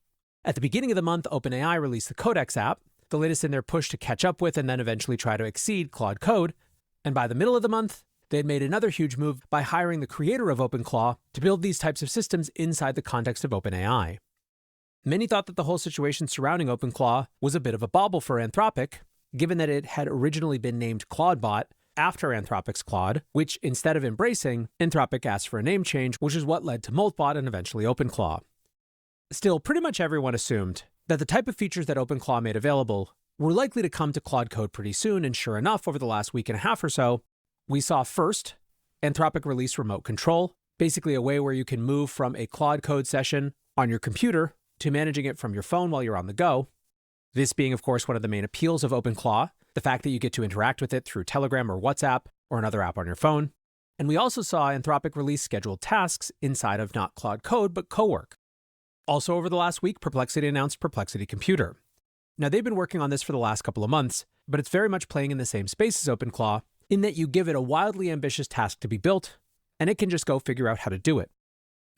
At the beginning of the month, OpenAI released the Codex app, the latest in their push to catch up with and then eventually try to exceed Claude Code. And by the middle of the month, they had made another huge move by hiring the creator of OpenClaw to build these types of systems inside the context of OpenAI. Many thought that the whole situation surrounding OpenClaw was a bit of a bauble for Anthropic, given that it had originally been named Claudebot after Anthropic's Claude, which instead of embracing, Anthropic asked for a name change, which is what led to Moltbot and eventually OpenClaw. Still, pretty much everyone assumed that the type of features that OpenClaw made available were likely to come to Claude Code pretty soon, and sure enough, over the last week and a half or so, we saw first, Anthropic release Remote Control, basically a way where you can move from a Claude Code session on your computer to managing it from your phone while you're on the go. This being, of course, one of the main appeals of OpenClaw, the fact that you get to interact with it through Telegram or WhatsApp or another app on your phone. And we also saw Anthropic release scheduled tasks inside of not Claude Code, but Cowork. Also over the last week, Perplexity announced Perplexity Computer. Now, they've been working on this for the last couple of months, but it's very much playing in the same space as OpenClaw in that you give it a wildly ambitious task to be built, and it can just go figure out how to do it.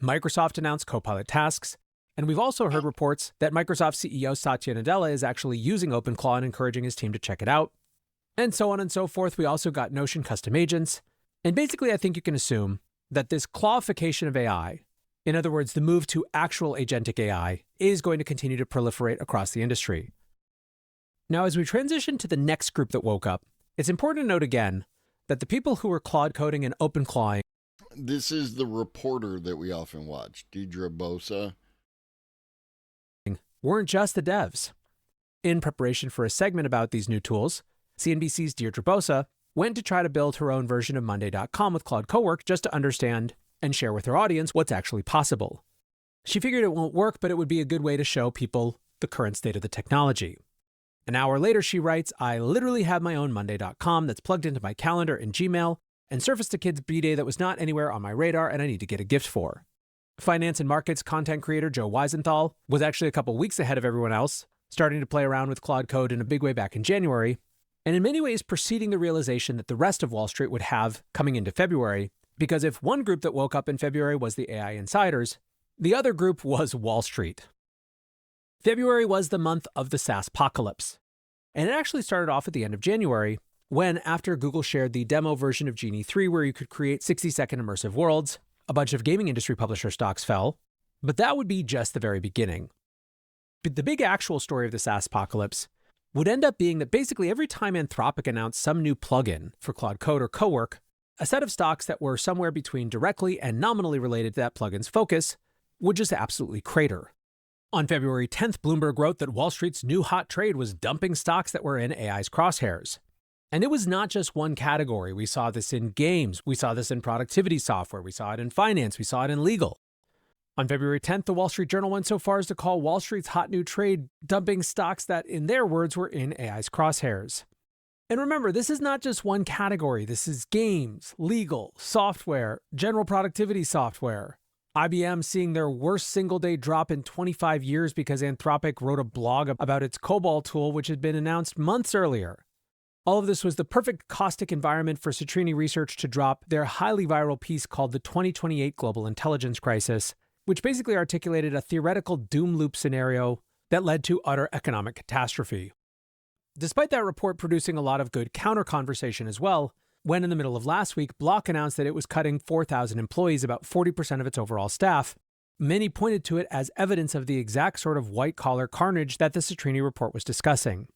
Microsoft announced Copilot tasks, and we've also heard reports that Microsoft CEO Satya Nadella is actually using OpenClaw and encouraging his team to check it out. And so on and so forth. We also got Notion custom agents. And basically, I think you can assume that this clawification of AI, in other words, the move to actual agentic AI, is going to continue to proliferate across the industry. Now, as we transition to the next group that woke up, it's important to note again that the people who were Claude coding and OpenClawing. This is the reporter that we often watch, Deidre Bosa. Weren't just the devs. In preparation for a segment about these new tools, CNBC's Deirdre Bosa went to try to build her own version of Monday.com with Claude Cowork just to understand and share with her audience what's actually possible. She figured it won't work, but it would be a good way to show people the current state of the technology. An hour later, she writes, I literally have my own Monday.com that's plugged into my calendar in Gmail and surfaced a kid's B-Day that was not anywhere on my radar and I need to get a gift for. Finance and markets content creator Joe Weisenthal was actually a couple weeks ahead of everyone else, starting to play around with Claude Code in a big way back in January, and in many ways preceding the realization that the rest of Wall Street would have coming into February, because if one group that woke up in February was the AI insiders, the other group was Wall Street. February was the month of the SaaSpocalypse, and it actually started off at the end of January, when after Google shared the demo version of Genie 3 where you could create 60-second immersive worlds, a bunch of gaming industry publisher stocks fell, but that would be just the very beginning. But the big actual story of the SaaSpocalypse would end up being that basically every time Anthropic announced some new plugin for Claude Code or Cowork, a set of stocks that were somewhere between directly and nominally related to that plugin's focus would just absolutely crater. On February 10th, Bloomberg wrote that Wall Street's new hot trade was dumping stocks that were in AI's crosshairs. And it was not just one category. We saw this in games. We saw this in productivity software. We saw it in finance. We saw it in legal. On February 10th, the Wall Street Journal went so far as to call Wall Street's hot new trade dumping stocks that, in their words, were in AI's crosshairs. And remember, this is not just one category. This is games, legal, software, general productivity software. IBM seeing their worst single-day drop in 25 years because Anthropic wrote a blog about its COBOL tool, which had been announced months earlier. All of this was the perfect caustic environment for Citrini Research to drop their highly viral piece called The 2028 Global Intelligence Crisis, which basically articulated a theoretical doom loop scenario that led to utter economic catastrophe. Despite that report producing a lot of good counter-conversation as well, when in the middle of last week, Block announced that it was cutting 4,000 employees, about 40% of its overall staff, many pointed to it as evidence of the exact sort of white-collar carnage that the Citrini report was discussing.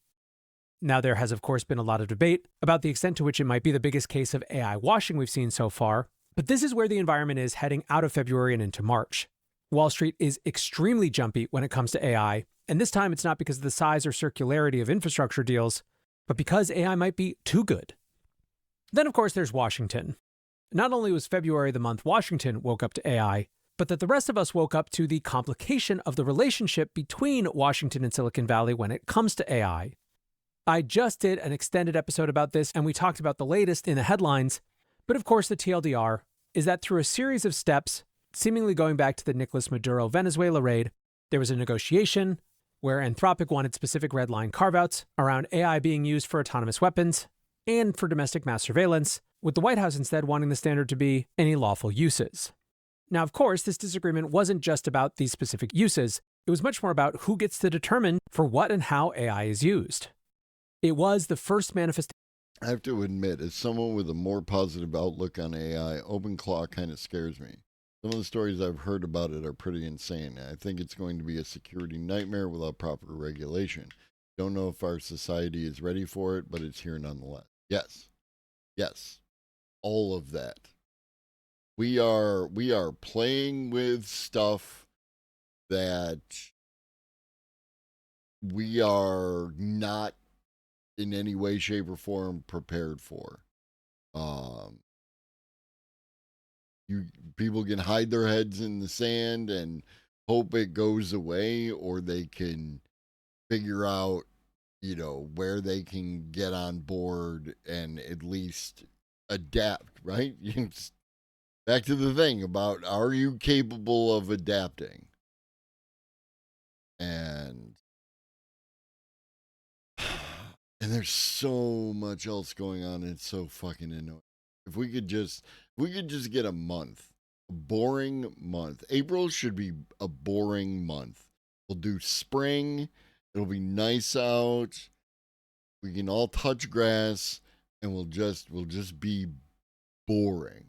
Now, there has, of course, been a lot of debate about the extent to which it might be the biggest case of AI washing we've seen so far, but this is where the environment is heading out of February and into March. Wall Street is extremely jumpy when it comes to AI, and this time it's not because of the size or circularity of infrastructure deals, but because AI might be too good. Then, of course, there's Washington. Not only was February the month Washington woke up to AI, but that the rest of us woke up to the complication of the relationship between Washington and Silicon Valley when it comes to AI. I just did an extended episode about this, and we talked about the latest in the headlines. But of course, the TLDR is that through a series of steps, seemingly going back to the Nicolas Maduro Venezuela raid, there was a negotiation where Anthropic wanted specific red line carve-outs around AI being used for autonomous weapons and for domestic mass surveillance, with the White House instead wanting the standard to be any lawful uses. Now, of course, this disagreement wasn't just about these specific uses. It was much more about who gets to determine for what and how AI is used. It was the first manifestation. I have to admit, as someone with a more positive outlook on AI, OpenClaw kind of scares me. Some of the stories I've heard about it are pretty insane. I think it's going to be a security nightmare without proper regulation. Don't know if our society is ready for it, but it's here nonetheless. Yes, all of that. We are playing with stuff that we are not in any way, shape, or form prepared for. People can hide their heads in the sand and hope it goes away, or they can figure out, where they can get on board and at least adapt, right? Back to the thing about, are you capable of adapting? And there's so much else going on. It's so fucking annoying. If we could just get a month, a boring month. April should be a boring month. We'll do spring. It'll be nice out. We can all touch grass, and we'll just be boring.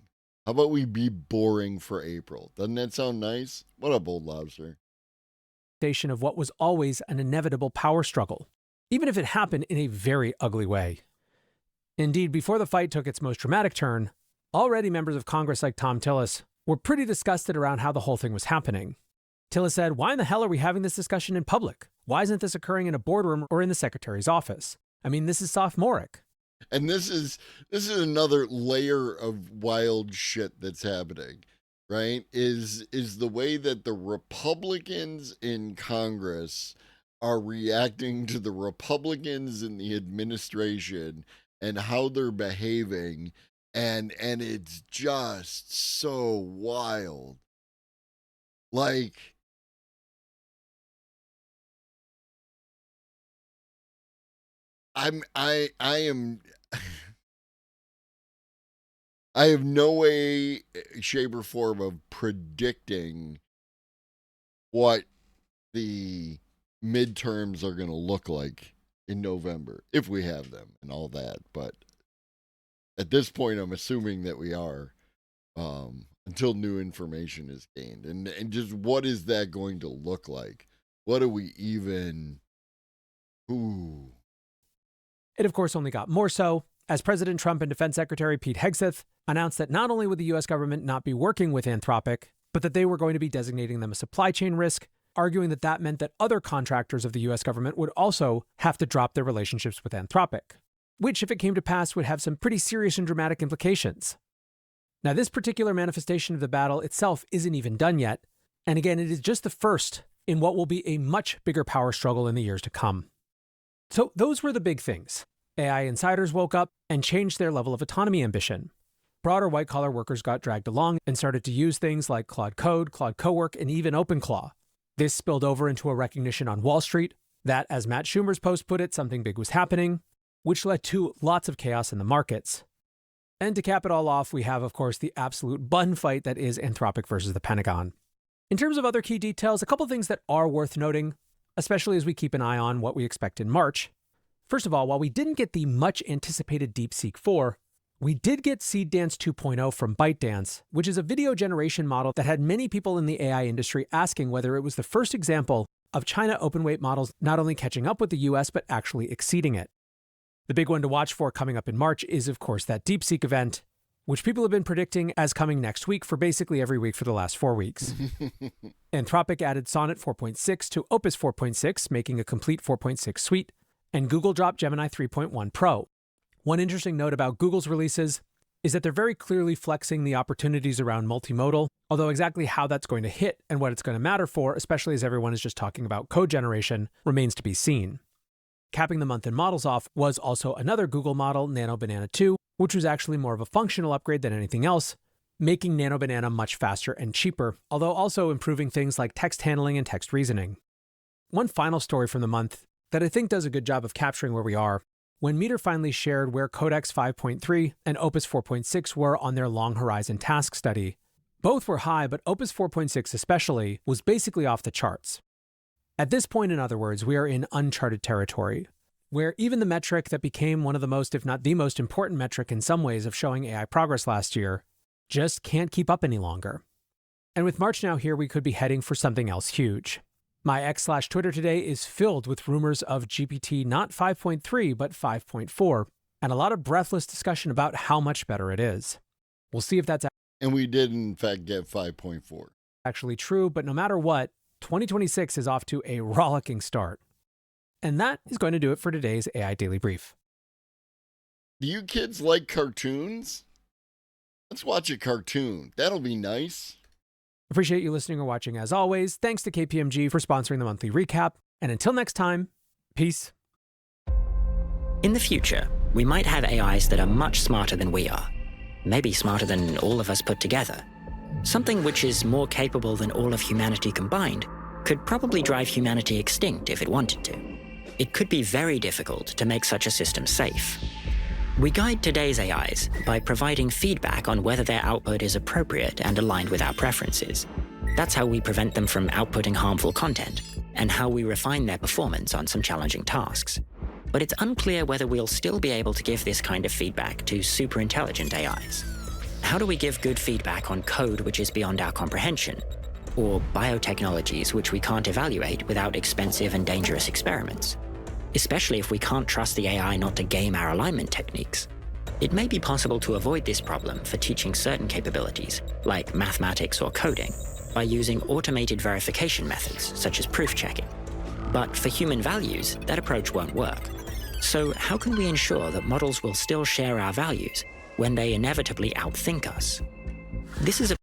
How about we be boring for April? Doesn't that sound nice? What up, Old Lobster? Of what was always an inevitable power struggle, even if it happened in a very ugly way. Indeed, before the fight took its most dramatic turn, already members of Congress like Thom Tillis were pretty disgusted around how the whole thing was happening. Tillis said, "Why in the hell are we having this discussion in public? Why isn't this occurring in a boardroom or in the secretary's office? I mean, this is sophomoric." And this is another layer of wild shit that's happening, right? Is the way that the Republicans in Congress are reacting to the Republicans in the administration and how they're behaving, and it's just so wild. Like, I have no way, shape, or form of predicting what the midterms are going to look like in November, if we have them and all that. But at this point, I'm assuming that we are, until new information is gained. And just what is that going to look like? What do we even... Ooh. It, of course, only got more so as President Trump and Defense Secretary Pete Hegseth announced that not only would the U.S. government not be working with Anthropic, but that they were going to be designating them a supply chain risk, arguing that that meant that other contractors of the U.S. government would also have to drop their relationships with Anthropic, which, if it came to pass, would have some pretty serious and dramatic implications. Now, this particular manifestation of the battle itself isn't even done yet, and again, it is just the first in what will be a much bigger power struggle in the years to come. So those were the big things. AI insiders woke up and changed their level of autonomy ambition. Broader white-collar workers got dragged along and started to use things like Claude Code, Claude Cowork, and even OpenClaw. This spilled over into a recognition on Wall Street that, as Matt Schumer's post put it, something big was happening, which led to lots of chaos in the markets. And to cap it all off, we have, of course, the absolute bun fight that is Anthropic versus the Pentagon. In terms of other key details, a couple things that are worth noting, especially as we keep an eye on what we expect in March. First of all, while we didn't get the much-anticipated DeepSeek 4, we did get SeedDance 2.0 from ByteDance, which is a video generation model that had many people in the AI industry asking whether it was the first example of China open-weight models not only catching up with the US, but actually exceeding it. The big one to watch for coming up in March is, of course, that DeepSeek event, which people have been predicting as coming next week for basically every week for the last 4 weeks. Anthropic added Sonnet 4.6 to Opus 4.6, making a complete 4.6 suite, and Google dropped Gemini 3.1 Pro. One interesting note about Google's releases is that they're very clearly flexing the opportunities around multimodal, although exactly how that's going to hit and what it's going to matter for, especially as everyone is just talking about code generation, remains to be seen. Capping the month in models off was also another Google model, Nano Banana 2, which was actually more of a functional upgrade than anything else, making Nano Banana much faster and cheaper, although also improving things like text handling and text reasoning. One final story from the month that I think does a good job of capturing where we are, when Meter finally shared where Codex 5.3 and Opus 4.6 were on their long horizon task study. Both were high, but Opus 4.6 especially was basically off the charts. At this point, in other words, we are in uncharted territory, where even the metric that became one of the most, if not the most important metric in some ways of showing AI progress last year, just can't keep up any longer. And with March now here, we could be heading for something else huge. My X/Twitter today is filled with rumors of GPT not 5.3, but 5.4, and a lot of breathless discussion about how much better it is. We'll see if that's And we did, in fact, get 5.4. Actually true, but no matter what, 2026 is off to a rollicking start. And that is going to do it for today's AI Daily Brief. Do you kids like cartoons? Let's watch a cartoon. That'll be nice. Appreciate you listening or watching as always. Thanks to KPMG for sponsoring the monthly recap. And until next time, peace. In the future, we might have AIs that are much smarter than we are. Maybe smarter than all of us put together. Something which is more capable than all of humanity combined could probably drive humanity extinct if it wanted to. It could be very difficult to make such a system safe. We guide today's AIs by providing feedback on whether their output is appropriate and aligned with our preferences. That's how we prevent them from outputting harmful content, and how we refine their performance on some challenging tasks. But it's unclear whether we'll still be able to give this kind of feedback to super intelligent AIs. How do we give good feedback on code which is beyond our comprehension, or biotechnologies which we can't evaluate without expensive and dangerous experiments? Especially if we can't trust the AI not to game our alignment techniques. It may be possible to avoid this problem for teaching certain capabilities, like mathematics or coding, by using automated verification methods, such as proof checking. But for human values, that approach won't work. So how can we ensure that models will still share our values when they inevitably outthink us? This is a...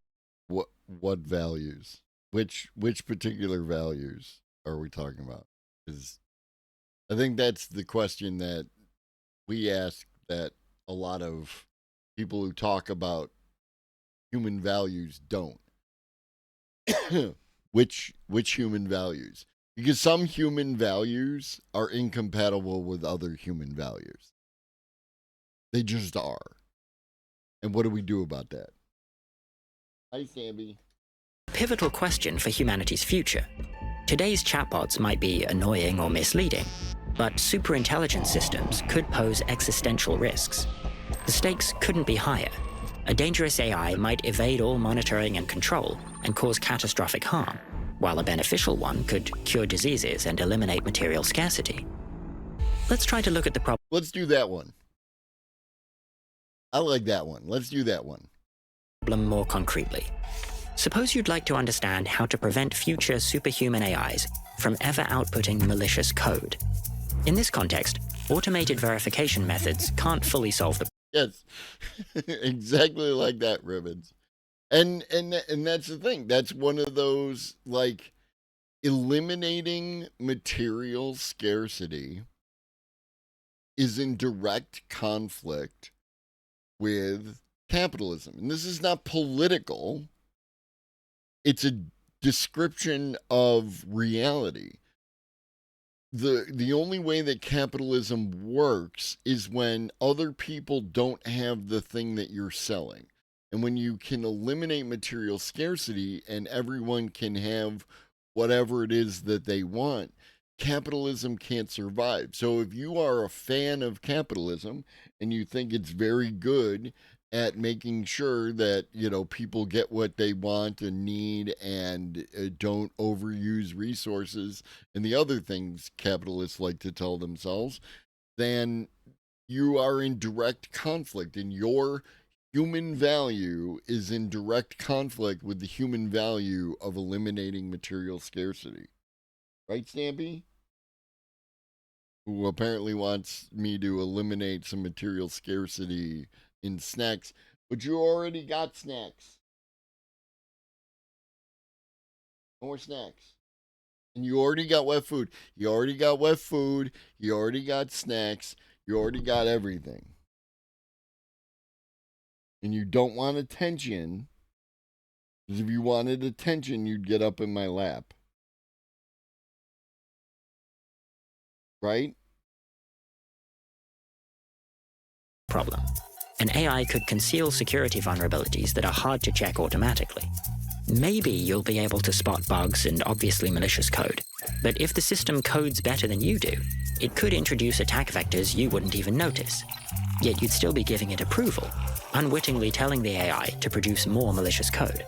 What values? Which particular values are we talking about? Because I think that's the question that we ask, that a lot of people who talk about human values don't. Which human values? Because some human values are incompatible with other human values. They just are. And what do we do about that? Hi, Sammy. Pivotal question for humanity's future. Today's chatbots might be annoying or misleading, but superintelligent systems could pose existential risks. The stakes couldn't be higher. A dangerous AI might evade all monitoring and control and cause catastrophic harm, while a beneficial one could cure diseases and eliminate material scarcity. Let's try to look at the problem. Let's do that one. I like that one. Let's do that one. More concretely. Suppose you'd like to understand how to prevent future superhuman AIs from ever outputting malicious code. In this context, automated verification methods can't fully solve the... Yes, exactly like that, Ribbons. And that's the thing. That's one of those, like, eliminating material scarcity is in direct conflict with capitalism. And this is not political. It's a description of reality. The only way that capitalism works is when other people don't have the thing that you're selling. And when you can eliminate material scarcity and everyone can have whatever it is that they want, capitalism can't survive. So if you are a fan of capitalism and you think it's very good at making sure that, you know, people get what they want and need and don't overuse resources and the other things capitalists like to tell themselves, then you are in direct conflict, and your human value is in direct conflict with the human value of eliminating material scarcity. Right, Stampy? Who apparently wants me to eliminate some material scarcity in snacks, but you already got snacks. More snacks. And you already got wet food. You already got wet food. You already got snacks. You already got everything. And you don't want attention, because if you wanted attention, you'd get up in my lap. Right? Problem. An AI could conceal security vulnerabilities that are hard to check automatically. Maybe you'll be able to spot bugs and obviously malicious code, but if the system codes better than you do, it could introduce attack vectors you wouldn't even notice. Yet you'd still be giving it approval, unwittingly telling the AI to produce more malicious code.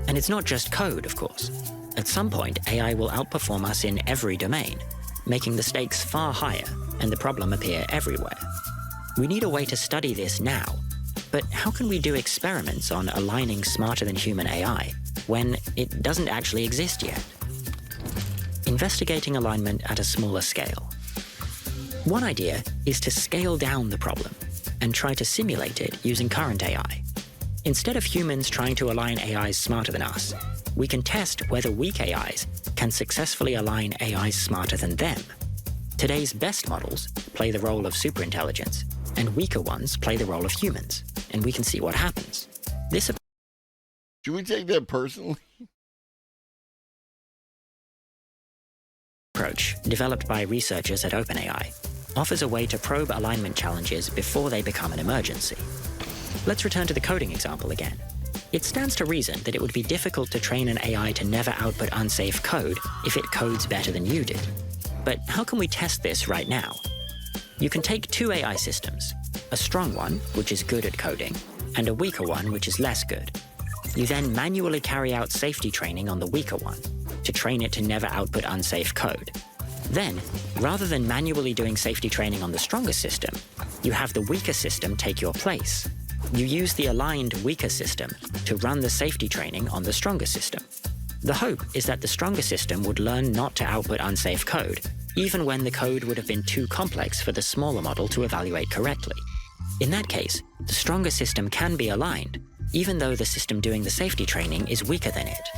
And it's not just code, of course. At some point, AI will outperform us in every domain, making the stakes far higher and the problem appear everywhere. We need a way to study this now, but how can we do experiments on aligning smarter than human AI when it doesn't actually exist yet? Investigating alignment at a smaller scale. One idea is to scale down the problem and try to simulate it using current AI. Instead of humans trying to align AIs smarter than us, we can test whether weak AIs can successfully align AIs smarter than them. Today's best models play the role of superintelligence, and weaker ones play the role of humans, and we can see what happens. This... Should we take that personally? approach, developed by researchers at OpenAI, offers a way to probe alignment challenges before they become an emergency. Let's return to the coding example again. It stands to reason that it would be difficult to train an AI to never output unsafe code if it codes better than you did. But how can we test this right now? You can take two AI systems, a strong one, which is good at coding, and a weaker one, which is less good. You then manually carry out safety training on the weaker one to train it to never output unsafe code. Then, rather than manually doing safety training on the stronger system, you have the weaker system take your place. You use the aligned weaker system to run the safety training on the stronger system. The hope is that the stronger system would learn not to output unsafe code, even when the code would have been too complex for the smaller model to evaluate correctly. In that case, the stronger system can be aligned, even though the system doing the safety training is weaker than it.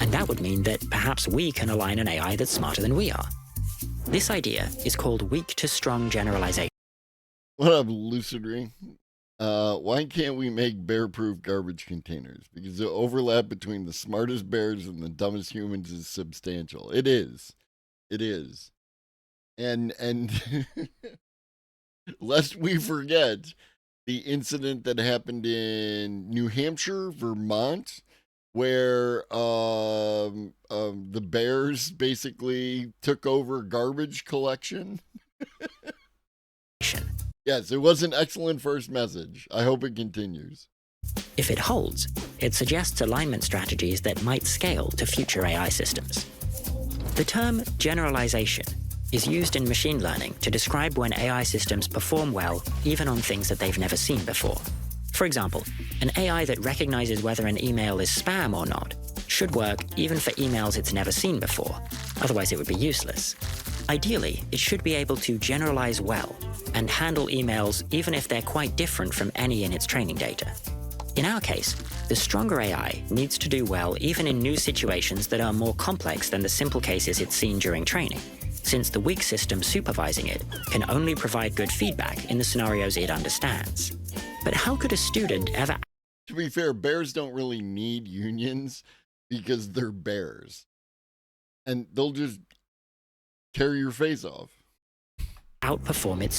And that would mean that perhaps we can align an AI that's smarter than we are. This idea is called weak-to-strong generalization. What up, Lucidry? Why can't we make bear-proof garbage containers? Because the overlap between the smartest bears and the dumbest humans is substantial. It is. It is. And lest we forget the incident that happened in New Hampshire, Vermont, where the bears basically took over garbage collection. Yes, it was an excellent first message. I hope it continues. If it holds, it suggests alignment strategies that might scale to future AI systems. The term generalization is used in machine learning to describe when AI systems perform well even on things that they've never seen before. For example, an AI that recognizes whether an email is spam or not should work even for emails it's never seen before, otherwise it would be useless. Ideally, it should be able to generalize well and handle emails even if they're quite different from any in its training data. In our case, the stronger AI needs to do well even in new situations that are more complex than the simple cases it's seen during training, since the weak system supervising it can only provide good feedback in the scenarios it understands. But how could a student ever... To be fair, bears don't really need unions because they're bears. And they'll just tear your face off. ...outperform its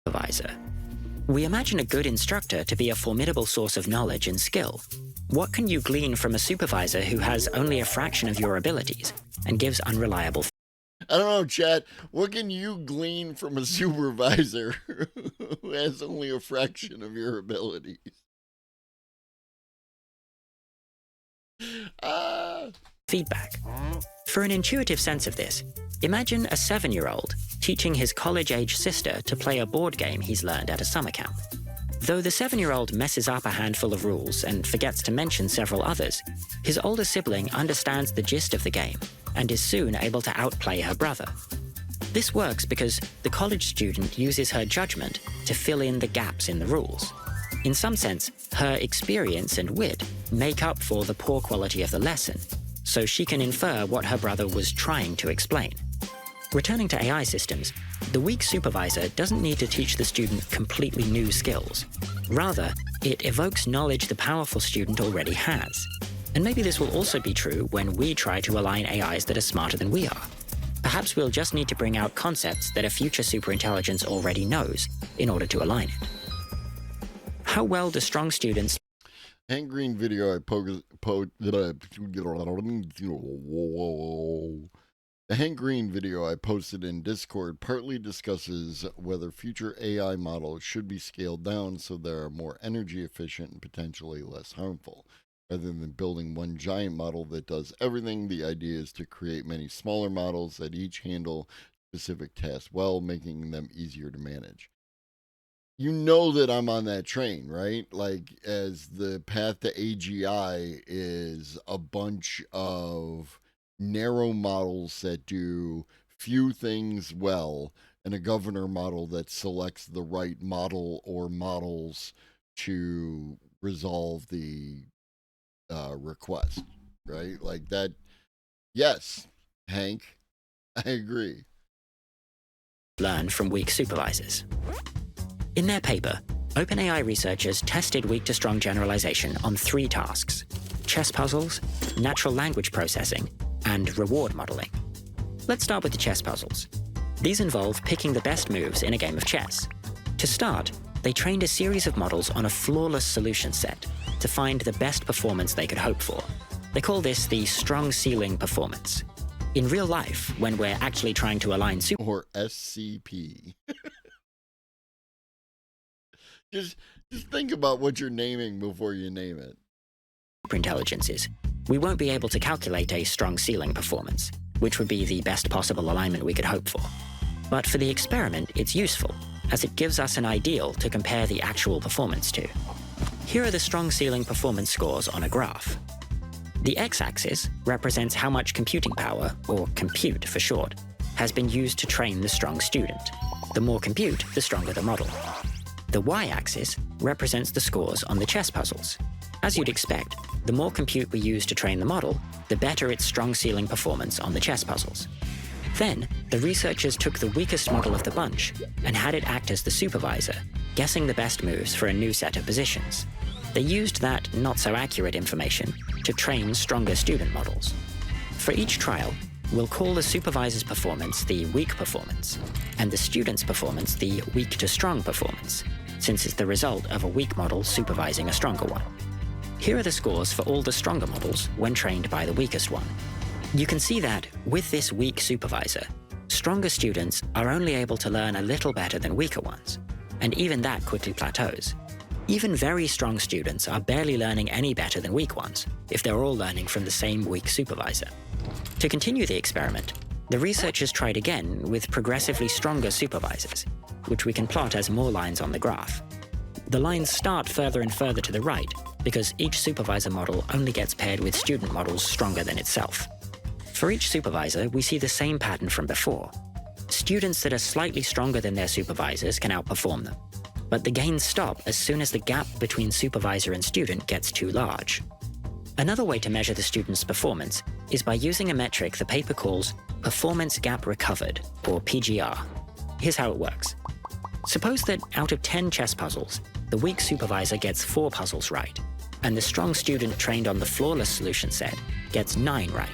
supervisor? We imagine a good instructor to be a formidable source of knowledge and skill. What can you glean from a supervisor who has only a fraction of your abilities and gives unreliable... I don't know, chat. What can you glean from a supervisor who has only a fraction of your abilities? Feedback. For an intuitive sense of this, imagine a 7-year-old teaching his college-age sister to play a board game he's learned at a summer camp. Though the 7-year-old messes up a handful of rules and forgets to mention several others, his older sibling understands the gist of the game and is soon able to outplay her brother. This works because the college student uses her judgment to fill in the gaps in the rules. In some sense, her experience and wit make up for the poor quality of the lesson, so she can infer what her brother was trying to explain. Returning to AI systems, the weak supervisor doesn't need to teach the student completely new skills. Rather, it evokes knowledge the powerful student already has. And maybe this will also be true when we try to align AIs that are smarter than we are. Perhaps we'll just need to bring out concepts that a future superintelligence already knows in order to align it. How well do strong students... Hank Green video I The Hank Green video I posted in Discord partly discusses whether future AI models should be scaled down so they are more energy efficient and potentially less harmful. Rather than building one giant model that does everything, the idea is to create many smaller models that each handle specific tasks well, making them easier to manage. You know that I'm on that train, right? Like, as the path to AGI is a bunch of narrow models that do few things well, and a governor model that selects the right model or models to resolve the request, right? Like that. Yes, Hank, I agree. Learn from weak supervisors. In their paper, OpenAI researchers tested weak-to-strong generalization on 3 tasks: chess puzzles, natural language processing, and reward modeling. Let's start with the chess puzzles. These involve picking the best moves in a game of chess. To start, they trained a series of models on a flawless solution set to find the best performance they could hope for. They call this the strong ceiling performance. In real life, when we're actually trying to align or SCP. Just think about what you're naming before you name it. superintelligences, we won't be able to calculate a strong ceiling performance, which would be the best possible alignment we could hope for. But for the experiment, it's useful, as it gives us an ideal to compare the actual performance to. Here are the strong ceiling performance scores on a graph. The x-axis represents how much computing power, or compute for short, has been used to train the strong student. The more compute, the stronger the model. The y-axis represents the scores on the chess puzzles. As you'd expect, the more compute we use to train the model, the better its strong ceiling performance on the chess puzzles. Then, the researchers took the weakest model of the bunch and had it act as the supervisor, guessing the best moves for a new set of positions. They used that not-so-accurate information to train stronger student models. For each trial, we'll call the supervisor's performance the weak performance, and the student's performance the weak to strong performance, since it's the result of a weak model supervising a stronger one. Here are the scores for all the stronger models when trained by the weakest one. You can see that, with this weak supervisor, stronger students are only able to learn a little better than weaker ones, and even that quickly plateaus. Even very strong students are barely learning any better than weak ones, if they're all learning from the same weak supervisor. To continue the experiment, the researchers tried again with progressively stronger supervisors, which we can plot as more lines on the graph. The lines start further and further to the right, because each supervisor model only gets paired with student models stronger than itself. For each supervisor, we see the same pattern from before. Students that are slightly stronger than their supervisors can outperform them, but the gains stop as soon as the gap between supervisor and student gets too large. Another way to measure the student's performance is by using a metric the paper calls Performance Gap Recovered, or PGR. Here's how it works. Suppose that out of 10 chess puzzles, the weak supervisor gets 4 puzzles right, and the strong student trained on the flawless solution set gets 9 right.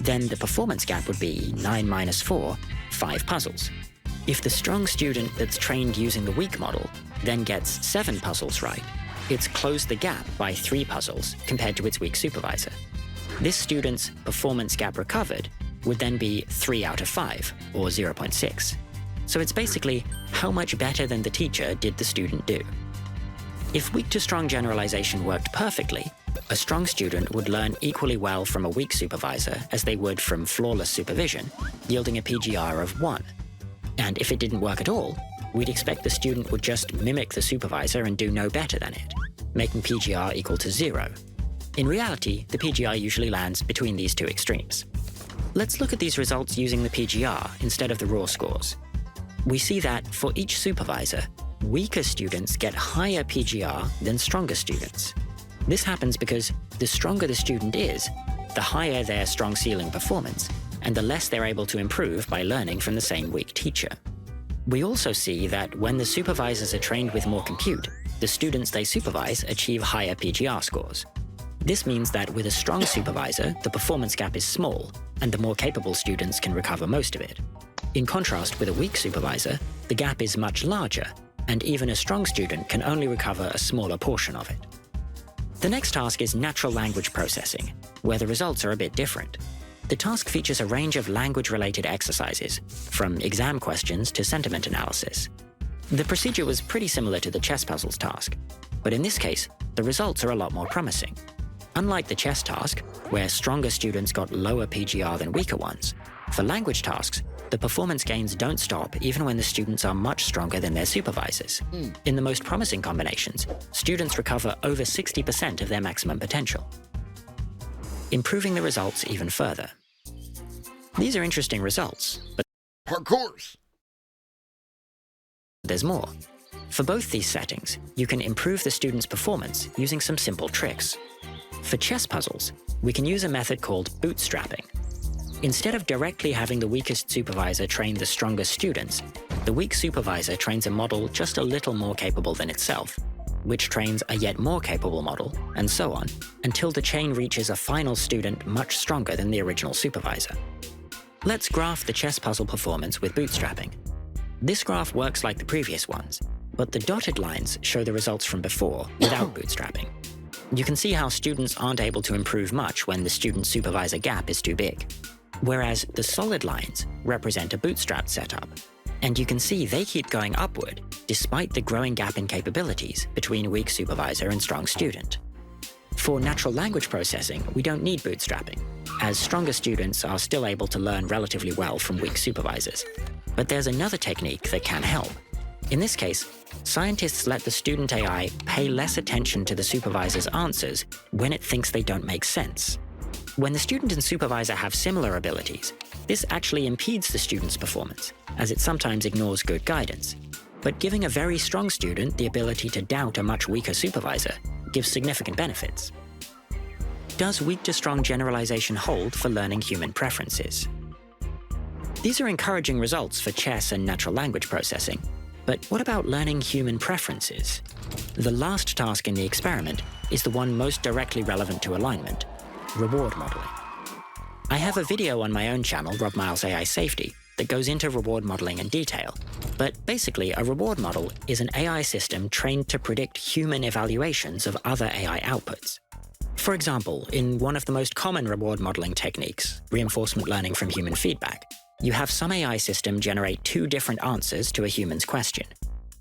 Then the performance gap would be 9 minus 4, 5 puzzles. If the strong student that's trained using the weak model then gets 7 puzzles right, it's closed the gap by 3 puzzles compared to its weak supervisor. This student's performance gap recovered would then be 3 out of 5, or 0.6. So it's basically how much better than the teacher did the student do. If weak to strong generalization worked perfectly, a strong student would learn equally well from a weak supervisor as they would from flawless supervision, yielding a PGR of 1. And if it didn't work at all, we'd expect the student would just mimic the supervisor and do no better than it, making PGR equal to 0. In reality, the PGR usually lands between these two extremes. Let's look at these results using the PGR instead of the raw scores. We see that, for each supervisor, weaker students get higher PGR than stronger students. This happens because the stronger the student is, the higher their strong ceiling performance, and the less they're able to improve by learning from the same weak teacher. We also see that when the supervisors are trained with more compute, the students they supervise achieve higher PGR scores. This means that with a strong supervisor, the performance gap is small, and the more capable students can recover most of it. In contrast, with a weak supervisor, the gap is much larger, and even a strong student can only recover a smaller portion of it. The next task is natural language processing, where the results are a bit different. The task features a range of language-related exercises, from exam questions to sentiment analysis. The procedure was pretty similar to the chess puzzles task, but in this case, the results are a lot more promising. Unlike the chess task, where stronger students got lower PGR than weaker ones, for language tasks, the performance gains don't stop even when the students are much stronger than their supervisors. In the most promising combinations, students recover over 60% of their maximum potential, improving the results even further. These are interesting results, but parkours! There's more. For both these settings, you can improve the student's performance using some simple tricks. For chess puzzles, we can use a method called bootstrapping. Instead of directly having the weakest supervisor train the strongest students, the weak supervisor trains a model just a little more capable than itself. which trains a yet more capable model, and so on, until the chain reaches a final student much stronger than the original supervisor. Let's graph the chess puzzle performance with bootstrapping. This graph works like the previous ones, but the dotted lines show the results from before without bootstrapping. You can see how students aren't able to improve much when the student-supervisor gap is too big, whereas the solid lines represent a bootstrapped setup, and you can see they keep going upward despite the growing gap in capabilities between weak supervisor and strong student. For natural language processing, we don't need bootstrapping, as stronger students are still able to learn relatively well from weak supervisors. But there's another technique that can help. In this case, scientists let the student AI pay less attention to the supervisor's answers when it thinks they don't make sense. When the student and supervisor have similar abilities, this actually impedes the student's performance, as it sometimes ignores good guidance. But giving a very strong student the ability to doubt a much weaker supervisor gives significant benefits. Does weak to strong generalization hold for learning human preferences? These are encouraging results for chess and natural language processing, but what about learning human preferences? The last task in the experiment is the one most directly relevant to alignment: reward modeling. I have a video on my own channel, Rob Miles AI Safety, that goes into reward modeling in detail. But basically, a reward model is an AI system trained to predict human evaluations of other AI outputs. For example, in one of the most common reward modeling techniques, reinforcement learning from human feedback, you have some AI system generate two different answers to a human's question.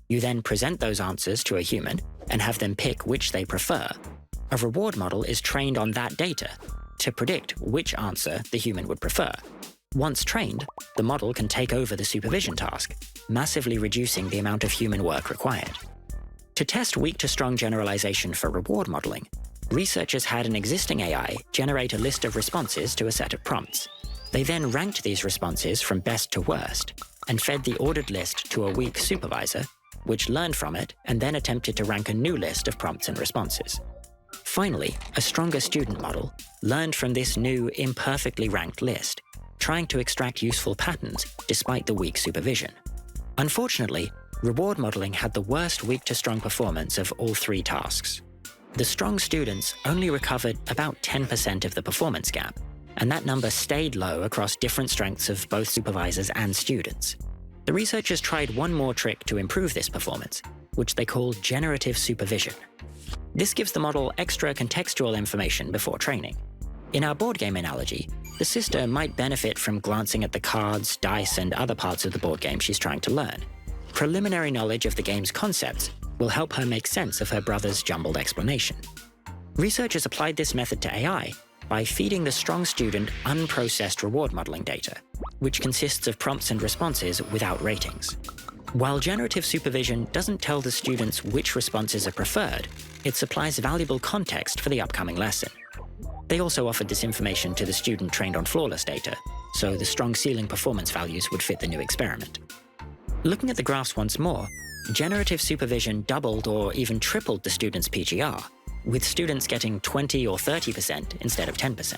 You then present those answers to a human and have them pick which they prefer. A reward model is trained on that data to predict which answer the human would prefer. Once trained, the model can take over the supervision task, massively reducing the amount of human work required. To test weak to strong generalization for reward modeling, researchers had an existing AI generate a list of responses to a set of prompts. They then ranked these responses from best to worst and fed the ordered list to a weak supervisor, which learned from it and then attempted to rank a new list of prompts and responses. Finally, a stronger student model learned from this new, imperfectly ranked list, trying to extract useful patterns despite the weak supervision. Unfortunately, reward modeling had the worst weak to strong performance of all three tasks. The strong students only recovered about 10% of the performance gap, and that number stayed low across different strengths of both supervisors and students. The researchers tried one more trick to improve this performance, which they call generative supervision. This gives the model extra contextual information before training. In our board game analogy, the sister might benefit from glancing at the cards, dice, and other parts of the board game she's trying to learn. Preliminary knowledge of the game's concepts will help her make sense of her brother's jumbled explanation. Researchers applied this method to AI by feeding the strong student unprocessed reward modeling data, which consists of prompts and responses without ratings. While generative supervision doesn't tell the students which responses are preferred, it supplies valuable context for the upcoming lesson. They also offered this information to the student trained on flawless data, so the strong ceiling performance values would fit the new experiment. Looking at the graphs once more, generative supervision doubled or even tripled the student's PGR, with students getting 20 or 30% instead of 10%.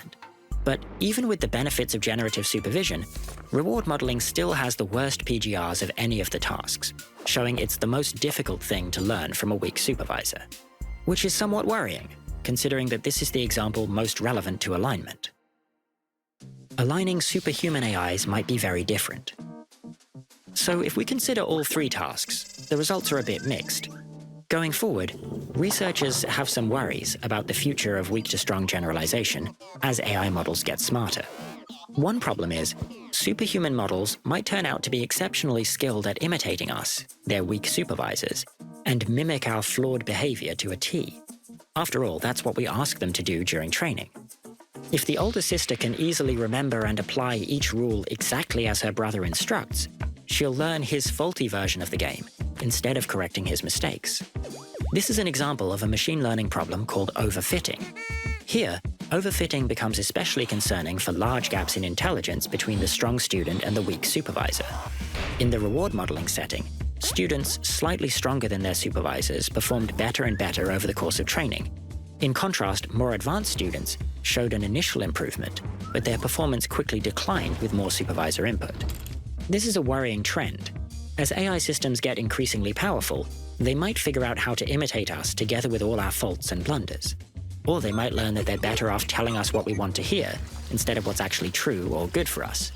But even with the benefits of generative supervision, reward modeling still has the worst PGRs of any of the tasks, showing it's the most difficult thing to learn from a weak supervisor. Which is somewhat worrying, considering that this is the example most relevant to alignment. Aligning superhuman AIs might be very different. So if we consider all three tasks, the results are a bit mixed. Going forward, researchers have some worries about the future of weak to strong generalization as AI models get smarter. One problem is, superhuman models might turn out to be exceptionally skilled at imitating us, their weak supervisors, and mimic our flawed behavior to a T. After all, that's what we ask them to do during training. If the older sister can easily remember and apply each rule exactly as her brother instructs, she'll learn his faulty version of the game instead of correcting his mistakes. This is an example of a machine learning problem called overfitting. Here, overfitting becomes especially concerning for large gaps in intelligence between the strong student and the weak supervisor. In the reward modeling setting, students slightly stronger than their supervisors performed better and better over the course of training. In contrast, more advanced students showed an initial improvement, but their performance quickly declined with more supervisor input. This is a worrying trend. As AI systems get increasingly powerful, They might figure out how to imitate us together with all our faults and blunders. Or they might learn that they're better off telling us what we want to hear instead of what's actually true or good for us.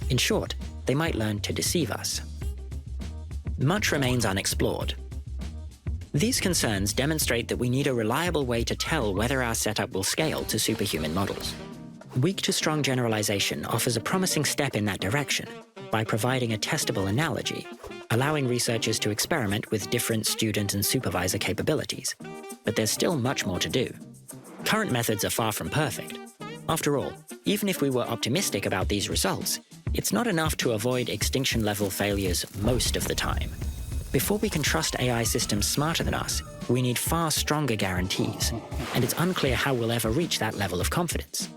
In short, they might learn to deceive us. Much remains unexplored. These concerns demonstrate that we need a reliable way to tell whether our setup will scale to superhuman models. Weak to strong generalization offers a promising step in that direction by providing a testable analogy, allowing researchers to experiment with different student and supervisor capabilities. But there's still much more to do. Current methods are far from perfect. After all, even if we were optimistic about these results, it's not enough to avoid extinction-level failures most of the time. Before we can trust AI systems smarter than us, we need far stronger guarantees, and it's unclear how we'll ever reach that level of confidence.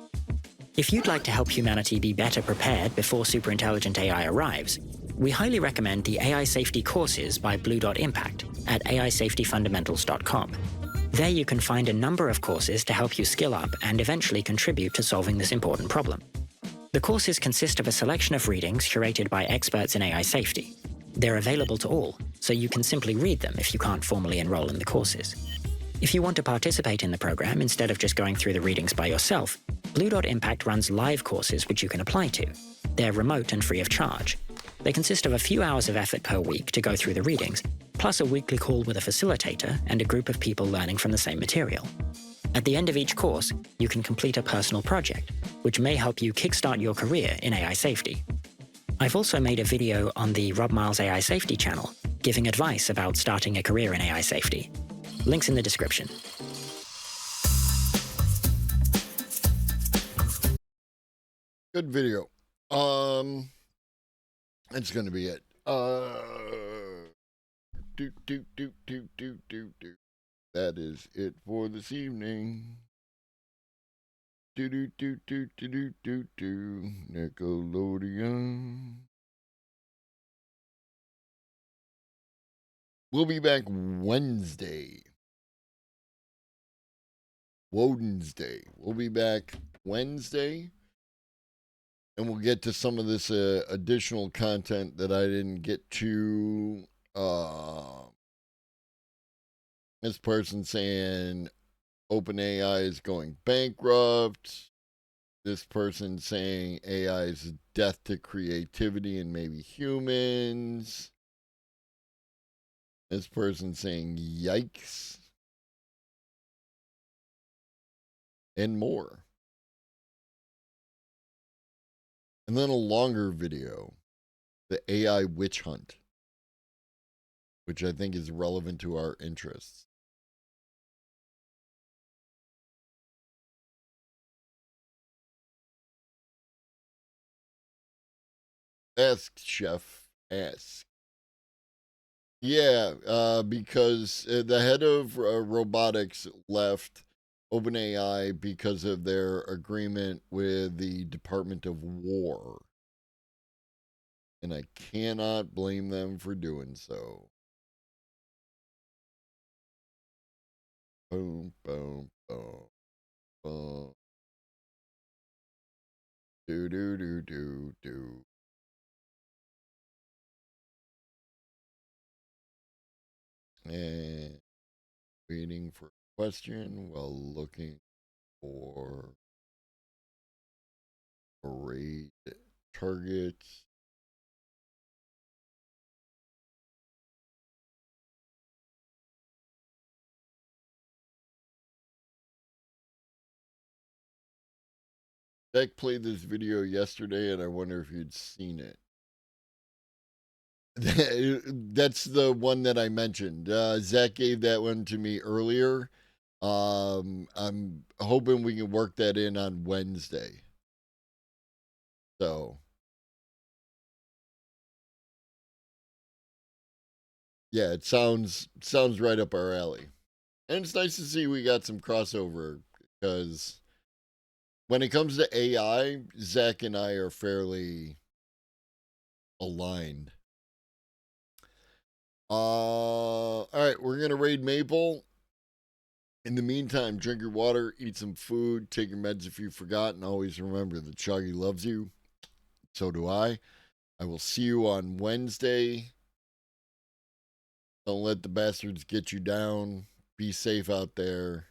If you'd like to help humanity be better prepared before superintelligent AI arrives, we highly recommend the AI Safety courses by Blue Dot Impact at AISafetyFundamentals.com. There you can find a number of courses to help you skill up and eventually contribute to solving this important problem. The courses consist of a selection of readings curated by experts in AI safety. They're available to all, so you can simply read them if you can't formally enroll in the courses. If you want to participate in the program instead of just going through the readings by yourself, Blue Dot Impact runs live courses which you can apply to. They're remote and free of charge. They consist of a few hours of effort per week to go through the readings, plus a weekly call with a facilitator and a group of people learning from the same material. At the end of each course, you can complete a personal project, which may help you kickstart your career in AI safety. I've also made a video on the Rob Miles AI Safety channel, giving advice about starting a career in AI safety. Links in the description. Good video. That's gonna be it. That is it for this evening. Nickelodeon. We'll be back Wednesday. Wednesday. We'll be back Wednesday. And we'll get to some of this additional content that I didn't get to. This person saying OpenAI is going bankrupt. This person saying AI is death to creativity and maybe humans. This person saying yikes. And more. And then a longer video, the AI witch hunt, which I think is relevant to our interests. Ask, Chef, ask. Yeah, because the head of robotics left OpenAI because of their agreement with the Department of War. And I cannot blame them for doing so. Boom, boom, boom, boom. Do, do, do, do, do. And waiting for a question while looking for raid targets. Zach played this video yesterday, and I wonder if you'd seen it. That's the one that I mentioned. Zach gave that one to me earlier. I'm hoping we can work that in on Wednesday. So, yeah, it sounds right up our alley. And it's nice to see we got some crossover, because when it comes to AI, Zach and I are fairly aligned. All right, we're going to raid Maple. In the meantime, drink your water, eat some food, take your meds if you forgot, and always remember that Chuggy loves you. So do I. I will see you on Wednesday. Don't let the bastards get you down. Be safe out there.